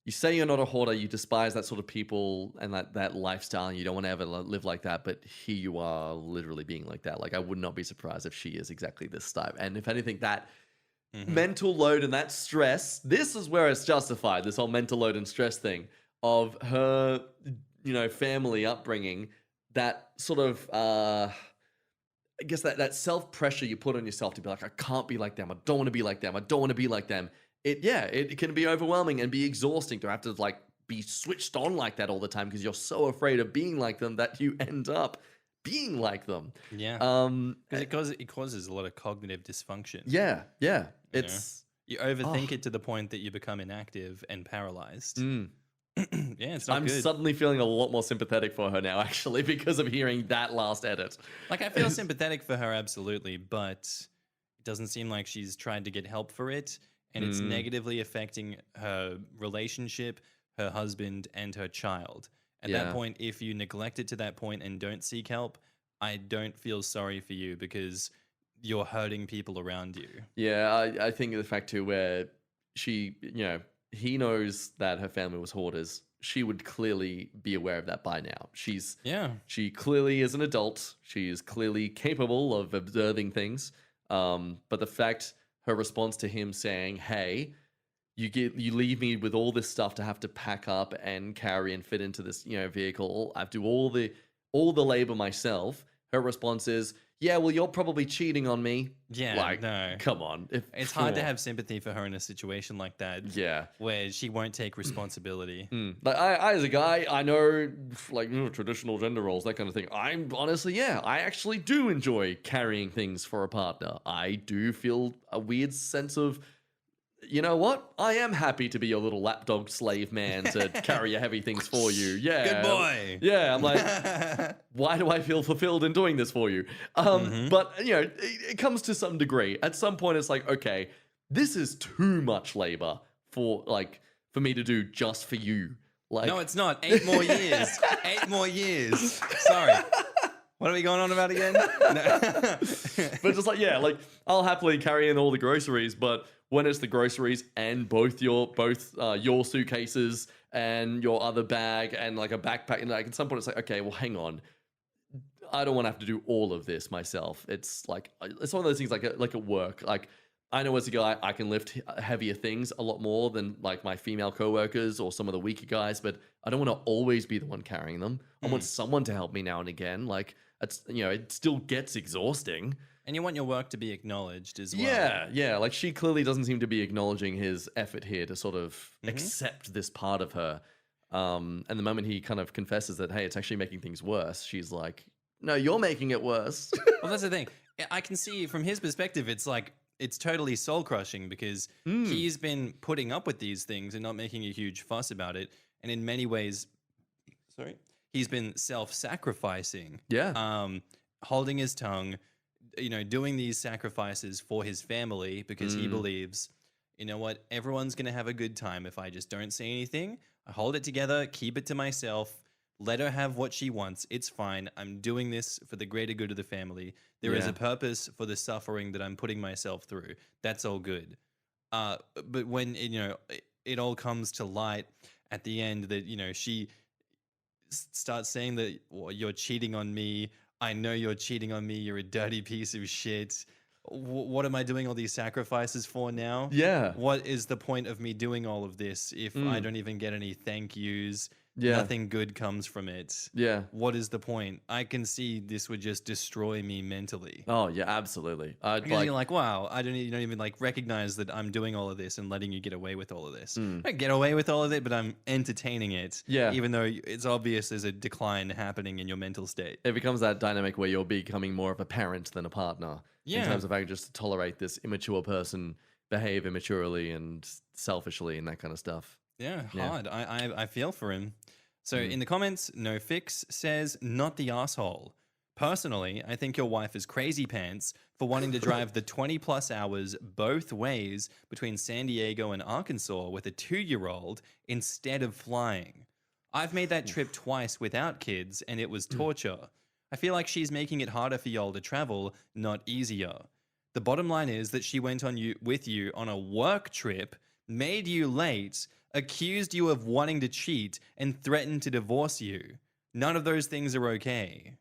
say you're not a hoarder, you despise that sort of people and that lifestyle, and you don't want to ever live like that, but here you are literally being like that. Like, I would not be surprised if she is exactly this type. And if anything, that mental load and that stress, this is where it's justified, this whole mental load and stress thing of her, family upbringing, that sort of, I guess that self-pressure you put on yourself to be like, I can't be like them, I don't want to be like them, I don't want to be like them. It can be overwhelming and be exhausting to have to like be switched on like that all the time because you're so afraid of being like them that you end up being like them. Yeah. Because it causes a lot of cognitive dysfunction. Yeah. You overthink it to the point that you become inactive and paralyzed. Yeah, it's not I'm good. suddenly feeling a lot more sympathetic for her now, actually, because of hearing that last edit. Like, I feel sympathetic for her, absolutely, but it doesn't seem like she's trying to get help for it, and it's negatively affecting her relationship, her husband, and her child. At that point, if you neglect it to that point and don't seek help, I don't feel sorry for you because you're hurting people around you. Yeah, I think of the fact too where she, he knows that her family was hoarders. She would clearly be aware of that by now. She clearly is an adult. She is clearly capable of observing things. But the fact, her response to him saying, "Hey, you leave me with all this stuff to have to pack up and carry and fit into this, vehicle. I have to do all the labor myself." Her response is, "Yeah, well, you're probably cheating on me." Yeah, like, no. Come on. It's hard to have sympathy for her in a situation like that. Yeah. Where she won't take responsibility. Like, I as a guy, I know, like, traditional gender roles, that kind of thing. I'm honestly, I actually do enjoy carrying things for a partner. I do feel a weird sense of, you know what? I am happy to be your little lapdog slave man to carry your heavy things for you. Yeah. Good boy. Yeah, I'm like, why do I feel fulfilled in doing this for you? But, it comes to some degree. At some point, it's like, okay, this is too much labor for me to do just for you. Like, no, it's not. 8 more years. 8 more years. Sorry. What are we going on about again? No. But just like, I'll happily carry in all the groceries, but when it's the groceries and both your suitcases and your other bag and like a backpack, and like at some point it's like, okay, well, hang on, I don't want to have to do all of this myself. It's like, it's one of those things like at work. Like, I know as a guy, I can lift heavier things a lot more than like my female coworkers or some of the weaker guys, but I don't want to always be the one carrying them. I want someone to help me now and again. Like, it's, it still gets exhausting. And you want your work to be acknowledged as well. Yeah. Like, she clearly doesn't seem to be acknowledging his effort here to sort of accept this part of her. And the moment he kind of confesses that, hey, it's actually making things worse, she's like, no, you're making it worse. Well, that's the thing. I can see from his perspective, it's like it's totally soul crushing because he's been putting up with these things and not making a huge fuss about it. And in many ways, he's been self-sacrificing. Yeah. Holding his tongue, doing these sacrifices for his family because he believes, you know what, everyone's going to have a good time if I just don't say anything. I hold it together, keep it to myself, let her have what she wants. It's fine. I'm doing this for the greater good of the family. There is Yeah. a purpose for the suffering that I'm putting myself through. That's all good. But when, it all comes to light at the end that, she starts saying that, well, you're cheating on me. I know you're cheating on me. You're a dirty piece of shit. What am I doing all these sacrifices for now? Yeah. What is the point of me doing all of this if I don't even get any thank yous? Yeah. Nothing good comes from it. Yeah. What is the point? I can see this would just destroy me mentally. Oh, yeah, absolutely. Because you're like, wow, you don't even like recognize that I'm doing all of this and letting you get away with all of this. I don't get away with all of it, but I'm entertaining it. Yeah. Even though it's obvious there's a decline happening in your mental state. it becomes that dynamic where you're becoming more of a parent than a partner. In Yeah. terms of having just to tolerate this immature person behave immaturely and selfishly and that kind of stuff. Yeah, Yeah. hard. I feel for him. So in the comments, No Fix says, not the asshole. Personally, I think your wife is crazy pants for wanting to drive the 20 plus hours both ways between San Diego and Arkansas with a 2-year-old instead of flying. I've made that trip twice without kids and it was torture. I feel like she's making it harder for y'all to travel, not easier. The bottom line is that she went with you on a work trip, made you late, accused you of wanting to cheat, and threatened to divorce you. None of those things are okay.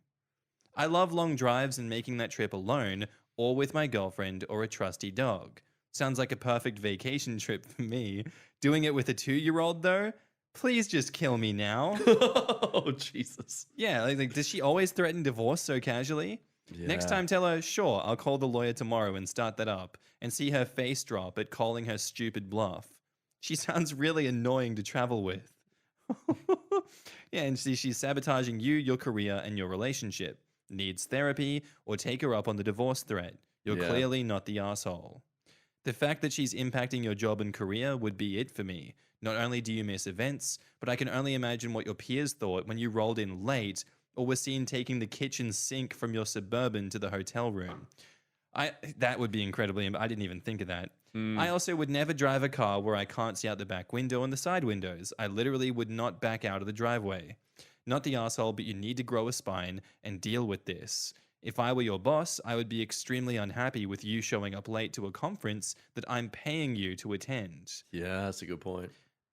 I love long drives and making that trip alone, or with my girlfriend or a trusty dog. Sounds like a perfect vacation trip for me. Doing it with a 2-year-old though? Please just kill me now. Oh, Jesus. Yeah, like does she always threaten divorce so casually? Next time, tell her, sure, I'll call the lawyer tomorrow and start that up, and see her face drop at calling her stupid bluff. She sounds really annoying to travel with. Yeah, and she's sabotaging you, your career, and your relationship. Needs therapy, or take her up on the divorce threat. You're Yeah. clearly not the asshole. The fact that she's impacting your job and career would be it for me. Not only do you miss events, but I can only imagine what your peers thought when you rolled in late or were seen taking the kitchen sink from your Suburban to the hotel room. That would be incredibly. I didn't even think of that. I also would never drive a car where I can't see out the back window and the side windows. I literally would not back out of the driveway. Not the asshole, but you need to grow a spine and deal with this. If I were your boss, I would be extremely unhappy with you showing up late to a conference that I'm paying you to attend. Yeah, that's a good point.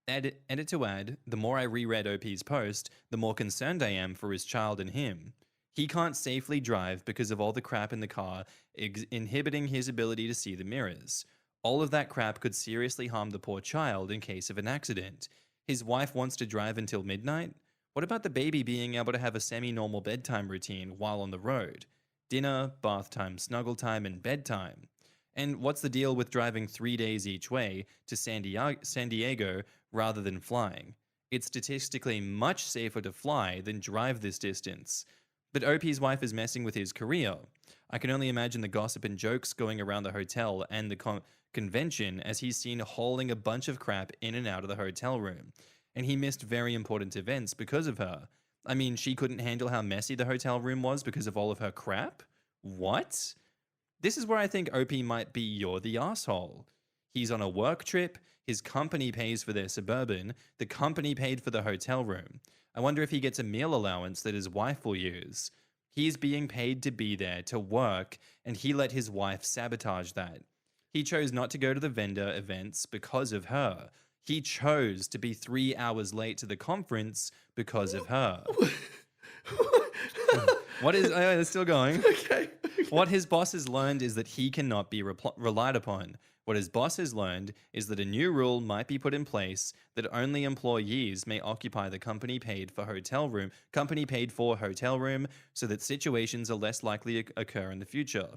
Edit to add, the more I reread OP's post, the more concerned I am for his child and him. He can't safely drive because of all the crap in the car, inhibiting his ability to see the mirrors. All of that crap could seriously harm the poor child in case of an accident. His wife wants to drive until midnight? What about the baby being able to have a semi-normal bedtime routine while on the road? Dinner, bath time, snuggle time, and bedtime. And what's the deal with driving 3 days each way to San Diego rather than flying? It's statistically much safer to fly than drive this distance. But OP's wife is messing with his career. I can only imagine the gossip and jokes going around the hotel and the convention as he's seen hauling a bunch of crap in and out of the hotel room. And he missed very important events because of her. I mean, she couldn't handle how messy the hotel room was because of all of her crap? What? This is where I think OP might be you're the asshole. He's on a work trip, his company pays for their Suburban, the company paid for the hotel room. I wonder if he gets a meal allowance that his wife will use. He's being paid to be there, to work, and he let his wife sabotage that. He chose not to go to the vendor events because of her. He chose to be 3 hours late to the conference because of her. What is... Oh, it's still going. Okay. What his boss has learned is that he cannot be relied upon. What his boss has learned is that a new rule might be put in place that only employees may occupy the company paid for hotel room, so that situations are less likely to occur in the future.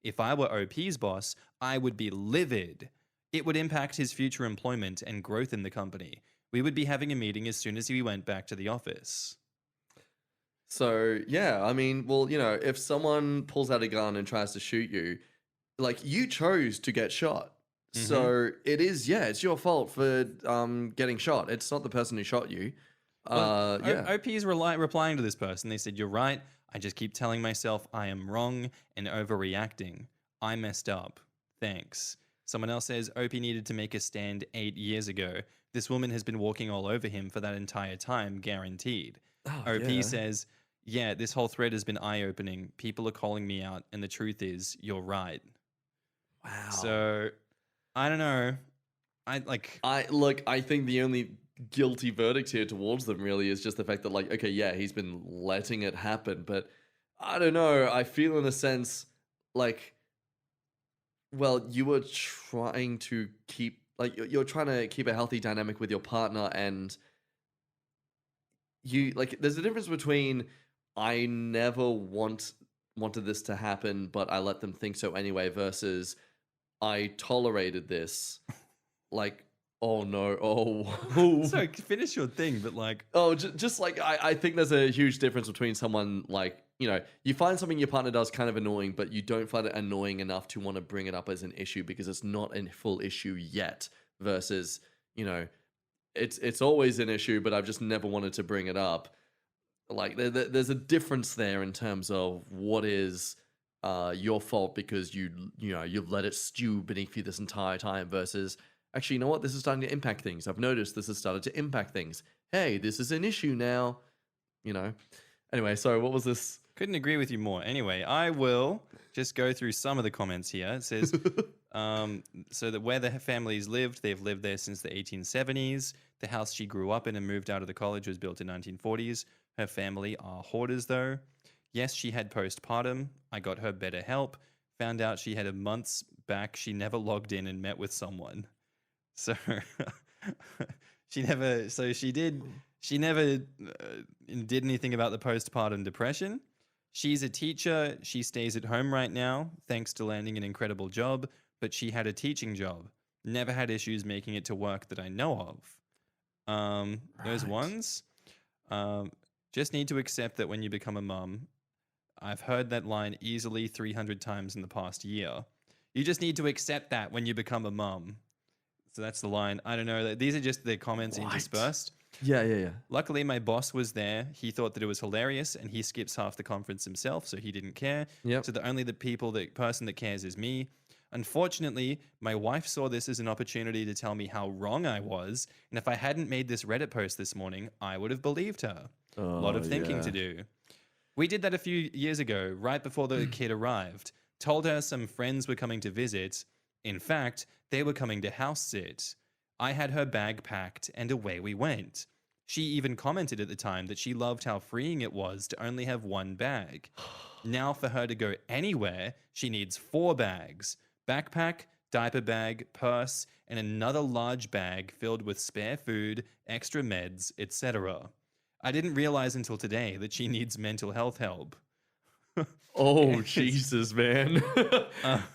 If I were OP's boss, I would be livid. It would impact his future employment and growth in the company. We would be having a meeting as soon as we went back to the office. So, yeah, I mean, well, if someone pulls out a gun and tries to shoot you, like, you chose to get shot. So it's your fault for getting shot. It's not the person who shot you. OP is replying to this person. They said, "You're right. I just keep telling myself I am wrong and overreacting. I messed up. Thanks." Someone else says, "OP needed to make a stand 8 years ago. This woman has been walking all over him for that entire time, guaranteed." OP says, "Yeah, this whole thread has been eye-opening. People are calling me out, and the truth is, you're right." Wow. So, I don't know. I think the only guilty verdict here towards them really is just the fact that, like, okay, yeah, he's been letting it happen, but I don't know. I feel in a sense like, well, you were trying to keep, like, you're trying to keep a healthy dynamic with your partner, and you, like, there's a difference between I never wanted this to happen, but I let them think so anyway, versus I tolerated this. Like, oh no, oh. So finish your thing, but like... Oh, just like, I think there's a huge difference between someone, like, you find something your partner does kind of annoying, but you don't find it annoying enough to want to bring it up as an issue because it's not a full issue yet, versus, it's always an issue, but I've just never wanted to bring it up. Like, there's a difference there in terms of what is your fault because you've let it stew beneath you this entire time, versus, actually, you know what? This is starting to impact things. I've noticed this has started to impact things. Hey, this is an issue now. Anyway, so what was this? Couldn't agree with you more. Anyway, I will just go through some of the comments here. It says, so that where the families lived, they've lived there since the 1870s. The house she grew up in and moved out of the college was built in 1940s. Her family are hoarders, though. Yes, she had postpartum. I got her better help. Found out she had a month's back. She never logged in and met with someone. So she never did anything about the postpartum depression. She's a teacher. She stays at home right now, thanks to landing an incredible job, but she had a teaching job. Never had issues making it to work that I know of. Those ones. Just need to accept that when you become a mum, I've heard that line easily 300 times in the past year. You just need to accept that when you become a mum. So that's the line. I don't know. These are just the comments interspersed. Yeah. Luckily, my boss was there. He thought that it was hilarious, and he skips half the conference himself, so he didn't care. Yep. So the person that cares is me. Unfortunately, my wife saw this as an opportunity to tell me how wrong I was, and if I hadn't made this Reddit post this morning, I would have believed her. A lot of thinking to do. We did that a few years ago, right before the kid arrived. Told her some friends were coming to visit. In fact, they were coming to house sit. I had her bag packed, and away we went. She even commented at the time that she loved how freeing it was to only have one bag. Now for her to go anywhere, she needs 4 bags. Backpack, diaper bag, purse, and another large bag filled with spare food, extra meds, etc. I didn't realize until today that she needs mental health help. Oh, Jesus, man.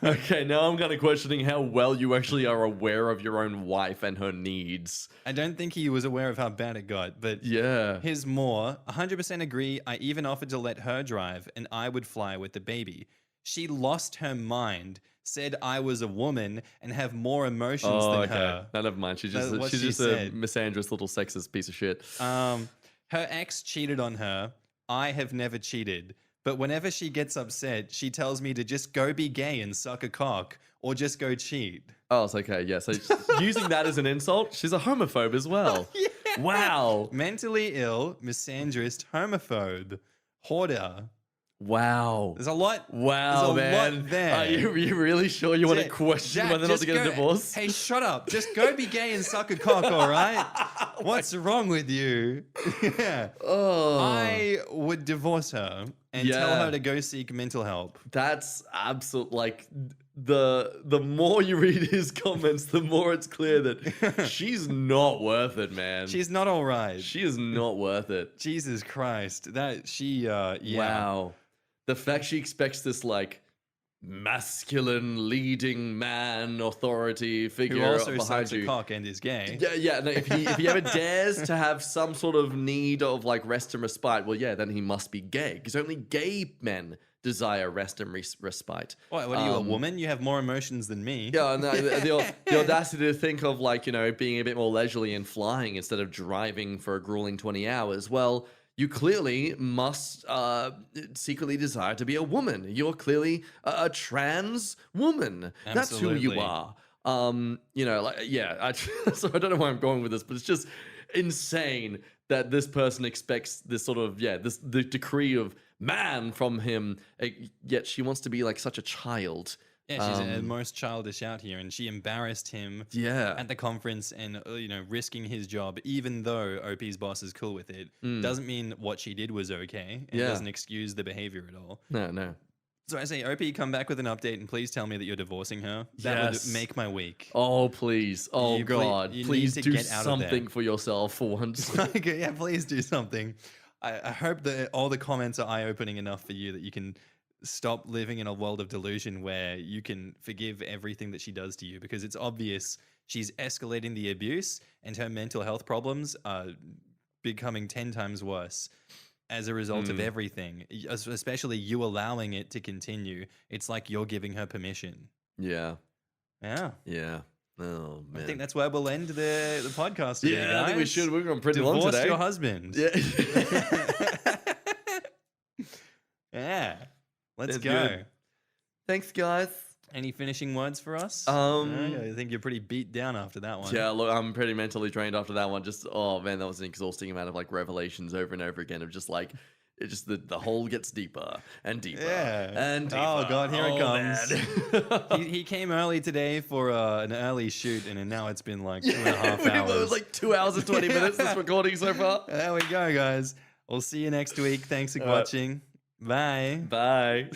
Okay, now I'm kind of questioning how well you actually are aware of your own wife and her needs. I don't think he was aware of how bad it got, but yeah. Here's more. 100% agree. I even offered to let her drive, and I would fly with the baby. She lost her mind, said I was a woman, and have more emotions than her. No, never mind. She's just a misandrous little sexist piece of shit. Her ex cheated on her. I have never cheated. But whenever she gets upset, she tells me to just go be gay and suck a cock, or just go cheat. Oh, it's okay. Yeah. So using that as an insult, she's a homophobe as well. Yeah. Wow. Mentally ill, misandrist, homophobe, hoarder. Wow. There's a lot. Wow, there's a lot there. Are you really sure you want to question whether or not to get a divorce? Hey, shut up. Just go be gay and suck a cock, all right? What's wrong with you? Yeah. Oh. I would divorce her and tell her to go seek mental help. That's absolute, like, the more you read his comments, the more it's clear that she's not worth it, man. She's not all right. She is not worth it. Jesus Christ. Yeah. Wow. The fact she expects this, like, masculine leading man authority Who figure also behind sucks a you. cock and is gay. Yeah. No, if he ever dares to have some sort of need of like rest and respite, well, yeah, then he must be gay because only gay men desire rest and respite. What are you, a woman? You have more emotions than me. Yeah, no, the audacity to think of like, being a bit more leisurely and flying instead of driving for a grueling 20 hours. Well, you clearly must secretly desire to be a woman. You're clearly a trans woman. That's who you Absolutely. are. So I don't know where I'm going with this, but it's just insane that this person expects this sort of, the decree of man from him, yet she wants to be like such a child. Yeah, she's the most childish out here, and she embarrassed him at the conference and, risking his job, even though OP's boss is cool with it. Doesn't mean what she did was okay. It doesn't excuse the behavior at all. No. So I say, OP, come back with an update and please tell me that you're divorcing her. That would make my week. Oh, please. Oh, God. you Please need to do get out of there. something for yourself for once. Okay, yeah, please do something. I hope that all the comments are eye-opening enough for you that you can stop living in a world of delusion where you can forgive everything that she does to you, because it's obvious she's escalating the abuse and her mental health problems are becoming 10 times worse as a result of everything, especially you allowing it to continue. It's like you're giving her permission. Yeah. Yeah. Oh, man. I think that's where we'll end the podcast today, guys. I think we should. We're going pretty long Divorce today. your husband. Yeah. Yeah. Let's That's go. good. Thanks, guys. Any finishing words for us? I think you're pretty beat down after that one. Yeah, look, I'm pretty mentally drained after that one. Just, oh man, that was an exhausting amount of like revelations over and over again of just like, the hole gets deeper and deeper and deeper. Oh God, here it comes. Man. he came early today for an early shoot, and now it's been like 2.5 hours. It was like 2 hours and 20 minutes this recording so far. There we go, guys. We'll see you next week. Thanks for watching. Bye. Bye.